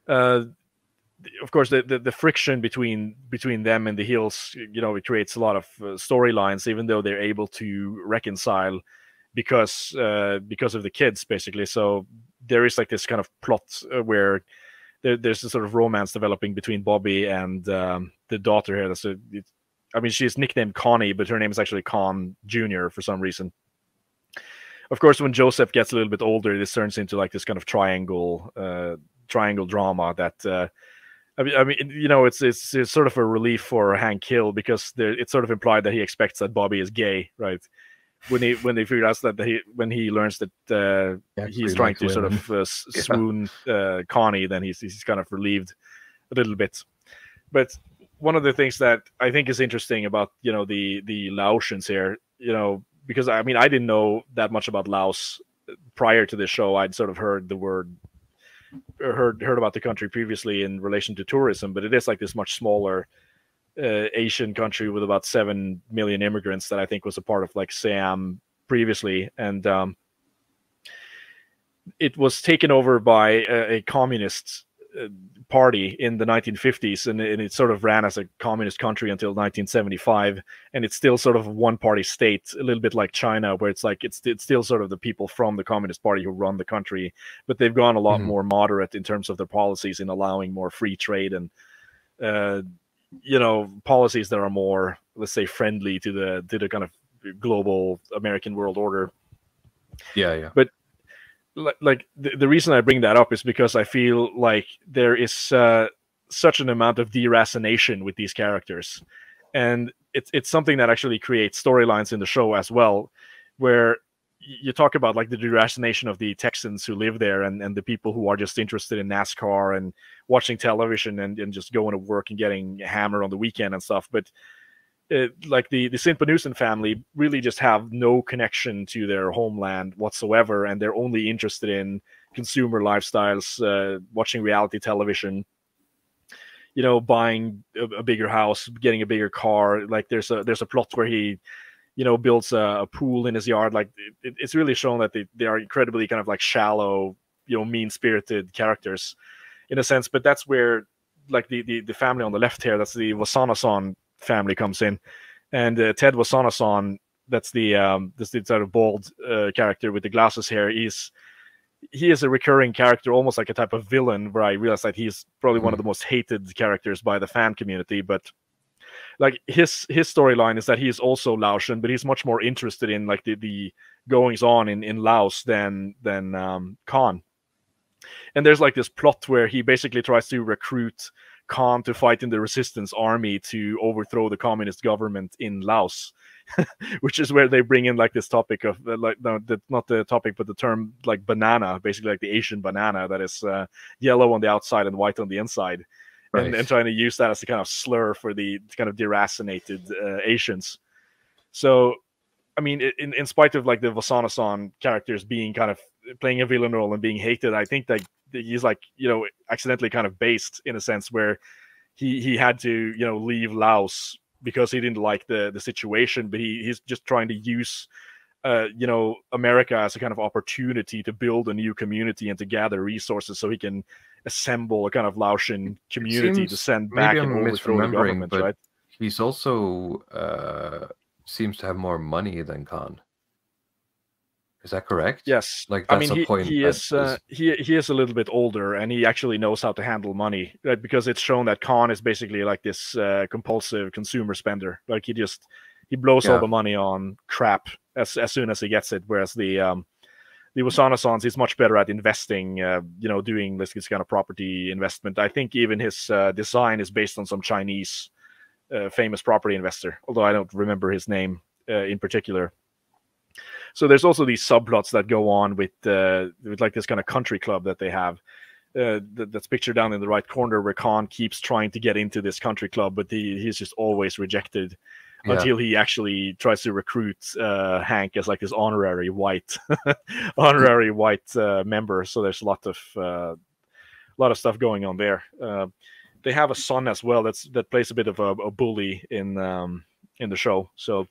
Of course, the friction between them and the Hills, it creates a lot of storylines, even though they're able to reconcile because of the kids, basically. So there is like this kind of plot where there's a sort of romance developing between Bobby and the daughter here. She's nicknamed Connie, but her name is actually Con Jr. for some reason. Of course, when Joseph gets a little bit older, this turns into like this kind of triangle drama that, it's sort of a relief for Hank Hill because it's sort of implied that he expects that Bobby is gay, right? when he figured out that when he learns that he's trying to sort of swoon Connie, then he's kind of relieved a little bit. But one of the things that I think is interesting about the Laotians here, because I mean I didn't know that much about Laos prior to this show. I'd sort of heard about the country previously in relation to tourism, but it is like this much smaller Asian country with about 7 million immigrants that I think was a part of like Siam previously, and it was taken over by a communist party in the 1950s, and it sort of ran as a communist country until 1975, and it's still sort of a one-party state, a little bit like China, where it's like it's still sort of the people from the Communist Party who run the country, but they've gone a lot more moderate in terms of their policies in allowing more free trade and policies that are more, let's say, friendly to the kind of global American world order. Yeah. But like the reason I bring that up is because I feel like there is such an amount of deracination with these characters, and it's something that actually creates storylines in the show as well, where you talk about like the deracination of the Texans who live there and the people who are just interested in NASCAR and watching television and just going to work and getting hammered on the weekend and stuff. But like the Sinpanusan family really just have no connection to their homeland whatsoever, and they're only interested in consumer lifestyles, watching reality television, buying a bigger house, getting a bigger car. Like there's a plot where he builds a pool in his yard. Like it's really shown that they are incredibly kind of like shallow, mean-spirited characters in a sense. But that's where like the family on the left here, that's the Wasanason family, comes in, and Ted Wasanason, that's the sort of bald character with the glasses here. He is a recurring character, almost like a type of villain, where I realized that he's probably one of the most hated characters by the fan community. But like his storyline is that he is also Laotian, but he's much more interested in like the goings on in Laos than Khan. And there's like this plot where he basically tries to recruit Khan to fight in the resistance army to overthrow the communist government in Laos, which is where they bring in like this topic of not the topic, but the term like banana, basically like the Asian banana that is yellow on the outside and white on the inside. Right. And trying to use that as a kind of slur for the kind of deracinated Asians. So, I mean, in spite of like the Vasanasan characters being kind of playing a villain role and being hated, I think that he's like, accidentally kind of based in a sense where he had to, leave Laos because he didn't like the situation, but he's just trying to use, America as a kind of opportunity to build a new community and to gather resources so he can assemble a kind of Laotian community to send back and overthrow the government, right? He's also seems to have more money than Khan. Is that correct? Yes. Like that's a point. He is a little bit older, and he actually knows how to handle money, right? Because it's shown that Khan is basically like this compulsive consumer spender. Like he blows all the money on crap as soon as he gets it, whereas the Wasanasans, he's much better at investing, doing this kind of property investment. I think even his design is based on some Chinese famous property investor, although I don't remember his name in particular. So there's also these subplots that go on with like this kind of country club that they have. That's pictured down in the right corner, where Khan keeps trying to get into this country club, but he's just always rejected. Until he actually tries to recruit Hank as like this honorary white member. So there's a lot of stuff going on there. They have a son as well that plays a bit of a bully in the show. So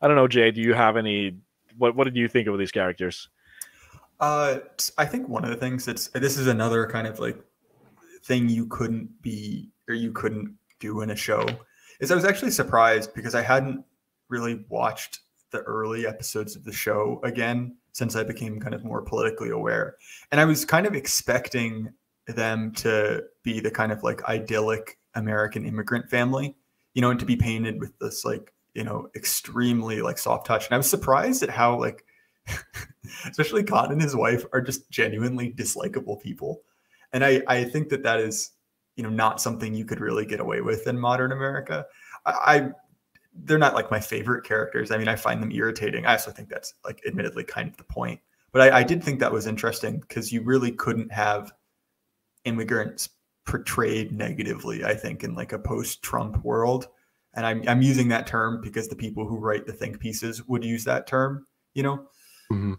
I don't know, Jay, do you have any? What did you think of these characters? I think one of the things this is another kind of like thing you couldn't do in a show. Is I was actually surprised because I hadn't really watched the early episodes of the show again since I became kind of more politically aware. And I was kind of expecting them to be the kind of like idyllic American immigrant family, and to be painted with this like, extremely like soft touch. And I was surprised at how like, especially Khan and his wife are just genuinely dislikable people. And I think that is, not something you could really get away with in modern America. I they're not like my favorite characters. I mean, I find them irritating. I also think that's like admittedly kind of the point. But I did think that was interesting because you really couldn't have immigrants portrayed negatively, I think, in like a post-Trump world. And I'm using that term because the people who write the think pieces would use that term, you know? Mhm.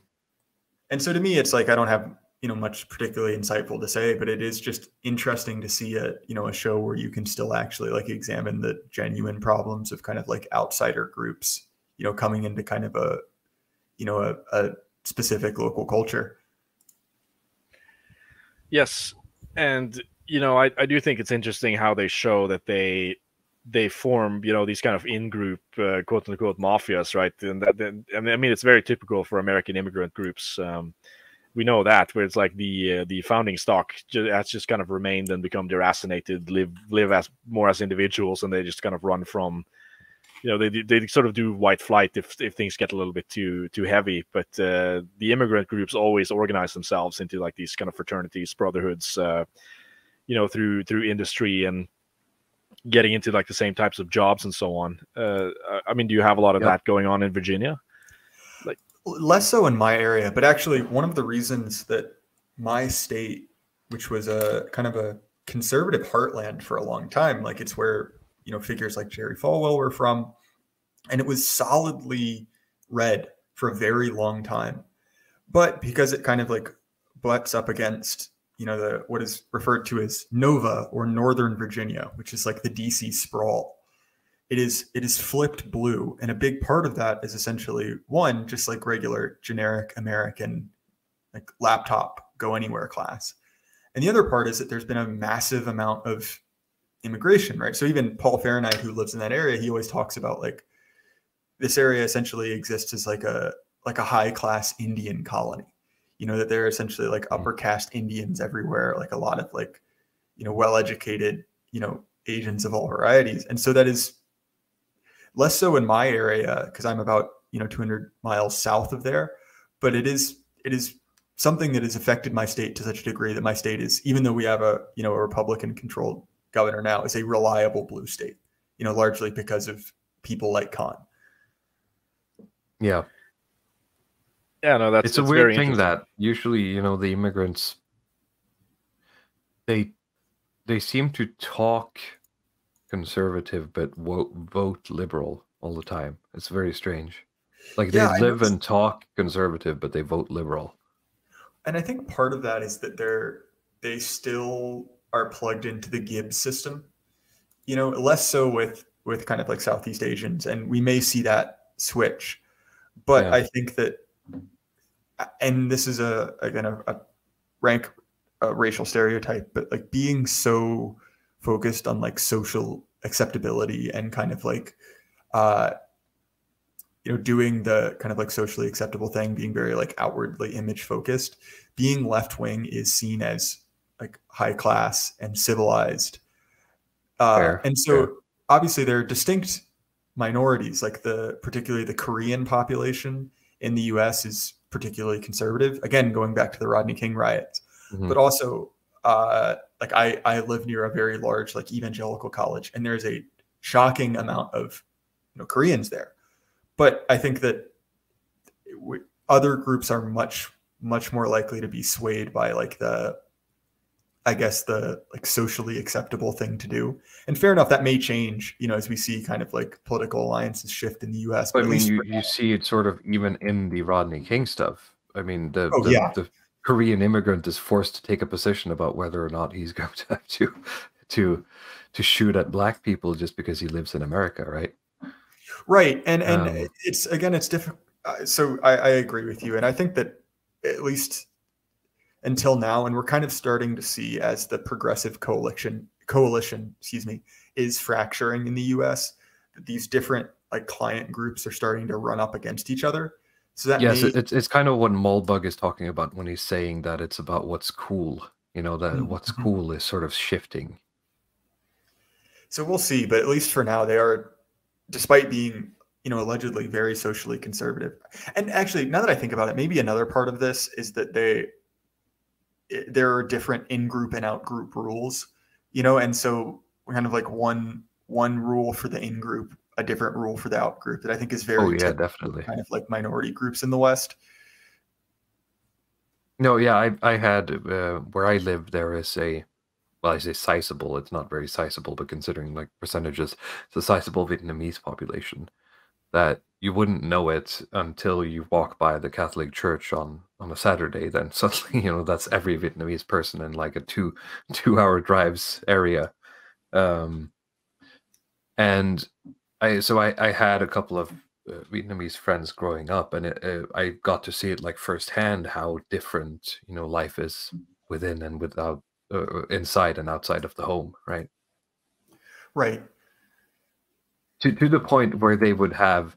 And so to me, it's like I don't have, you know, much particularly insightful to say, but it is just interesting to see a, you know, a show where you can still actually like examine the genuine problems of kind of like outsider groups, you know, coming into kind of a, you know, a specific local culture. Yes, and you know, I do think it's interesting how they show that they form, you know, these kind of in-group quote unquote mafias, right? And I mean, it's very typical for American immigrant groups. We know that, where it's like the founding stock has just kind of remained and become deracinated, live as more as individuals, and they just kind of run from, you know, they sort of do white flight if things get a little bit too heavy. But the immigrant groups always organize themselves into like these kind of fraternities, brotherhoods, you know, through industry and getting into like the same types of jobs and so on. I mean, do you have a lot of that going on in Virginia? Like, less so in my area, but actually one of the reasons that my state, which was a kind of a conservative heartland for a long time, like it's where, you know, figures like Jerry Falwell were from, and it was solidly red for a very long time. But because it kind of like butts up against, you know, the what is referred to as Nova or Northern Virginia, which is like the DC sprawl, it is flipped blue. And a big part of that is essentially one, just like regular generic American like laptop go anywhere class. And the other part is that there's been a massive amount of immigration, right? So even Paul Fahrenheit, who lives in that area, he always talks about like this area essentially exists as like a high class Indian colony. You know, that there are essentially like upper caste Indians everywhere, like a lot of like, you know, well educated, you know, Asians of all varieties. And so that is less so in my area because I'm about, you know, 200 miles south of there, but it is something that has affected my state to such a degree that my state is, even though we have a, you know, a Republican controlled governor now, is a reliable blue state, you know, largely because of people like Khan. Yeah. Yeah, no, It's a weird thing that usually, you know, the immigrants, they seem to talk conservative but vote liberal all the time. It's very strange. Like they live and talk conservative, but they vote liberal. And I think part of that is that they still are plugged into the Gibbs system, you know, less so with kind of like Southeast Asians, and we may see that switch. But I think that, and this is a rank racial stereotype, but like being so focused on like social acceptability and kind of like you know, doing the kind of like socially acceptable thing, being very like outwardly image focused, being left wing is seen as like high class and civilized. And so obviously there are distinct minorities, like particularly the Korean population in the US is particularly conservative. Again, going back to the Rodney King riots, but also like I live near a very large like evangelical college, and there's a shocking amount of, you know, Koreans there. But I think that other groups are much more likely to be swayed by like the like socially acceptable thing to do. And fair enough, that may change, you know, as we see kind of like political alliances shift in the US. But I mean, you see it sort of even in the Rodney King stuff. I mean, the Korean immigrant is forced to take a position about whether or not he's going to have to shoot at black people just because he lives in America, right? Right. And it's different. So I agree with you. And I think that at least until now, and we're kind of starting to see as the progressive coalition, is fracturing in the US, that these different like client groups are starting to run up against each other. So that it's kind of what Mulbug is talking about when he's saying that it's about what's cool, you know, that what's cool is sort of shifting. So we'll see, but at least for now, they are, despite being, you know, allegedly very socially conservative. And actually, now that I think about it, maybe another part of this is that there are different in-group and out-group rules, you know, and so kind of like one rule for the in-group a different rule for the out group that I think is very Oh yeah, typical, definitely. kind of like minority groups in the West. No, yeah, I had where I live there is a, well, I say sizable, it's not very sizable, but considering like percentages, it's a sizable Vietnamese population that you wouldn't know it until you walk by the Catholic church on a Saturday. Then suddenly, that's every Vietnamese person in like a 2 hour drives area. And I had a couple of Vietnamese friends growing up, and I got to see it like firsthand how different life is within and without, inside and outside of the home, right? Right. To the point where they would have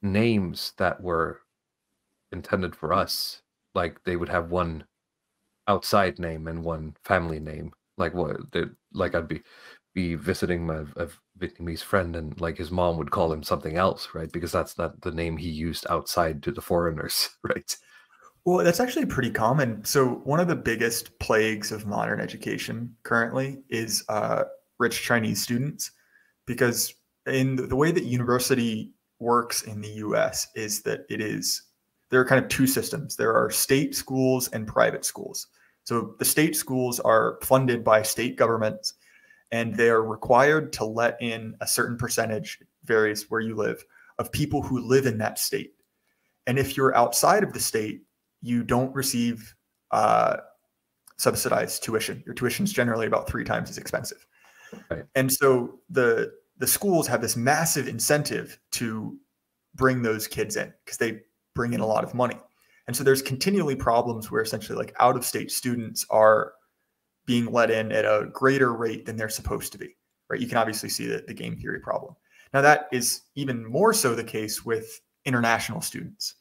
names that were intended for us. Like they would have one outside name and one family name. Like like I'd be visiting a Vietnamese friend, and like his mom would call him something else, right? Because that's not the name he used outside to the foreigners, right? Well, that's actually pretty common. So one of the biggest plagues of modern education currently is rich Chinese students, because in the way that university works in the US is that there are kind of two systems. There are state schools and private schools. So the state schools are funded by state governments, and they are required to let in a certain percentage, varies where you live, of people who live in that state. And if you're outside of the state, you don't receive subsidized tuition. Your tuition is generally about 3 times as expensive. Right. And so the schools have this massive incentive to bring those kids in because they bring in a lot of money. And so there's continually problems where essentially like out-of-state students are being let in at a greater rate than they're supposed to be, right? You can obviously see the game theory problem. Now that is even more so the case with international students,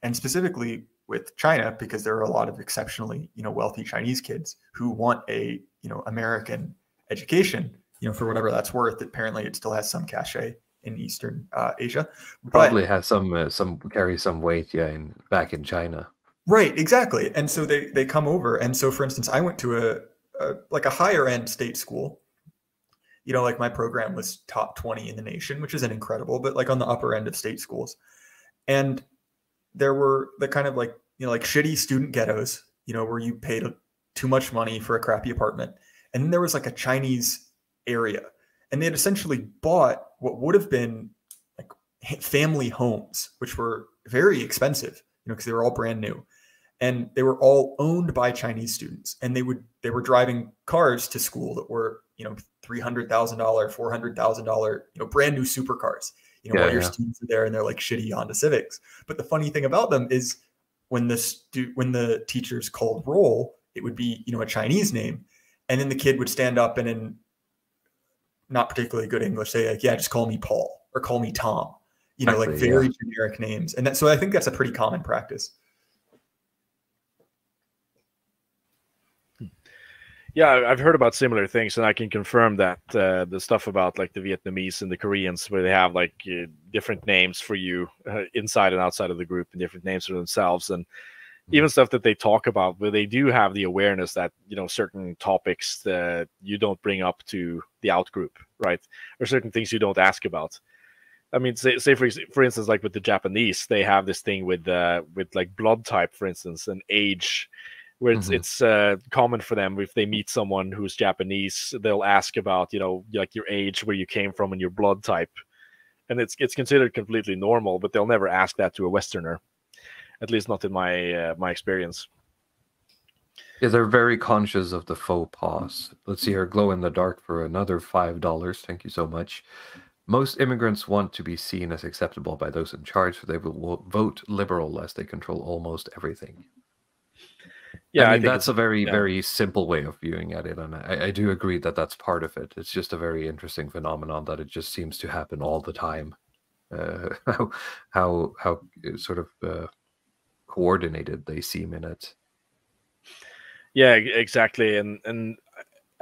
and specifically with China, because there are a lot of exceptionally, wealthy Chinese kids who want a, American education, for whatever that's worth. Apparently it still has some cachet in Eastern Asia. Probably has some carry some weight, yeah, back in China. Right, exactly. And so they come over. And so, for instance, I went to a higher end state school. Like my program was top 20 in the nation, which isn't incredible, but like on the upper end of state schools. And there were the kind of like, like shitty student ghettos, where you paid too much money for a crappy apartment. And then there was like a Chinese area, and they had essentially bought what would have been like family homes, which were very expensive, because they were all brand new, and they were all owned by Chinese students. And they were driving cars to school that were, $300,000, $400,000, brand new supercars, while your students are there and they're like shitty Honda Civics. But the funny thing about them is when the teachers called roll, it would be, a Chinese name. And then the kid would stand up and in not particularly good English say like, yeah, just call me Paul or call me Tom, like very generic names. And so I think that's a pretty common practice. Yeah, I've heard about similar things, and I can confirm that the stuff about like the Vietnamese and the Koreans, where they have like different names for you inside and outside of the group, and different names for themselves, and even stuff that they talk about, where they do have the awareness that certain topics that you don't bring up to the out group, right, or certain things you don't ask about. I mean, say for instance, like with the Japanese, they have this thing with like blood type, for instance, and age, where it's common for them if they meet someone who's Japanese, they'll ask about like your age, where you came from, and your blood type, and it's considered completely normal, but they'll never ask that to a Westerner, at least not in my my experience. Yeah, they're very conscious of the faux pas. Let's see here, glow in the dark for another $5. Thank you so much. Most immigrants want to be seen as acceptable by those in charge, so they will vote liberal as they control almost everything. Yeah, I mean, that's a very, very simple way of viewing at it, and I do agree that that's part of it. It's just a very interesting phenomenon that it just seems to happen all the time. How sort of coordinated they seem in it. Yeah, exactly, and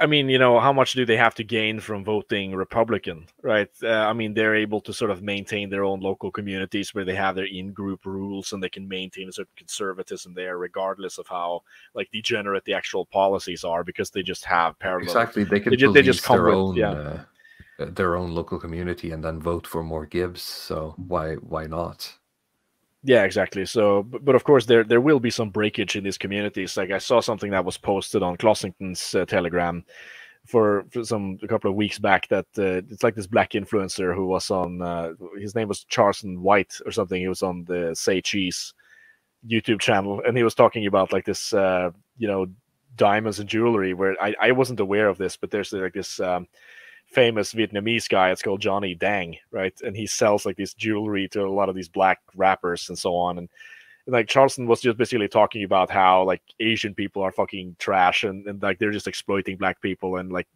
I mean, how much do they have to gain from voting Republican, right? I mean, they're able to sort of maintain their own local communities where they have their in-group rules, and they can maintain a certain conservatism there, regardless of how like degenerate the actual policies are, because they just have parallel. Exactly, they can they just come their with, own. their own local community and then vote for more Gibbs. So why not? Yeah, exactly. So, but of course, there will be some breakage in these communities. Like I saw something that was posted on Clossington's Telegram for a couple of weeks back that it's like this black influencer who was on. His name was Charleston White or something. He was on the Say Cheese YouTube channel, and he was talking about like this, diamonds and jewelry. Where I wasn't aware of this, but there's like this. Famous Vietnamese guy. It's called Johnny Dang, right? And he sells like this jewelry to a lot of these black rappers and so on. And like Charleston was just basically talking about how like Asian people are fucking trash and like they're just exploiting black people, and like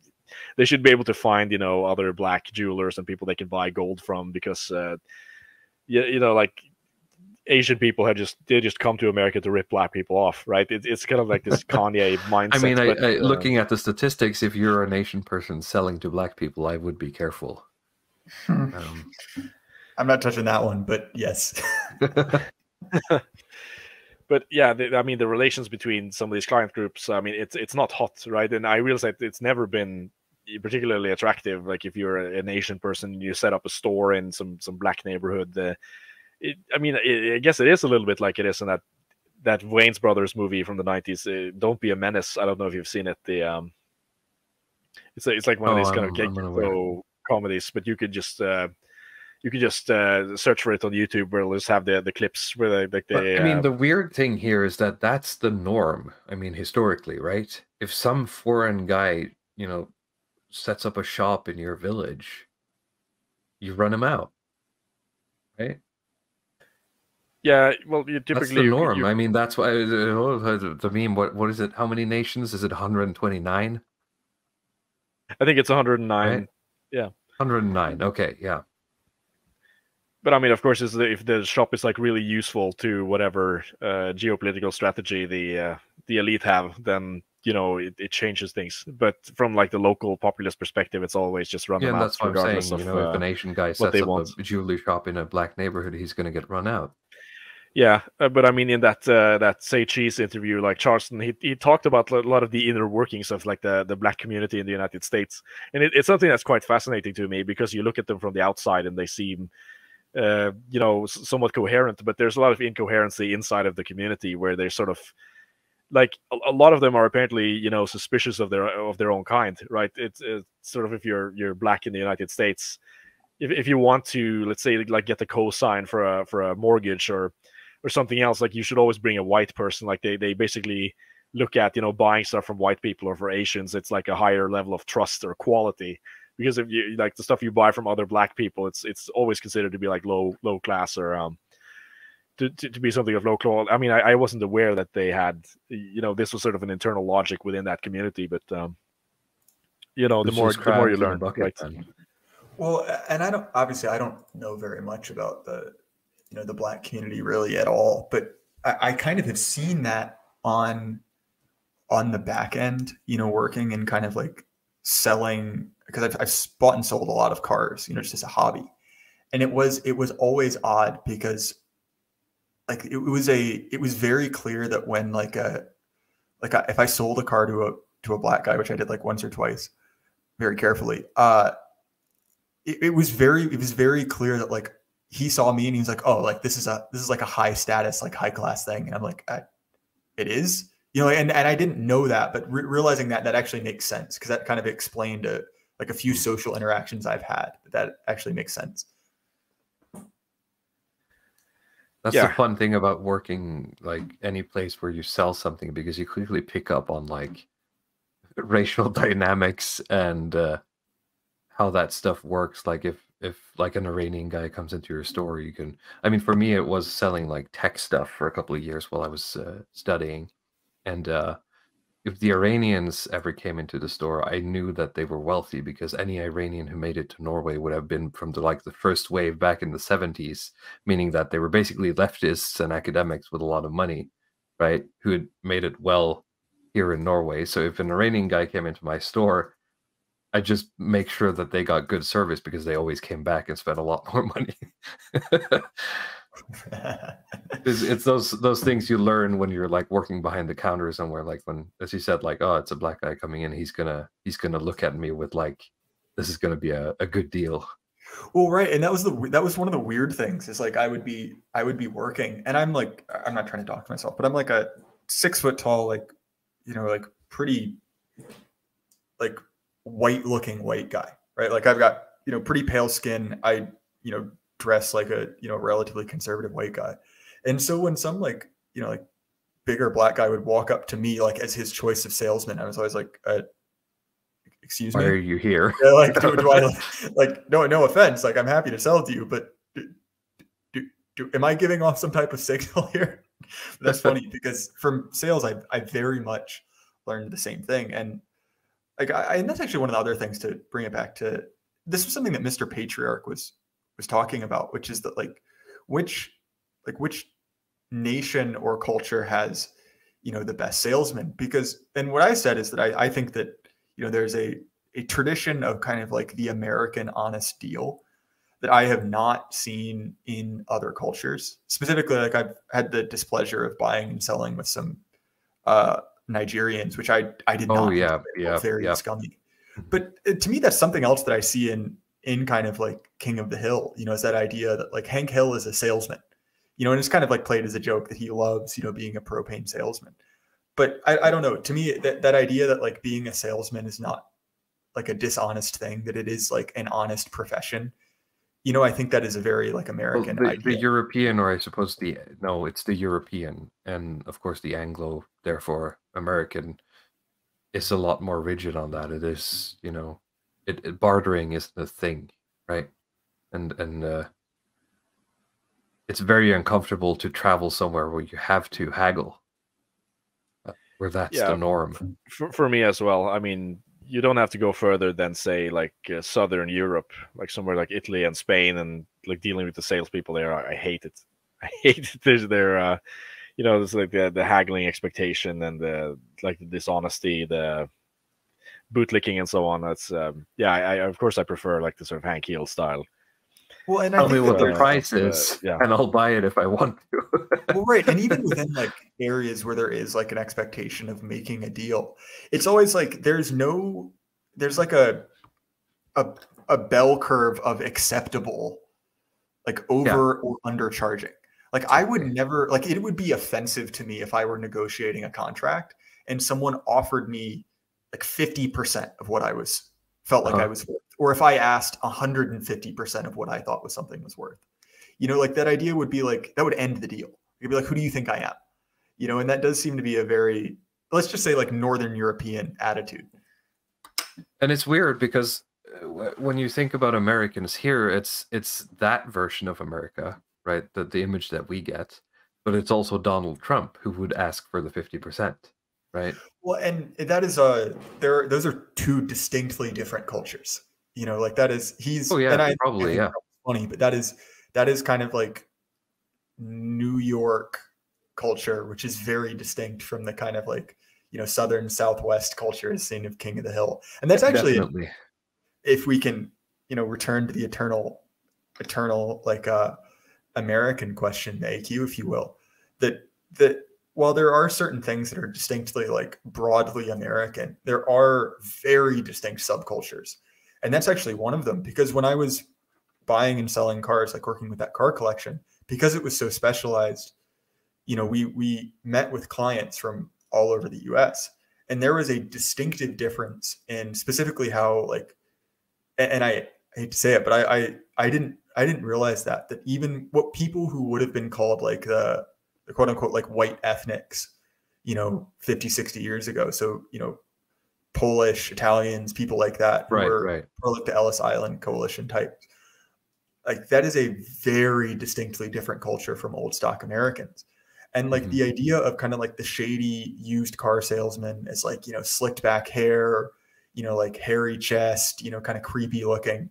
they should be able to find other black jewelers and people they can buy gold from, because like Asian people they just come to America to rip black people off, right? It's kind of like this Kanye mindset. I mean, looking at the statistics, if you're an Asian person selling to black people, I would be careful. I'm not touching that one, but yes. But yeah, the relations between some of these client groups, I mean, it's not hot, right? And I realize that it's never been particularly attractive. Like if you're an Asian person, you set up a store in some black neighborhood. I guess it is a little bit like it is in that Wayans Brothers movie from the 90s. Don't Be a Menace. I don't know if you've seen it. It's like one of these kind of gag comedies, but you could just search for it on YouTube, where it'll just have the clips where the weird thing here is that that's the norm. I mean, historically, right? If some foreign guy, sets up a shop in your village, you run him out, right? Yeah, well, you typically... That's the norm. I mean, that's why the meme, what is it? How many nations? Is it 129? I think it's 109. Right? Yeah. 109. Okay, yeah. But I mean, of course, if the shop is like really useful to whatever geopolitical strategy the elite have, then it changes things. But from like the local populist perspective, it's always just run them out. That's what I'm saying. If an Asian guy sets up a jewelry shop in a black neighborhood, he's going to get run out. Yeah, but I mean, in that Say Cheese interview, like Charleston, he talked about a lot of the inner workings of like the black community in the United States, and it's something that's quite fascinating to me, because you look at them from the outside and they seem, somewhat coherent, but there's a lot of incoherency inside of the community, where they're sort of like a lot of them are apparently suspicious of their own kind, right? It's sort of, if you're black in the United States, if you want to, let's say, like get the cosign for a mortgage or something else, like you should always bring a white person. Like they basically look at buying stuff from white people or for Asians, it's like a higher level of trust or quality, because if you like the stuff you buy from other black people, it's always considered to be like low class, or to be something of low class. I mean, I wasn't aware that they had this was sort of an internal logic within that community, but the more you learn, right? Well, and I don't know very much about the black community really at all, but I kind of have seen that on the back end, working and kind of like selling, because I've bought and sold a lot of cars, just as a hobby. And it was always odd, because like it was very clear that when if I sold a car to a black guy, which I did like once or twice, very carefully, it was very clear that like he saw me and he was like, oh, like this is like a high status, like high class thing. And I'm like, it is, and I didn't know that, but realizing that actually makes sense, because that kind of explained like a few social interactions I've had. That actually makes sense. That's the fun thing about working like any place where you sell something, because you quickly pick up on like racial dynamics and how that stuff works. Like if like an Iranian guy comes into your store, you can, I mean, for me, it was selling like tech stuff for a couple of years while I was studying. And if the Iranians ever came into the store, I knew that they were wealthy, because any Iranian who made it to Norway would have been from the first wave back in the 70s, meaning that they were basically leftists and academics with a lot of money, right? Who had made it well here in Norway. So if an Iranian guy came into my store, I just make sure that they got good service, because they always came back and spent a lot more money. It's those things you learn when you're like working behind the counter somewhere. Like when, as you said, like, oh, it's a black guy coming in, he's gonna look at me with like this is going to be a good deal. Well, right, and that was one of the weird things. Is like I would be working, and I'm like, I'm not trying to dox myself, but I'm like a 6 foot tall, like, you know, like pretty, like white looking white guy, right? Like I've got, you know, pretty pale skin. I, you know, dress like a, you know, relatively conservative white guy, and so when some like, you know, like bigger black guy would walk up to me like as his choice of salesman, I was always like, excuse me, Why are you here? Yeah, like, do I like no offense, like I'm happy to sell to you, but am I giving off some type of signal here? That's funny because from sales, I very much learned the same thing, and like and that's actually one of the other things to bring it back to. This was something that Mr. Patriarch was talking about, which is that which nation or culture has, you know, the best salesman? Because, and what I said is that I think that, you know, there's a tradition of kind of like the American honest deal that I have not seen in other cultures. Specifically, like I've had the displeasure of buying and selling with some Nigerians, which I did not. Oh yeah, very scummy. But to me, that's something else that I see in kind of like King of the Hill. You know, is that idea that like Hank Hill is a salesman. You know, and it's kind of like played as a joke that he loves, you know, being a propane salesman. But I don't know. To me, that idea that like being a salesman is not like a dishonest thing, that it is like an honest profession. You know, I think that is a very like American idea. The European, or I suppose it's the European, and of course the Anglo, therefore American, is a lot more rigid on that. It is, you know, bartering isn't a thing, right? And it's very uncomfortable to travel somewhere where you have to haggle, where that's the norm. For me as well. I mean, you don't have to go further than say like Southern Europe, like somewhere like Italy and Spain, and like dealing with the salespeople there. I hate it. I hate it. There's you know, it's like the haggling expectation and the dishonesty, the bootlicking and so on. That's I of course I prefer like the sort of Hank Hill style. Well, and tell me what the price is, and I'll buy it if I want to. Well, right, and even within like areas where there is like an expectation of making a deal, it's always like there's like a bell curve of acceptable, like over or undercharging. Like I would never, like it would be offensive to me if I were negotiating a contract and someone offered me like 50% of what I felt like I was worth, or if I asked 150% of what I thought something was worth. You know, like that idea would be like, that would end the deal. You'd be like, who do you think I am? You know, and that does seem to be a very, let's just say like Northern European attitude. And it's weird because when you think about Americans here, it's that version of America, right? The image that we get, but it's also Donald Trump who would ask for the 50%, right? Well, and that is those are two distinctly different cultures. You know, like that is probably funny, but that is kind of like New York culture, which is very distinct from the kind of like, you know, Southern Southwest culture as seen of King of the Hill. And that's actually, if we can, you know, return to the eternal like American question, the AQ, if you will, that while there are certain things that are distinctly like broadly American, there are very distinct subcultures. And that's actually one of them, because when I was buying and selling cars, like working with that car collection, because it was so specialized, you know, we met with clients from all over the US, and there was a distinctive difference in specifically how like, and I hate to say it, but I didn't realize that even what people who would have been called like the quote unquote like white ethnics, you know, 50, 60 years ago. So, you know, Polish, Italians, people like that, right. Or like the Ellis Island coalition type. Like that is a very distinctly different culture from old stock Americans. And like the idea of kind of like the shady used car salesman is like, you know, slicked back hair, you know, like hairy chest, you know, kind of creepy looking.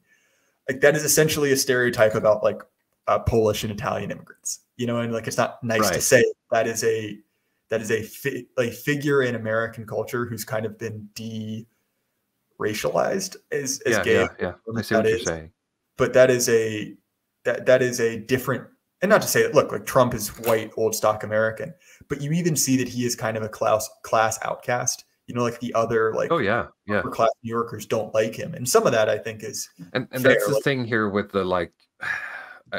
Like that is essentially a stereotype about like Polish and Italian immigrants, you know, and like it's not nice to say. That is a figure in American culture who's kind of been de-racialized as gay. Yeah. I see what you're saying. But that is a different, and not to say that, look, like Trump is white, old stock American, but you even see that he is kind of a class outcast like the other like Oh yeah, yeah. upper class New Yorkers don't like him, and some of that I think is And fair. that's the thing here with the like.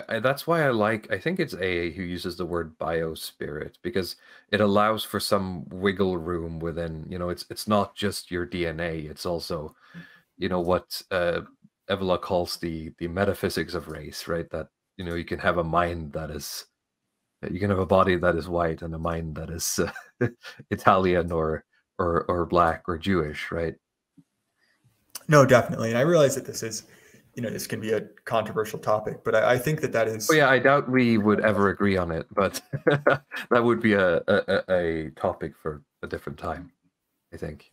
That's why I think it's AA who uses the word biospirit, because it allows for some wiggle room within. It's not just your DNA. It's also, what Evola calls the metaphysics of race, right? That you can have a mind that is, you can have a body that is white and a mind that is Italian or black or Jewish, right? No, definitely. And I realize that this is, this can be a controversial topic, but I think that is. Oh yeah, I doubt we would ever agree on it, but that would be a topic for a different time, I think.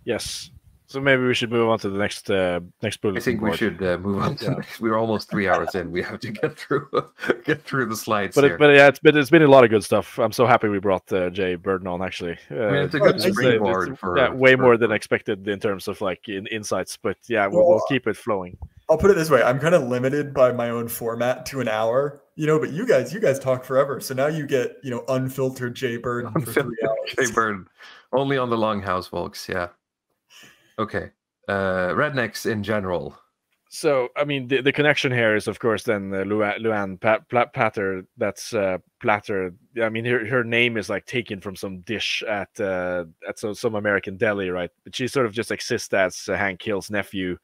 Yes. So maybe we should move on to the next bulletin I think board. we should move on to next. We're almost 3 hours in. We have to get through the slides here. But yeah, it's been a lot of good stuff. I'm so happy we brought Jay Burden on. Actually, I mean, it's a good springboard for way more than expected in terms of like insights. But yeah, we'll keep it flowing. I'll put it this way: I'm kind of limited by my own format to an hour, but you guys talk forever. So now you get unfiltered Jay Burden for 3 hours. Jay Burden, only on the Longhouse, folks. Yeah. Okay. Rednecks in general. So, I mean, the connection here is, of course, then Luann Platter. That's Platter. I mean, her name is like taken from some dish at some American deli, right? But she sort of just exists as Hank Hill's nephew,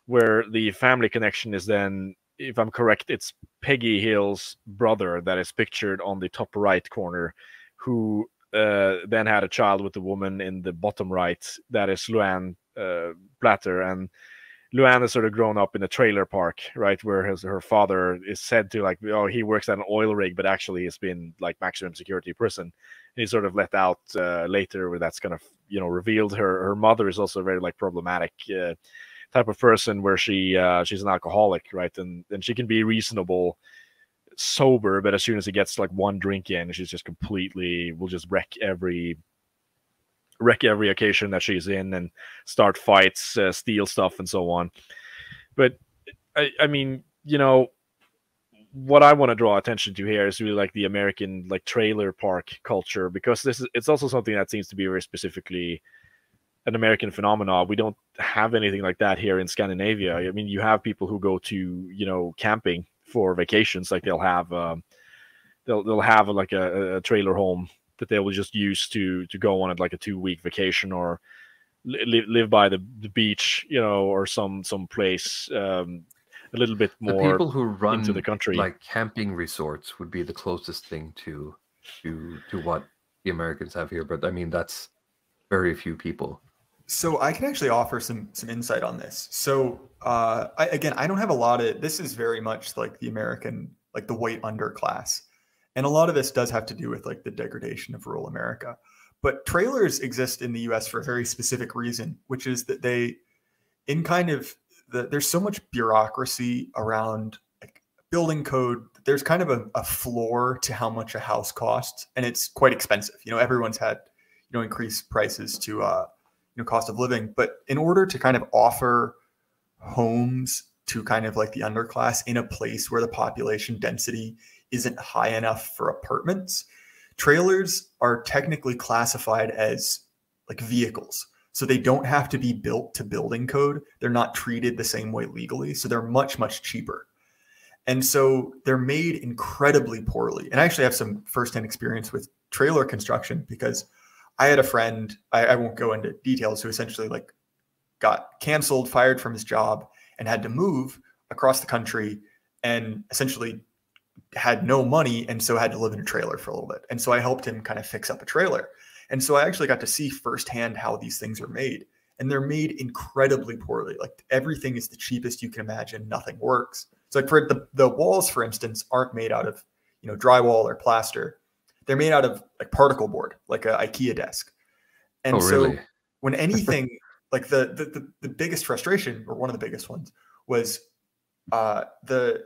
where the family connection is then, if I'm correct, it's Peggy Hill's brother that is pictured on the top right corner, who then had a child with the woman in the bottom right. That is Luann Platter, and Luann has sort of grown up in a trailer park, right, where her father is said to, like, he works at an oil rig, but actually has been like maximum security prison. And he's sort of let out later, where that's kind of revealed. Her mother is also very like problematic type of person, where she's an alcoholic, right, and she can be reasonable sober, but as soon as it gets like one drink in, she's just completely will just wreck every occasion that she's in and start fights, steal stuff, and so on. But I mean, what I want to draw attention to here is really like the American like trailer park culture, because it's also something that seems to be very specifically an American phenomenon. We don't have anything like that here in Scandinavia. I mean, you have people who go to camping for vacations, like they'll have like a trailer home that they will just use to go on at like a 2-week vacation, or live by the beach, or some place a little bit more. The people who run into the country, like camping resorts, would be the closest thing to what the Americans have here. But I mean, that's very few people. So I can actually offer some insight on this. So I don't have a lot of, this is very much like the American, like the white underclass. And a lot of this does have to do with like the degradation of rural America. But trailers exist in the US for a very specific reason, which is that there's so much bureaucracy around like building code. There's kind of a floor to how much a house costs, and it's quite expensive. Everyone's had, increased prices to, cost of living. But in order to kind of offer homes to kind of like the underclass in a place where the population density isn't high enough for apartments, trailers are technically classified as like vehicles. So they don't have to be built to building code. They're not treated the same way legally. So they're much, much cheaper. And so they're made incredibly poorly. And I actually have some firsthand experience with trailer construction, because I had a friend, I won't go into details, who essentially like got canceled, fired from his job, and had to move across the country, and essentially had no money, and so had to live in a trailer for a little bit. And so I helped him kind of fix up a trailer. And so I actually got to see firsthand how these things are made. And they're made incredibly poorly. Like everything is the cheapest you can imagine. Nothing works. So like for the walls, for instance, aren't made out of drywall or plaster. They're made out of like particle board, like an IKEA desk. And really? So when anything like the biggest frustration, or one of the biggest ones, was the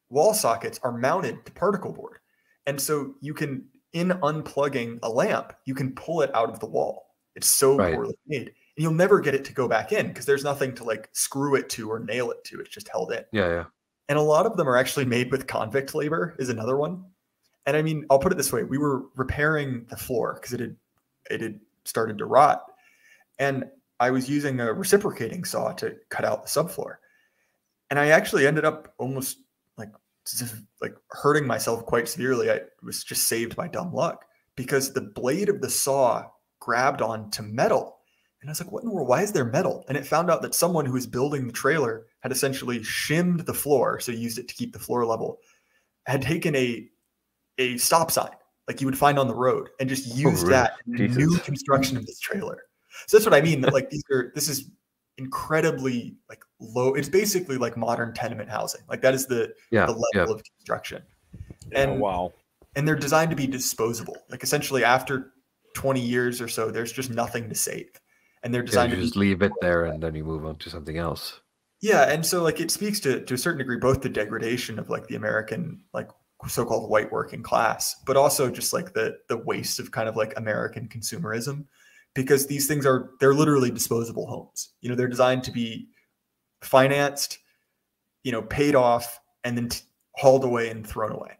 wall sockets are mounted to particle board. And so you can, in unplugging a lamp, you can pull it out of the wall. It's so poorly made. And you'll never get it to go back in, because there's nothing to like screw it to or nail it to. It's just held in. Yeah. And a lot of them are actually made with convict labor, is another one. And I mean, I'll put it this way. We were repairing the floor because it had started to rot. And I was using a reciprocating saw to cut out the subfloor. And I actually ended up almost like hurting myself quite severely. I was just saved by dumb luck because the blade of the saw grabbed onto metal. And I was like, what in the world? Why is there metal? And it found out that someone who was building the trailer had essentially shimmed the floor, so used it to keep the floor level, had taken a stop sign like you would find on the road and just used that in the new construction of this trailer. So that's what I mean. That like this is incredibly like low. It's basically like modern tenement housing. Like that is the level of construction. And wow. And they're designed to be disposable. Like essentially after 20 years or so, there's just nothing to save. And they're designed to just leave it there and then you move on to something else. Yeah. And so like it speaks to a certain degree, both the degradation of like the American, like so-called white working class, but also just like the waste of kind of like American consumerism, because these things they're literally disposable homes. You know, they're designed to be financed, you know, paid off and then hauled away and thrown away.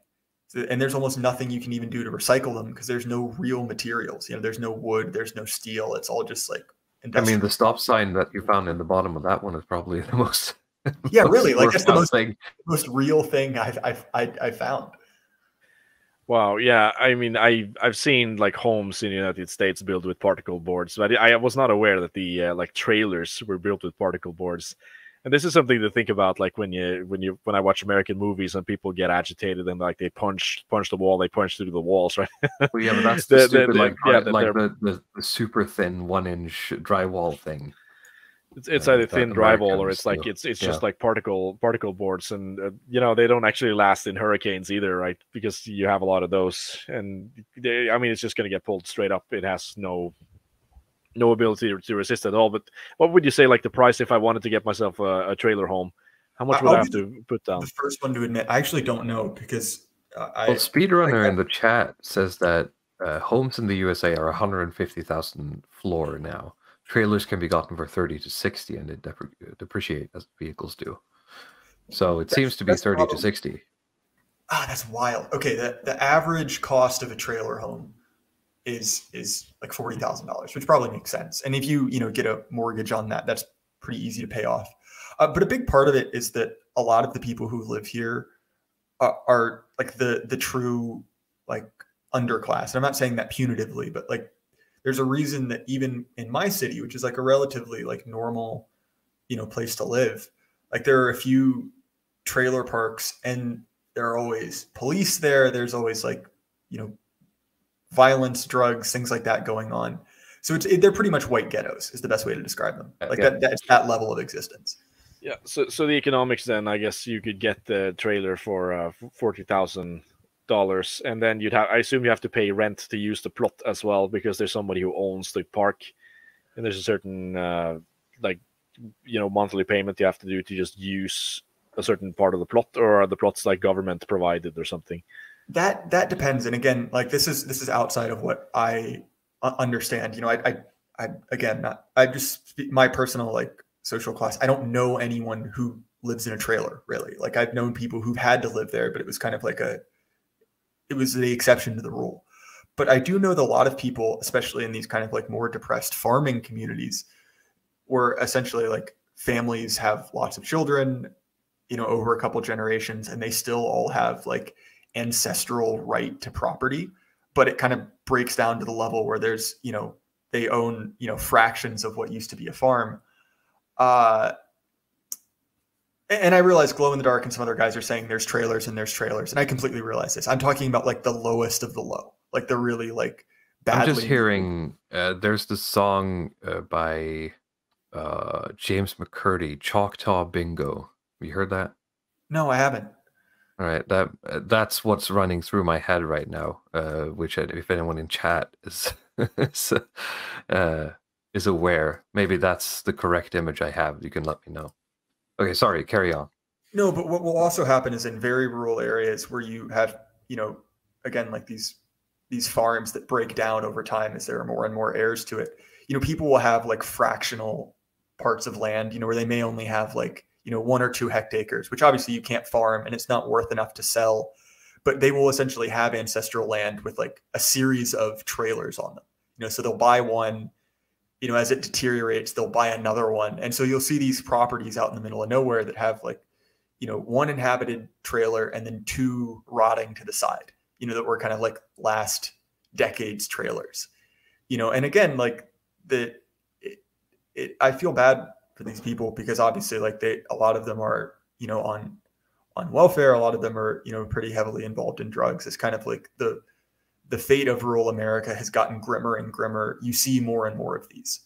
And there's almost nothing you can even do to recycle them because there's no real materials. You know, there's no wood, there's no steel. It's all just like industrial. I mean, the stop sign that you found in the bottom of that one is probably the most. Yeah, really. Like that's the most real thing I found. Wow. Yeah. I mean, I've seen like homes in the United States built with particle boards, but I was not aware that the like trailers were built with particle boards. And this is something to think about, like when I watch American movies and people get agitated and like they punch the wall, they punch through the walls, right? Well, yeah, but that's the stupid the super thin 1-inch drywall thing. It's either thin drywall or it's like it's just like particle boards, and you know, they don't actually last in hurricanes either, right? Because you have a lot of those, and I mean, it's just going to get pulled straight up. It has no ability to resist at all. But what would you say, like the price if I wanted to get myself a trailer home? How much would I have to put down? The first one to admit, I actually don't know because Speedrunner in the chat says that homes in the USA are 150,000 floor now. Trailers can be gotten for 30 to 60, and they depreciate as vehicles do. So it seems to be 30 to 60. Ah, that's wild. Okay, the average cost of a trailer home is like $40,000, which probably makes sense. And if you get a mortgage on that, that's pretty easy to pay off. But a big part of it is that a lot of the people who live here are like the true like underclass. And I'm not saying that punitively, but like there's a reason that even in my city, which is like a relatively like normal, place to live, like there are a few trailer parks and there are always police there. There's always like, violence, drugs, things like that going on. So they're pretty much white ghettos is the best way to describe them. Like that's that level of existence. Yeah. So the economics then, I guess you could get the trailer for $40,000. And then I assume you have to pay rent to use the plot as well, because there's somebody who owns the park, and there's a certain monthly payment you have to do to just use a certain part of the plot, or are the plots like government provided or something? That depends. And again, like this is outside of what I understand. I just speak my personal like social class. I don't know anyone who lives in a trailer really. Like I've known people who've had to live there, but it was kind of like it was the exception to the rule. But I do know that a lot of people, especially in these kind of like more depressed farming communities, where essentially like families have lots of children, over a couple generations, and they still all have like ancestral right to property, but it kind of breaks down to the level where there's, they own, fractions of what used to be a farm. And I realize Glow in the Dark and some other guys are saying there's trailers, and I completely realize this. I'm talking about like the lowest of the low, like the really like badly. I'm just hearing there's the song by James McCurdy, Choctaw Bingo. Have you heard that? No, I haven't. All right, that's what's running through my head right now. Which if anyone in chat is is aware, maybe that's the correct image I have. You can let me know. Okay, sorry, carry on. No, but what will also happen is in very rural areas where you have, again, like these farms that break down over time as there are more and more heirs to it. People will have like fractional parts of land, where they may only have like, 1 or 2 hectares, which obviously you can't farm and it's not worth enough to sell, but they will essentially have ancestral land with like a series of trailers on them. So they'll buy one, as it deteriorates, they'll buy another one. And so you'll see these properties out in the middle of nowhere that have like, one inhabited trailer and then two rotting to the side, that were kind of like last decade's trailers, and again, like I feel bad for these people because obviously like a lot of them are, on welfare. A lot of them are, pretty heavily involved in drugs. It's kind of like the fate of rural America has gotten grimmer and grimmer. You see more and more of these.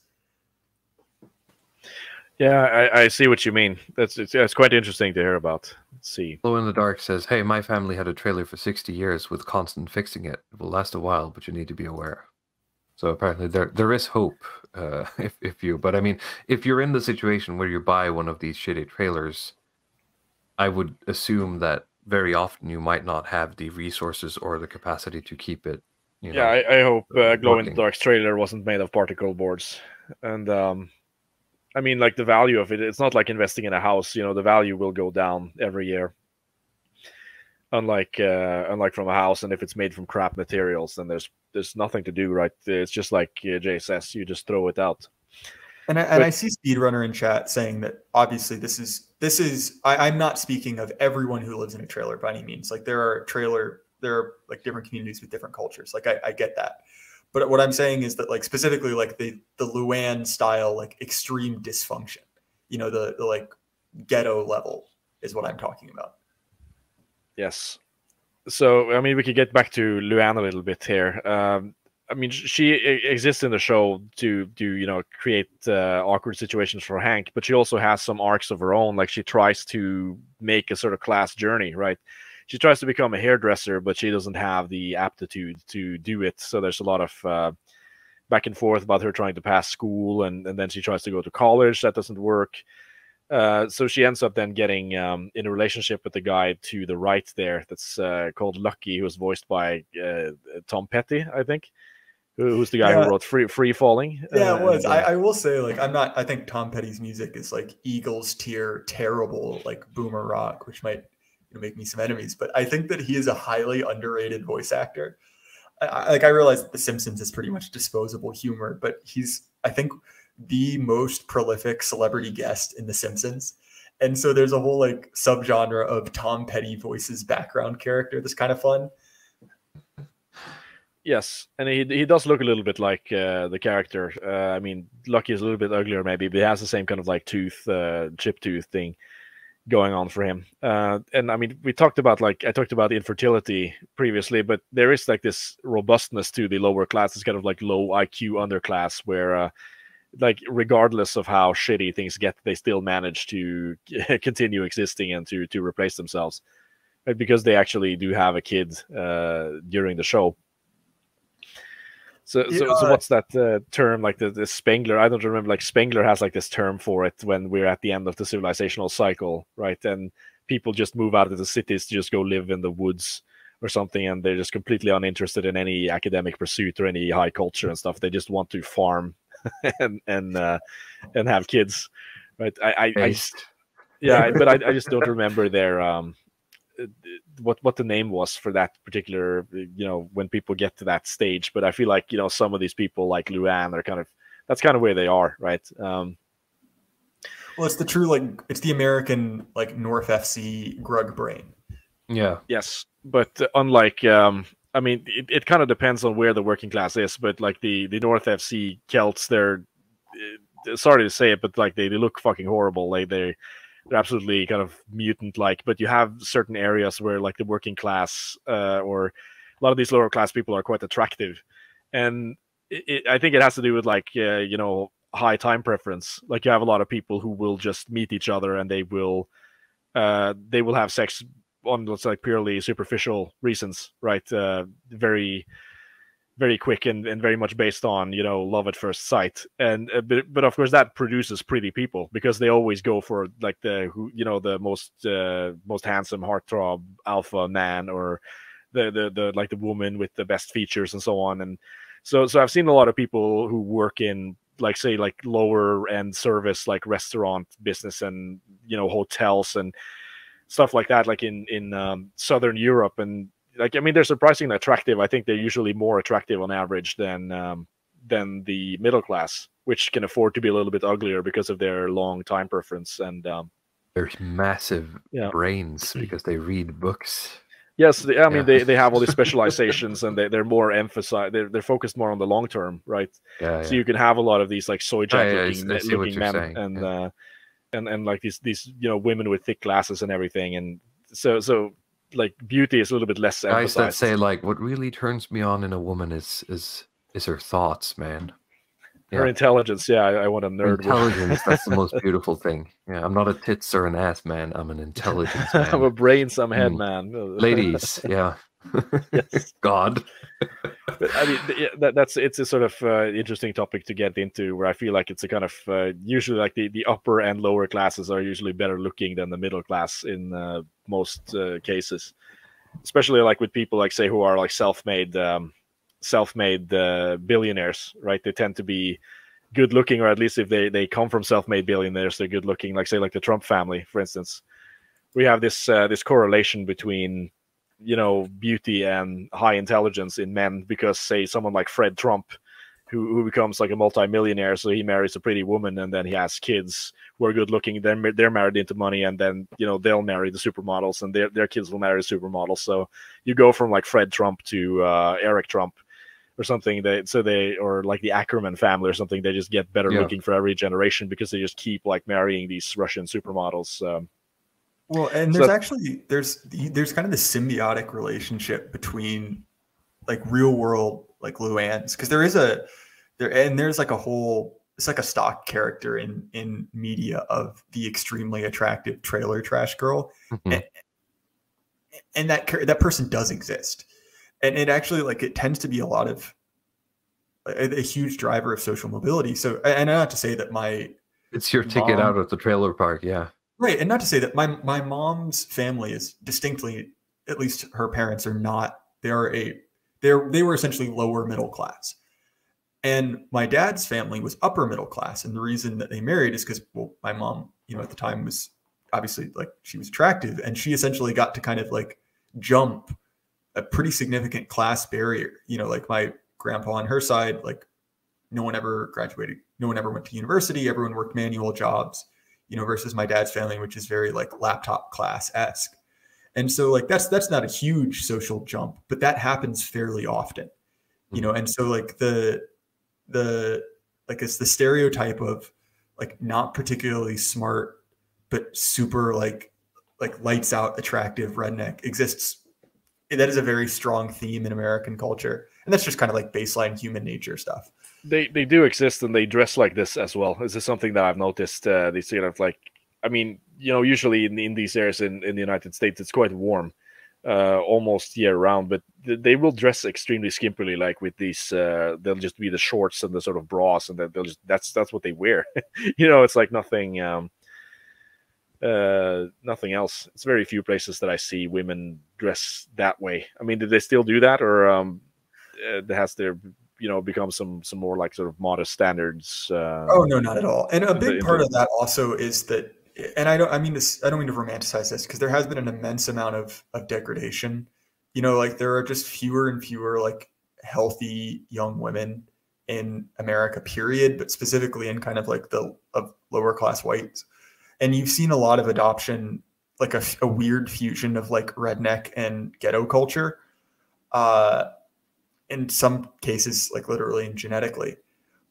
Yeah, I see what you mean. It's quite interesting to hear about. Let's see. Glow in the Dark says, "Hey, my family had a trailer for 60 years with constant fixing it. It will last a while, but you need to be aware." So apparently there is hope but I mean, if you're in the situation where you buy one of these shitty trailers, I would assume that very often you might not have the resources or the capacity to keep it. I hope Glow in the working. Dark's trailer wasn't made of particle boards. And I mean, like the value of it, it's not like investing in a house. The value will go down every year. Unlike from a house, and if it's made from crap materials, then there's nothing to do, right? It's just like Jay says, you just throw it out. And I see Speedrunner in chat saying that obviously this is I'm not speaking of everyone who lives in a trailer by any means. Like there are like different communities with different cultures. Like I get that. But what I'm saying is that like specifically like the Luann style, like extreme dysfunction, the like ghetto level is what I'm talking about. Yes. So, I mean, we could get back to Luann a little bit here. I mean, she exists in the show to create awkward situations for Hank, but she also has some arcs of her own. Like she tries to make a sort of class journey, right? She tries to become a hairdresser, but she doesn't have the aptitude to do it. So there's a lot of back and forth about her trying to pass school, and then she tries to go to college. That doesn't work. So she ends up then getting in a relationship with the guy to the right there that's called Lucky, who was voiced by Tom Petty, I think, who's the guy who wrote Free Falling. Yeah, it was. I will say, like, I think Tom Petty's music is like Eagles tier terrible, like boomer rock, which might make me some enemies. But I think that he is a highly underrated voice actor. I realize that The Simpsons is pretty much disposable humor, but he's, I think, the most prolific celebrity guest in The Simpsons. And so there's a whole like subgenre of Tom Petty voices background character that's kind of fun. Yes, and he does look a little bit like the character. I mean, Lucky is a little bit uglier maybe, but he has the same kind of like chip tooth thing going on for him. And I mean, I talked about infertility previously, but there is like this robustness to the lower class. It's kind of like low IQ underclass where like regardless of how shitty things get, they still manage to continue existing and to replace themselves, right? Because they actually do have a kid during the show. So what's that term, like the Spengler? I don't remember. Like Spengler has like this term for it when we're at the end of the civilizational cycle, right? And people just move out of the cities to just go live in the woods or something, and they're just completely uninterested in any academic pursuit or any high culture and stuff. They just want to farm and have kids, right? I just don't remember their what the name was for that particular, when people get to that stage. But I feel like some of these people like Luann are that's kind of where they are, right? Well, it's the true, like, it's the American like North FC grug brain. Yeah. Yes, but unlike I mean, it kind of depends on where the working class is, but like the North FC Celts, they're sorry to say it, but like they look fucking horrible. Like they're absolutely kind of mutant-like. But you have certain areas where like the working class or a lot of these lower class people are quite attractive, and I think it has to do with like high time preference. Like you have a lot of people who will just meet each other and they will have sex on what's like purely superficial reasons, right? Very, very quick and very much based on love at first sight. And but of course that produces pretty people because they always go for like the most handsome heartthrob alpha man, or the like the woman with the best features and so on. And so I've seen a lot of people who work in like say like lower end service like restaurant business and hotels and stuff like that, like in Southern Europe. And like, I mean, they're surprisingly attractive. I think they're usually more attractive on average than than the middle class, which can afford to be a little bit uglier because of their long time preference and Their massive yeah. brains because they read books. Yes, I mean Yeah. they have all these specializations and they're more emphasized. They're focused more on the long term, right? Yeah, So you can have a lot of these like soy jack I see what looking you're men saying, and yeah. and like these women with thick glasses and everything, and so like beauty is a little bit less Guys that emphasized. say like, what really turns me on in a woman is her thoughts, man. Her intelligence, yeah, I want a Her nerd. intelligence, that's the most beautiful thing. Yeah, I'm not a tits or an ass man. I'm an intelligence man. I'm a brain, some head man. Ladies, yeah. Yes. God. But I mean, it's a sort of interesting topic to get into, where I feel like it's a kind of usually like the upper and lower classes are usually better looking than the middle class in most cases, especially like with people like say who are like self-made billionaires, right? They tend to be good looking, or at least if they come from self-made billionaires, they're good looking. Like say like the Trump family, for instance, we have this this correlation between beauty and high intelligence in men, because say someone like Fred Trump, who becomes like a multi-millionaire, so he marries a pretty woman and then he has kids who are good looking, then they're married into money, and then they'll marry the supermodels and their kids will marry the supermodels. So you go from like Fred Trump to Eric Trump or something, or like the Ackerman family or something, they just get better looking for every generation because they just keep like marrying these Russian supermodels. Well, and there's kind of this symbiotic relationship between like real world like Luanns, because there's like a whole, it's like a stock character in media of the extremely attractive trailer trash girl, and that person does exist, and it actually like it tends to be a huge driver of social mobility. So, and not to say that it's your ticket out of the trailer park, yeah. Right, and not to say that my mom's family is distinctly, at least her parents are not. They were essentially lower middle class, and my dad's family was upper middle class. And the reason that they married is because, well, my mom, at the time was obviously like she was attractive, and she essentially got to kind of like jump a pretty significant class barrier. Like my grandpa on her side, like no one ever graduated, no one ever went to university. Everyone worked manual jobs. Versus my dad's family, which is very like laptop class-esque. And so like that's not a huge social jump, but that happens fairly often, and so like it's the stereotype of like not particularly smart, but super like lights out attractive redneck exists. That is a very strong theme in American culture. And that's just kind of like baseline human nature stuff. They do exist, and they dress like this as well. This is something that I've noticed. They sort of like, I mean, usually in these areas in the United States, it's quite warm, almost year round. But they will dress extremely skimpily, like with these. They'll just be the shorts and the sort of bras, and they'll just that's what they wear. It's like nothing, nothing else. It's very few places that I see women dress that way. I mean, did they still do that, or has there become some more like sort of modest standards? Oh no, not at all. And a big part of that also is that, and I don't mean to romanticize this, because there has been an immense amount of degradation. Like there are just fewer and fewer like healthy young women in America, period, but specifically in kind of like of lower class whites. And you've seen a lot of adoption, like a weird fusion of like redneck and ghetto culture. In some cases, like literally and genetically.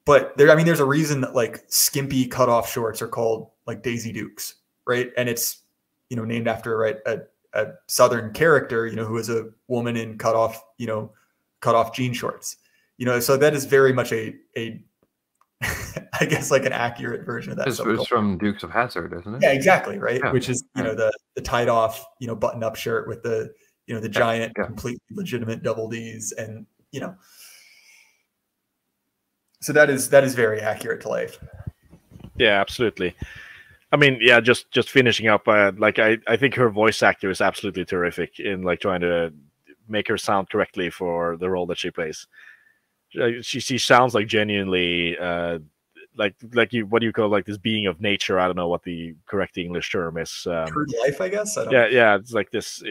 But there's a reason that like skimpy cutoff shorts are called like Daisy Dukes, right? And it's, named after a Southern character, who is a woman in cutoff jean shorts, so that is very much a I guess like an accurate version of that. It's from Dukes of Hazzard, isn't it? Yeah, exactly, right. Yeah. Which is the tied off button up shirt with the the giant completely legitimate double D's, and so that is very accurate to life. Yeah, absolutely. I mean, yeah, just finishing up, like I think her voice actor is absolutely terrific in like trying to make her sound correctly for the role that she plays. She sounds like genuinely like you, what do you call like this being of nature? I don't know what the correct English term is. Crude life, I guess. I don't. Yeah, it's like this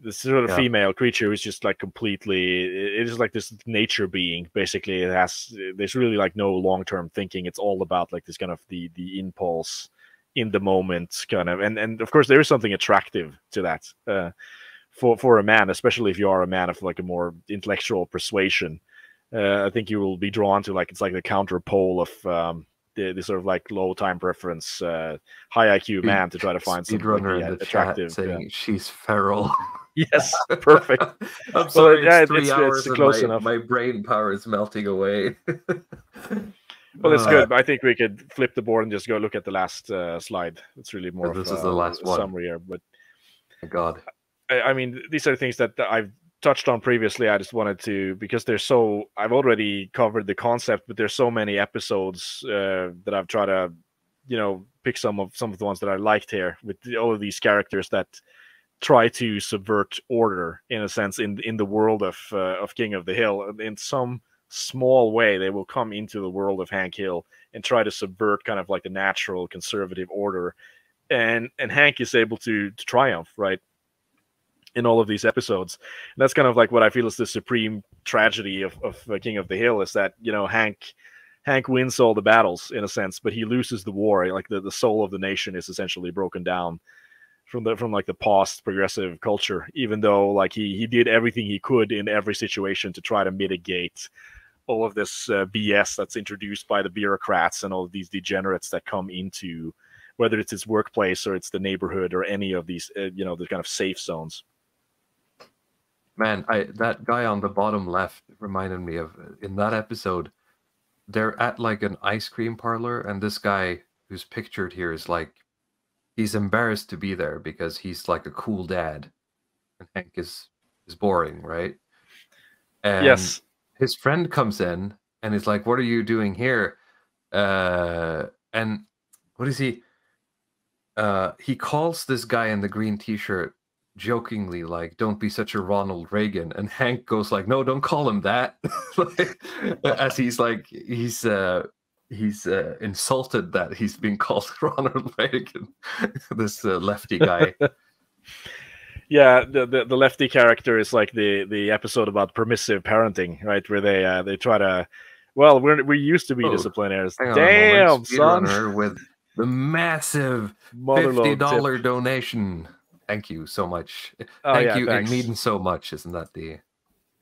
sort of Yeah. female creature who's just like completely. It is like this nature being. Basically, there's really like no long term thinking. It's all about like this kind of the impulse in the moment kind of, and of course there is something attractive to that for a man, especially if you are a man of like a more intellectual persuasion. I think you will be drawn to like it's like the counter pole of the sort of like low time preference, high IQ man to try to find some like, Speedrunner in the attractive. chat saying she's feral. Yes, perfect. I'm sorry, yeah, it's 3 hours it's and close enough. my brain power is melting away. Well, it's good. I think we could flip the board and just go look at the last slide. It's really more This of is the last one. summary here. But God. I mean, these are things that I've touched on previously. I just wanted to, because I've already covered the concept, but there's so many episodes that I've tried to, pick some of the ones that I liked here with all of these characters that try to subvert order in a sense in the world of King of the Hill. In some small way, they will come into the world of Hank Hill and try to subvert kind of like the natural conservative order, and Hank is able to triumph, right, in all of these episodes. And that's kind of like what I feel is the supreme tragedy of King of the Hill, is that Hank wins all the battles in a sense, but he loses the war. Like the soul of the nation is essentially broken down from like the past progressive culture, even though like he did everything he could in every situation to try to mitigate all of this BS that's introduced by the bureaucrats and all of these degenerates that come into, whether it's his workplace or it's the neighborhood or any of these the kind of safe zones. Man, that guy on the bottom left reminded me of, in that episode, they're at like an ice cream parlor, and this guy who's pictured here is like, he's embarrassed to be there because he's like a cool dad, and Hank is boring, right? And Yes. his friend comes in and is like, "What are you doing here?" And what is he? He calls this guy in the green t-shirt jokingly like, "Don't be such a Ronald Reagan," and Hank goes like, "No, don't call him that." Like, as he's insulted that he's being called Ronald Reagan, this lefty guy. Yeah, the lefty character is like the episode about permissive parenting, right? Where they try to, well, we used to be disciplinarians. Damn, son. Speedrunner with the massive Motherload $50 donation. Thank you so much. Oh, Thank yeah, you. thanks. It means so much, isn't that the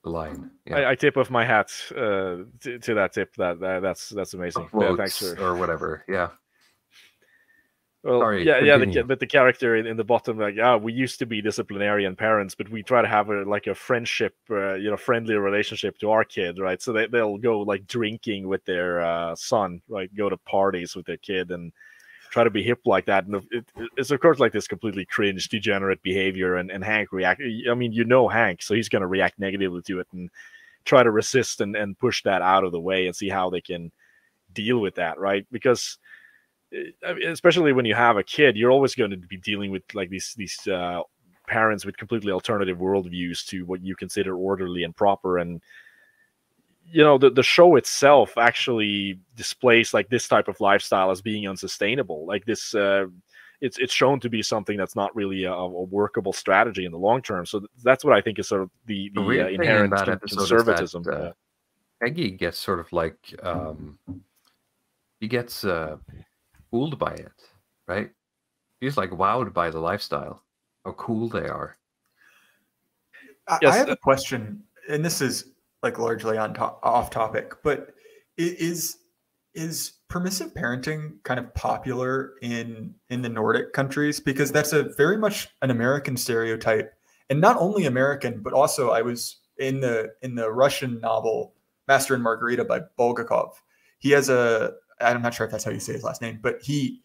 line? Yeah. I tip off my hat to that tip. That's amazing. Yeah, thanks for... or whatever. Yeah. Well, Sorry, but the character in the bottom, like, we used to be disciplinarian parents, but we try to have a friendship, friendly relationship to our kid, right? So they'll go like drinking with their son, right? Go to parties with their kid and try to be hip like that. And it's of course like this completely cringe, degenerate behavior. And Hank react. I mean, Hank, so he's going to react negatively to it and try to resist and push that out of the way and see how they can deal with that, right? Because especially when you have a kid, you're always going to be dealing with like these parents with completely alternative worldviews to what you consider orderly and proper. And the show itself actually displays like this type of lifestyle as being unsustainable. Like this, it's shown to be something that's not really a workable strategy in the long term. So that's what I think is sort of the inherent conservatism. Peggy gets sort of like he gets fooled by it, right? He's like wowed by the lifestyle, how cool they are. I have a question, and this is like largely off topic, but is permissive parenting kind of popular in the Nordic countries? Because that's a very much an American stereotype, and not only American, but also I was in the Russian novel Master and Margarita by Bulgakov. He has I'm not sure if that's how you say his last name, but he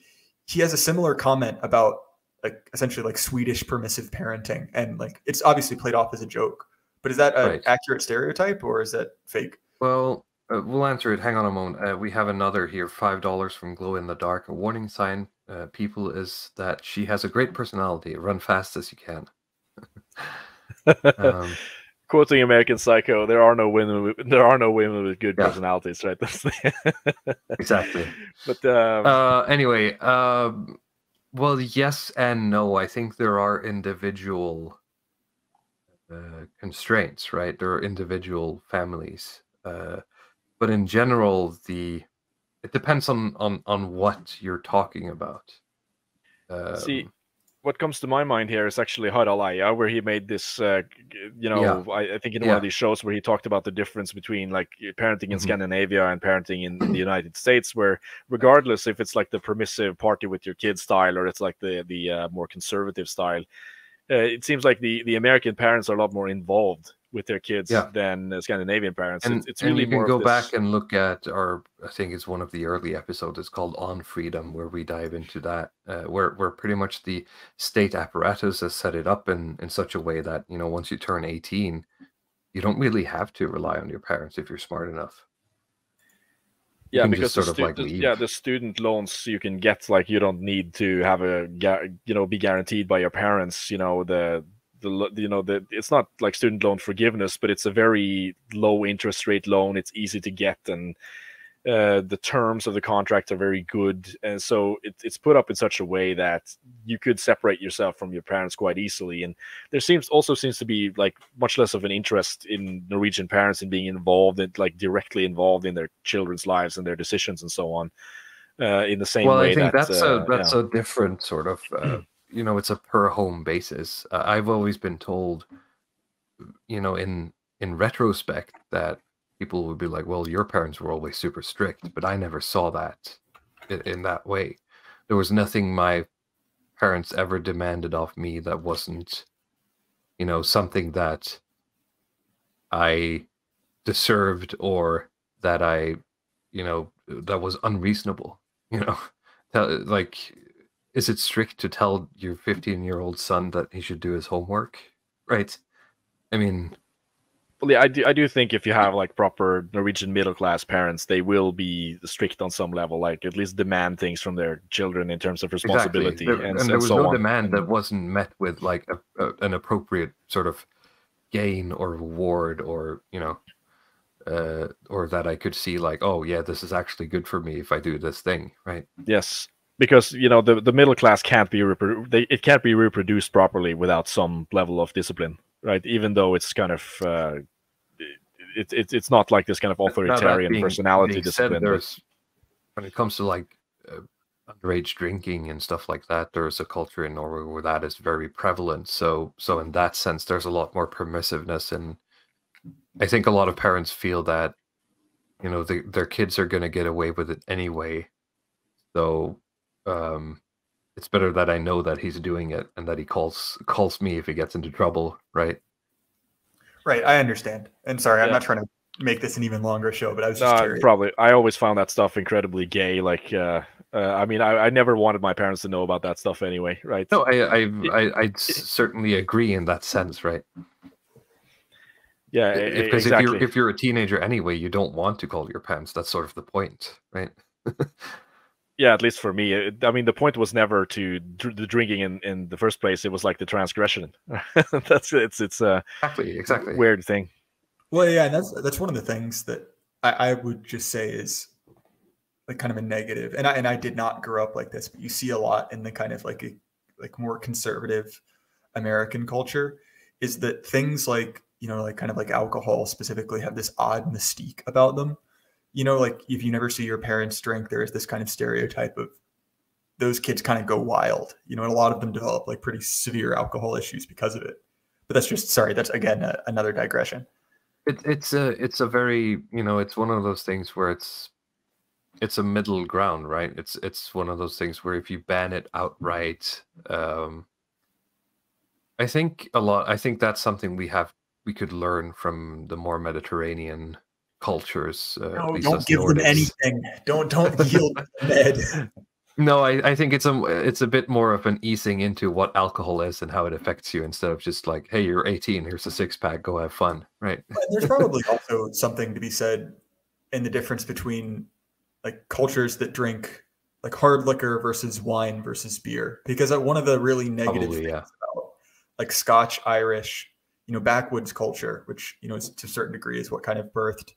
has a similar comment about like essentially like Swedish permissive parenting, and like it's obviously played off as a joke. But is that an accurate stereotype or is that fake? Well, we'll answer it. Hang on a moment. We have another here, $5 from Glow in the Dark. A warning sign, people, is that she has a great personality. Run fast as you can. quoting American Psycho, there are no women. There are no women with good Yeah. personalities, right? That's Exactly. But Anyway, well, yes and no. I think there are individual constraints, right? There are individual families, but in general, it depends on what you're talking about. see, what comes to my mind here is actually Haralaya, where he made this, I think in one of these shows where he talked about the difference between like parenting in Scandinavia and parenting in the United States, where regardless if it's like the permissive party with your kids style or it's like the more conservative style, it seems like the American parents are a lot more involved with their kids than Scandinavian parents. And it's really you can more go of this... back and look at I think it's one of the early episodes. It's called On Freedom, where we dive into that, where pretty much the state apparatus has set it up in such a way that, you know, once you turn 18, you don't really have to rely on your parents if you're smart enough. Yeah, because the student loans you can get, like you don't need to have be guaranteed by your parents. You know, it's not like student loan forgiveness, but it's a very low interest rate loan. It's easy to get, and the terms of the contract are very good, and so it's put up in such a way that you could separate yourself from your parents quite easily. And there seems to be like much less of an interest in Norwegian parents in being involved and like directly involved in their children's lives and their decisions and so on. In the same way, I think that's a different sort of you know, it's a per home basis. I've always been told, you know, in retrospect, that people would be like, well, your parents were always super strict, but I never saw that in that way. There was nothing my parents ever demanded of me that wasn't, you know, something that I deserved or that I, you know, that was unreasonable. You know, like, is it strict to tell your 15-year-old son that he should do his homework? Right. I mean, well, yeah, I do think if you have like proper Norwegian middle class parents, they will be strict on some level, like at least demand things from their children in terms of responsibility. Exactly. And there was no demand that wasn't met with like an appropriate sort of gain or reward, or, you know, or that I could see like, oh yeah, this is actually good for me if I do this thing, right? Yes, because, you know, the middle class can't be it can't be reproduced properly without some level of discipline, right? Even though it's kind of it's not like this kind of authoritarian personality discipline. When it comes to like underage drinking and stuff like that, there's a culture in Norway where that is very prevalent. So in that sense, there's a lot more permissiveness, and I think a lot of parents feel that, you know, their kids are going to get away with it anyway. So it's better that I know that he's doing it and that he calls me if he gets into trouble, right? Right, I understand. And sorry, I'm not trying to make this an even longer show, but I was just curious. Probably. I always found that stuff incredibly gay. Like, I mean, I never wanted my parents to know about that stuff anyway, right? No, I certainly agree in that sense, right? Yeah, because exactly. if you're a teenager anyway, you don't want to call your parents. That's sort of the point, right? Yeah, at least for me. I mean, the point was never to the drinking in the first place. It was like the transgression. It's exactly weird thing. Well, yeah, and that's one of the things that I would just say is like kind of a negative. And I did not grow up like this, but you see a lot in the kind of like more conservative American culture, is that things like, you know, like kind of like alcohol specifically have this odd mystique about them. You know, like if you never see your parents drink, there is this kind of stereotype of those kids kind of go wild, you know, and a lot of them develop like pretty severe alcohol issues because of it. But that's again, another digression. It's a very, you know, it's one of those things where it's a middle ground, right? It's one of those things where if you ban it outright, I think that's something we could learn from the more Mediterranean cultures. No, don't give them anything. Don't yield Med. No, I think it's a bit more of an easing into what alcohol is and how it affects you, instead of just like, hey, you're 18, here's a 6-pack, go have fun, right? There's probably also something to be said in the difference between like cultures that drink like hard liquor versus wine versus beer, because one of the really negative things about like Scotch, Irish, backwoods culture, which is, to a certain degree, is what kind of birthed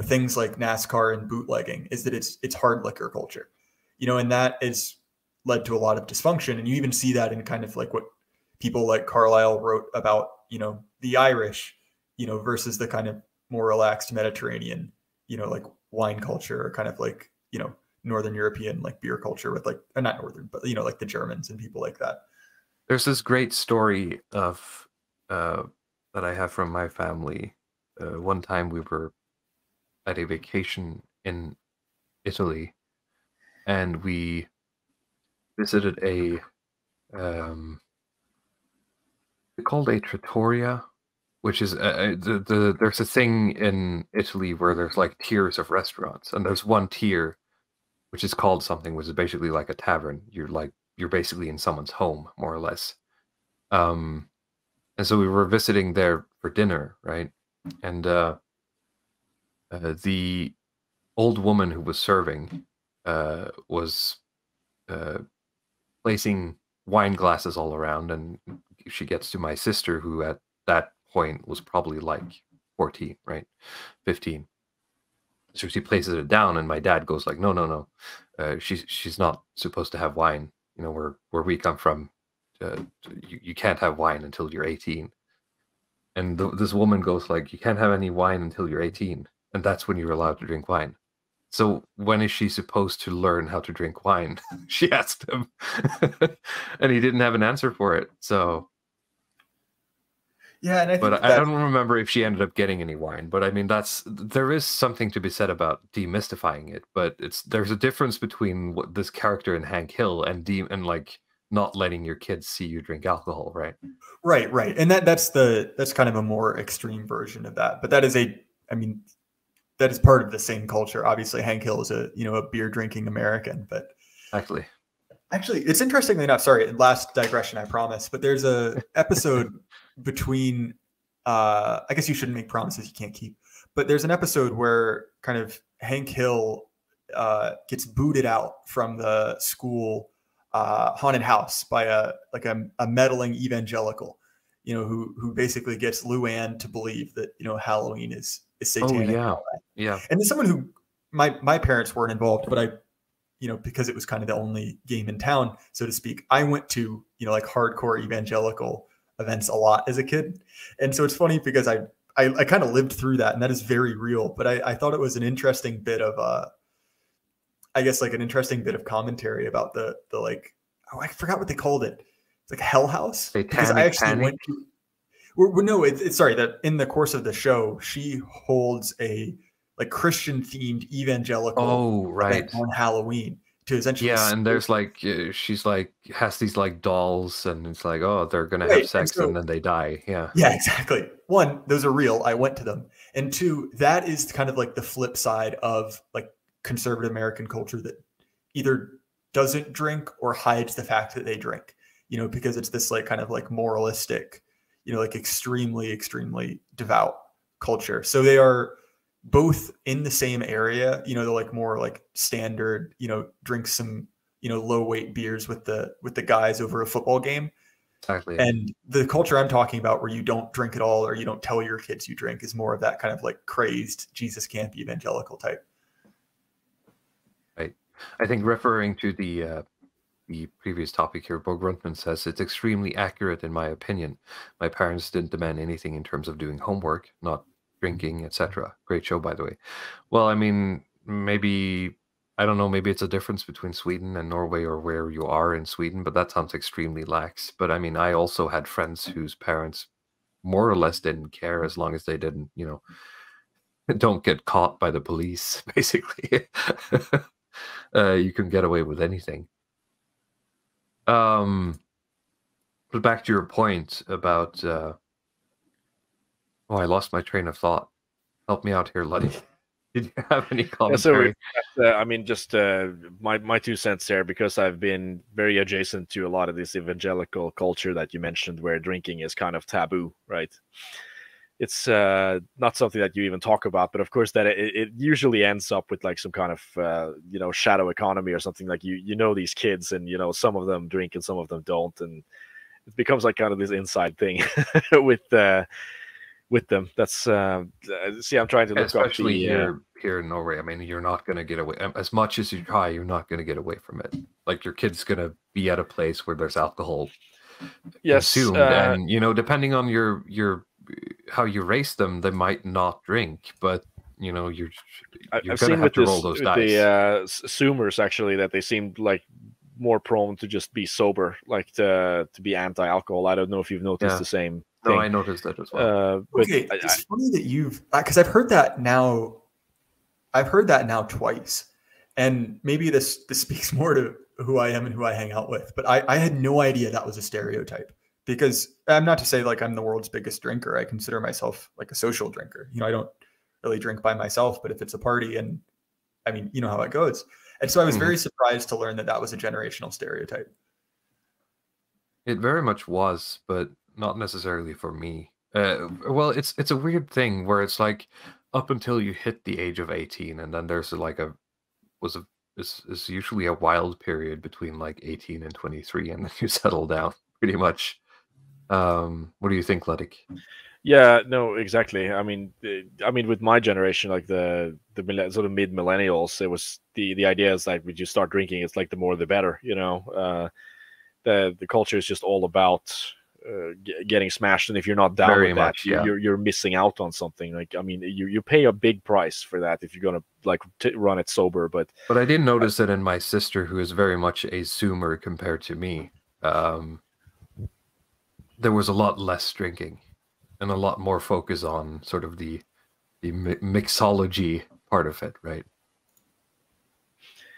things like NASCAR and bootlegging, is that it's hard liquor culture, and that has led to a lot of dysfunction. And you even see that in kind of like what people like Carlyle wrote about, the Irish, versus the kind of more relaxed Mediterranean, like wine culture, or kind of like, Northern European like beer culture with like, not Northern, but like the Germans and people like that. There's this great story of that I have from my family. One time we were at a vacation in Italy, and we visited a called a trattoria, which is there's a thing in Italy where there's like tiers of restaurants, and there's one tier which is called something, which is basically like a tavern. You're basically in someone's home, more or less. And so we were visiting there for dinner, right? And the old woman who was serving was placing wine glasses all around, and she gets to my sister, who at that point was probably like 14, right? 15. So she places it down, and my dad goes like, no. She's not supposed to have wine. Where we come from, you can't have wine until you're 18. And this woman goes like, you can't have any wine until you're 18. And that's when you're allowed to drink wine. So when is she supposed to learn how to drink wine? She asked him. And he didn't have an answer for it. So yeah, and I don't remember if she ended up getting any wine. But I mean, there is something to be said about demystifying it. But there's a difference between what this character in Hank Hill and like not letting your kids see you drink alcohol, right? Right. And that's kind of a more extreme version of that. But that is that is part of the same culture. Obviously, Hank Hill is a beer drinking American, but Actually, it's interestingly enough. Sorry, last digression, I promise. But there's a episode between. I guess you shouldn't make promises you can't keep. But there's an episode where kind of Hank Hill gets booted out from the school haunted house by a meddling evangelical, who basically gets Luann to believe that Halloween is satanic. Oh yeah. And as someone who my parents weren't involved, but I, because it was kind of the only game in town, so to speak, I went to like hardcore evangelical events a lot as a kid, and so it's funny because I kind of lived through that, and that is very real. But I thought it was an interesting bit of I guess like an interesting bit of commentary about the like, I forgot what they called it. It's like Hell House. Because I actually went to. No, it's sorry that in the course of the show, she holds a like Christian themed evangelical event on Halloween to essentially. Yeah, and there's like she's like has these like dolls, and it's like, oh, they're gonna have sex and then they die. Yeah. Yeah, exactly. One, those are real. I went to them, and two, that is kind of like the flip side of like conservative American culture that either doesn't drink or hides the fact that they drink. Because it's this like kind of like moralistic, like extremely, extremely devout culture. So they are both in the same area, they're like more like standard, drink some, low weight beers with the guys over a football game. Exactly. And the culture I'm talking about, where you don't drink at all or you don't tell your kids you drink, is more of that kind of like crazed Jesus camp evangelical type. Right. I think referring to the previous topic here, Bo Gruntman says, it's extremely accurate in my opinion. My parents didn't demand anything in terms of doing homework, not drinking, etc. Great show, by the way. Well, I mean, maybe, I don't know, maybe it's a difference between Sweden and Norway, or where you are in Sweden, but that sounds extremely lax. But I mean, I also had friends whose parents more or less didn't care, as long as they didn't, don't get caught by the police, basically. You can get away with anything. But back to your point about I lost my train of thought. Help me out here, Luddy. Did you have any commentary? I mean, just my 2 cents there, because I've been very adjacent to a lot of this evangelical culture that you mentioned, where drinking is kind of taboo, right? It's not something that you even talk about, but of course that it usually ends up with like some kind of shadow economy or something. Like you know these kids, and some of them drink and some of them don't, and it becomes like kind of this inside thing with them. That's see, I'm trying to look up Especially the here in Norway. I mean, you're not going to get away as much as you try. You're not going to get away from it. Like your kid's going to be at a place where there's alcohol yes, consumed, and depending on your how you raise them, they might not drink, but you're I've going to seen have with to roll those dice. the Zoomers actually that they seemed like more prone to just be sober, like to be anti-alcohol. I don't know if you've noticed the same thing. No, I noticed that as well. But Okay, it's funny that you've because I've heard that now. I've heard that now twice, and maybe this speaks more to who I am and who I hang out with. But I had no idea that was a stereotype, because I'm not to say like I'm the world's biggest drinker. I consider myself like a social drinker. I don't really drink by myself, but if it's a party, and I mean, you know how it goes. And so I was very surprised to learn that that was a generational stereotype. It very much was, but not necessarily for me. Well, it's a weird thing where it's like up until you hit the age of 18, and then there's like is usually a wild period between like 18 and 23, and then you settle down pretty much. What do you think, Ludwig? Yeah, no, exactly. I mean, with my generation, like the sort of mid millennials, it was the idea is like, when you start drinking, it's like the more the better. The culture is just all about getting smashed, and if you're not down Very with much, that, you're missing out on something. Like, I mean, you pay a big price for that if you're gonna like run it sober. But I did notice that in my sister, who is very much a Zoomer compared to me, there was a lot less drinking and a lot more focus on sort of the mixology part of it, right?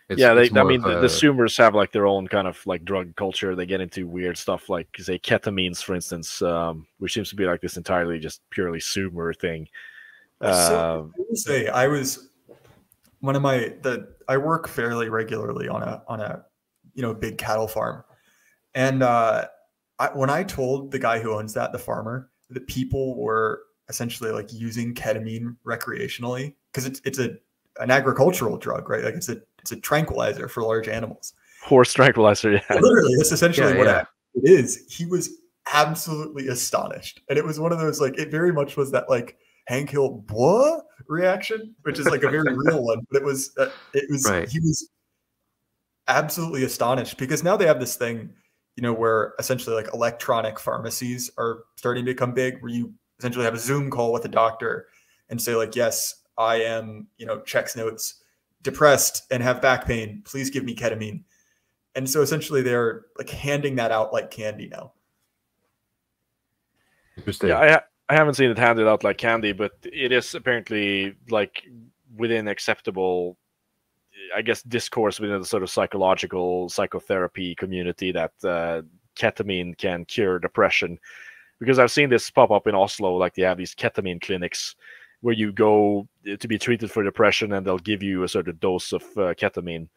The Zoomers have like their own kind of like drug culture. They get into weird stuff like, say, ketamines, for instance, which seems to be like this entirely just purely Zoomer thing. So I will say, I was I work fairly regularly on a big cattle farm, and when I told the guy who owns the farmer, that people were essentially like using ketamine recreationally, because it's an agricultural drug, right? Like it's a tranquilizer for large animals. Horse tranquilizer, yeah. Literally, that's essentially it is. He was absolutely astonished, and it was one of those, like, it very much was that like Hank Hill "what" reaction, which is like a very real one. But it was right. He was absolutely astonished, because now they have this thing, where essentially like electronic pharmacies are starting to become big, where you essentially have a Zoom call with a doctor and say like, yes, I am, checks notes, depressed and have back pain, please give me ketamine. And so essentially they're like handing that out like candy now. Interesting. Yeah, I haven't seen it handed out like candy, but it is apparently like within acceptable, I guess, discourse within the sort of psychotherapy community that ketamine can cure depression. Because I've seen this pop up in Oslo, like they have these ketamine clinics where you go to be treated for depression, and they'll give you a certain dose of ketamine.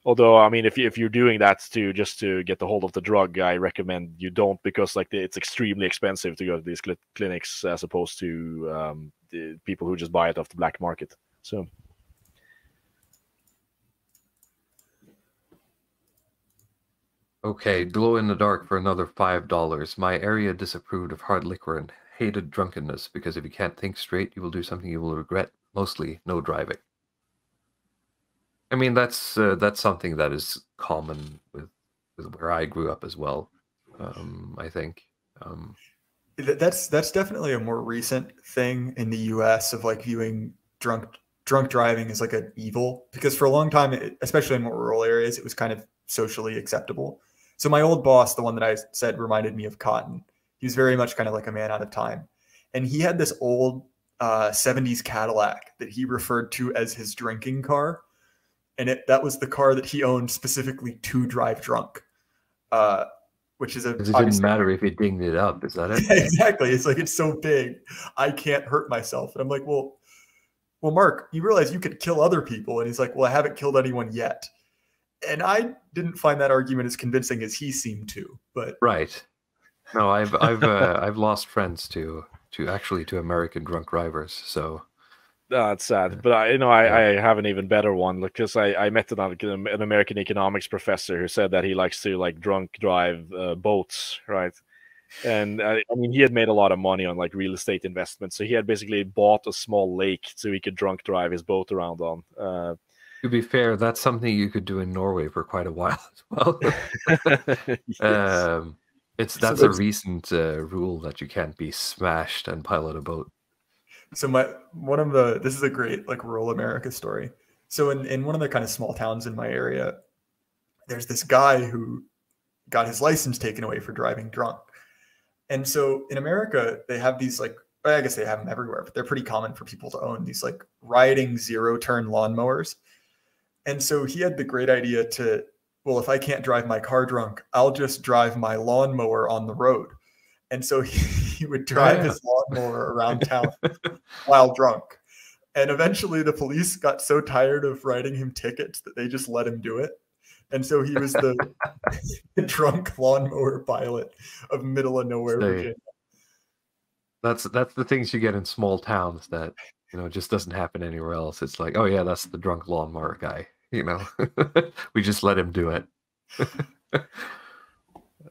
Although, I mean, if you're doing that just to get the hold of the drug, I recommend you don't, because like it's extremely expensive to go to these clinics as opposed to the people who just buy it off the black market. So. Okay, glow in the dark for another $5. My area disapproved of hard liquor and hated drunkenness, because if you can't think straight, you will do something you will regret. Mostly no driving. I mean, that's something that is common with where I grew up as well. I think that's definitely a more recent thing in the U.S. of like viewing drunk driving as like an evil, because for a long time, especially in more rural areas, it was kind of socially acceptable. So my old boss, the one that I said reminded me of Cotton, he was very much kind of like a man out of time, and he had this old 70s Cadillac that he referred to as his drinking car. And that was the car that he owned specifically to drive drunk, which is it didn't matter if he dinged it up. Is that it? Yeah, exactly. It's like, it's so big, I can't hurt myself. And I'm like, well, Mark, you realize you could kill other people? And he's like, well, I haven't killed anyone yet. And I didn't find that argument as convincing as he seemed to. But right, no, I've lost friends to American drunk drivers. So That's sad, Yeah. but Yeah. I have an even better one because I met an American economics professor who said that he likes to like drunk drive boats, right? And I mean, he had made a lot of money on like real estate investments, so he had basically bought a small lake so he could drunk drive his boat around on. To be fair, that's something you could do in Norway for quite a while as well. Yes. So That's a that's recent rule that you can't be smashed and pilot a boat. so this is a great like rural America story. So in one of the kind of small towns in my area, there's this guy who got his license taken away for driving drunk. And so in America, they have these like, I guess they have them everywhere, but they're pretty common for people to own these like riding zero turn lawnmowers. And so he had the great idea to, well, if I can't drive my car drunk, I'll just drive my lawnmower on the road. And so he would drive his lawnmower around town while drunk. And eventually the police got so tired of writing him tickets that they just let him do it. And so he was the drunk lawnmower pilot of middle of nowhere So, Virginia. that's the things you get in small towns that just doesn't happen anywhere else. It's like, oh yeah, that's the drunk lawnmower guy. We just let him do it.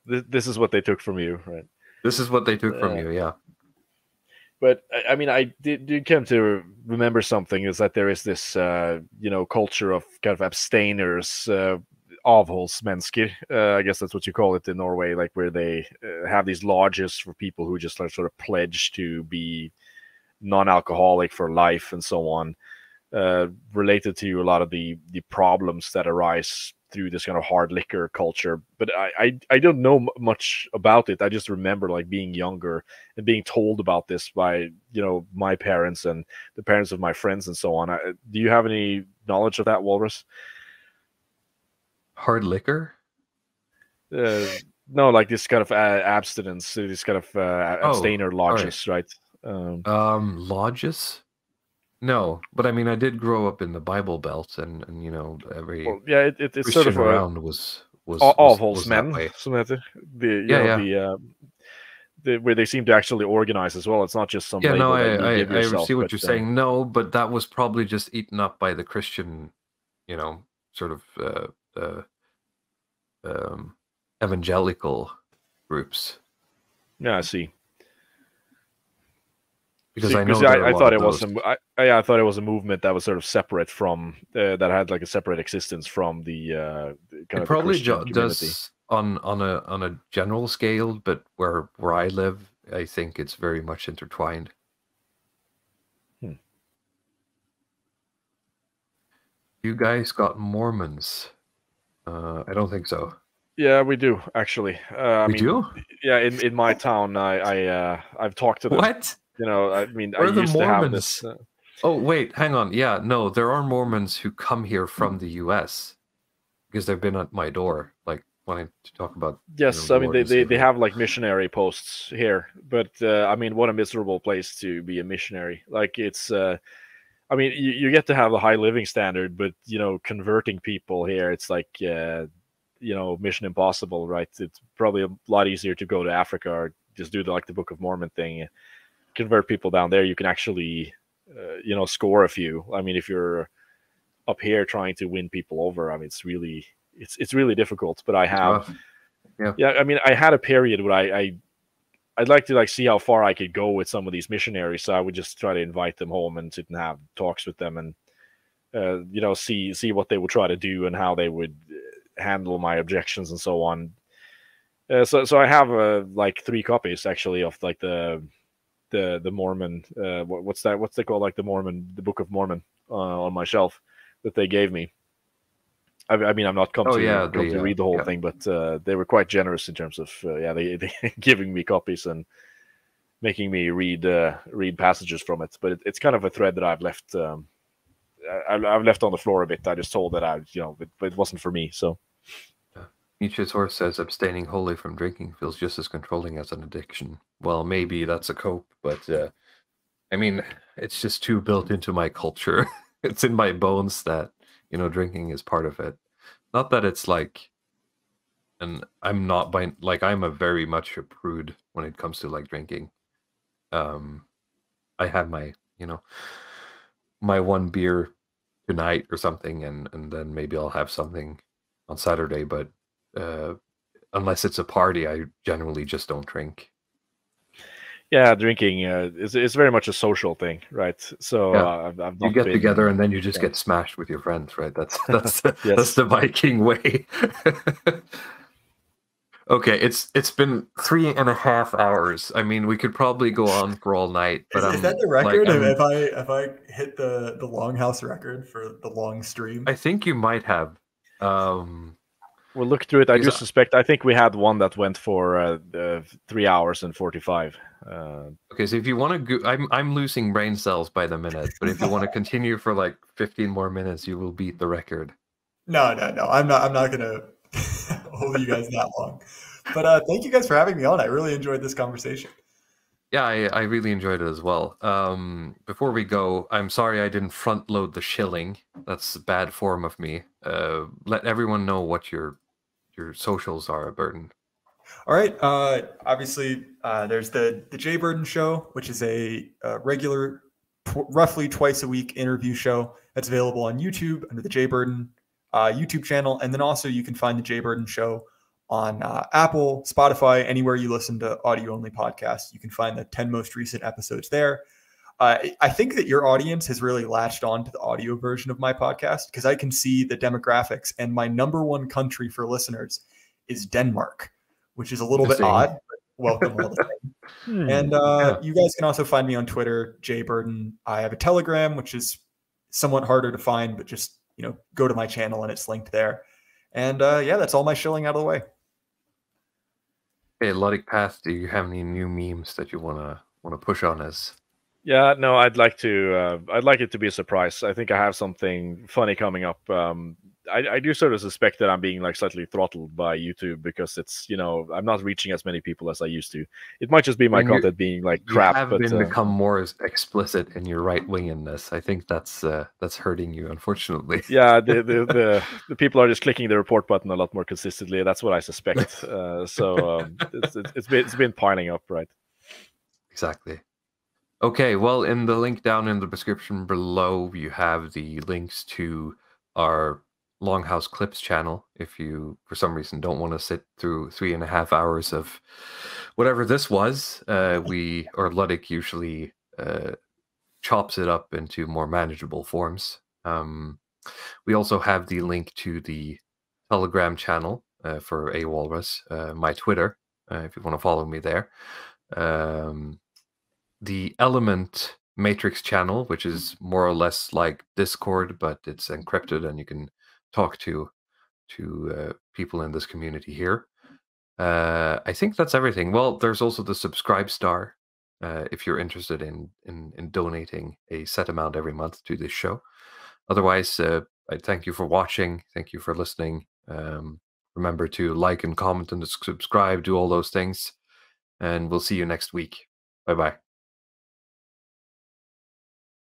This is what they took from you, right? This is what they took from you, yeah. But I mean, I did come to remember something is that there is this, culture of kind of abstainers, avholdsmennesker. I guess that's what you call it in Norway, like where they have these lodges for people who just like sort of pledge to be non-alcoholic for life and so on, related to a lot of the problems that arise through this kind of hard liquor culture. But I don't know much about it. I just remember like being younger and being told about this by my parents and the parents of my friends and so on. Do you have any knowledge of that, Walrus? Hard liquor? No, like this kind of abstinence, this kind of abstainer lodges, right? Lodges? No, but I mean, I did grow up in the Bible Belt, and every it's Christian sort of around was avholdsmen, that way. som heter. Where they seem to actually organize as well. It's not just some label that you give yourself. I see what you're saying. No, but that was probably just eaten up by the Christian, sort of evangelical groups. Yeah, I see. Because see, I know I thought it was I thought it was a movement that was sort of separate from that had like a separate existence from the kind of probably the Christian community. Does on a general scale, but where I live, I think it's very much intertwined. You guys got Mormons? I don't think so. Yeah, we do actually. We do? Yeah, in my town, I've talked to them. What? I mean, Where I used to have this. Oh wait, hang on. Yeah, no, there are Mormons who come here from the U.S. because they've been at my door, like wanting to talk about. Yes, I mean they have like missionary posts here, but I mean, what a miserable place to be a missionary. Like it's. I mean, you get to have a high living standard, but converting people here, it's like mission impossible, right? It's probably a lot easier to go to Africa or just do the Book of Mormon thing, convert people down there. You can actually score a few. I mean, if you're up here trying to win people over, I mean, it's really difficult. But I have I mean, I had a period where I'd like to see how far I could go with some of these missionaries. So I would just try to invite them home and sit and have talks with them and see what they would try to do and how they would handle my objections and so on. So I have 3 copies actually of the Mormon what's they called, like the Book of Mormon on my shelf that they gave me. I mean, I'm not come to read the whole thing, but they were quite generous in terms of they giving me copies and making me read passages from it. But it's kind of a thread that I've left I've left on the floor a bit. I just told that but it wasn't for me. So Nietzsche's horse says abstaining wholly from drinking feels just as controlling as an addiction. Well, maybe that's a cope, but I mean, it's just too built into my culture. It's in my bones that drinking is part of it. Not that it's and I'm not I'm a very much a prude when it comes to drinking. I have my my one beer tonight or something, and then maybe I'll have something on Saturday. But unless it's a party, I generally just don't drink. Yeah, drinking is very much a social thing, right? So Yeah. I've You not get been, together and then you just yeah. get smashed with your friends, right? That's Yes. that's the Viking way. Okay, it's been 3.5 hours. I mean, we could probably go on for all night, but Is that the like, record? If I hit the Longhouse record for the long stream? I think you might have. We'll look through it. I do Because- suspect. I think we had one that went for 3 hours and 45. Okay, so if you want to go, I'm losing brain cells by the minute, but if you want to continue for like 15 more minutes, you will beat the record. No. I'm not gonna hold you guys that long. But thank you guys for having me on. I really enjoyed this conversation. Yeah, I really enjoyed it as well. Before we go, I'm sorry I didn't front load the shilling. That's a bad form of me. Let everyone know what your socials are, Burton. All right. Obviously, there's the Jay Burden Show, which is a regular, roughly twice a week interview show that's available on YouTube under the Jay Burden YouTube channel, and then also you can find the Jay Burden Show on Apple, Spotify, anywhere you listen to audio-only podcasts. You can find the 10 most recent episodes there. I think that your audience has really latched on to the audio version of my podcast because I can see the demographics, and my number one country for listeners is Denmark, which is a little bit odd, but welcome all the same. And you guys can also find me on Twitter, Jay Burden. I have a Telegram, which is somewhat harder to find, but just go to my channel and it's linked there. And yeah, that's all my shilling out of the way. Okay, Luddic Path, do you have any new memes that you wanna push on us? Yeah, no, I'd like it to be a surprise. I think I have something funny coming up. I do sort of suspect that I'm being like slightly throttled by YouTube because it's I'm not reaching as many people as I used to. It might just be my content being like crap. You have but become more explicit in your right winginess. I think that's hurting you, unfortunately. Yeah, the people are just clicking the report button a lot more consistently. That's what I suspect. So it's been piling up, right? Exactly. Okay, well, in the link down in the description below, you have the links to our Longhouse Clips channel. If you, for some reason, don't want to sit through 3.5 hours of whatever this was, Luddic usually chops it up into more manageable forms. We also have the link to the Telegram channel for A Walrus, my Twitter, if you want to follow me there. The Element Matrix channel, which is more or less like Discord, but it's encrypted and you can talk to people in this community here. I think that's everything. Well, there's also the Subscribe Star if you're interested in donating a set amount every month to this show. Otherwise, I thank you for watching. Thank you for listening. Remember to like and comment and subscribe, do all those things. And we'll see you next week. Bye-bye.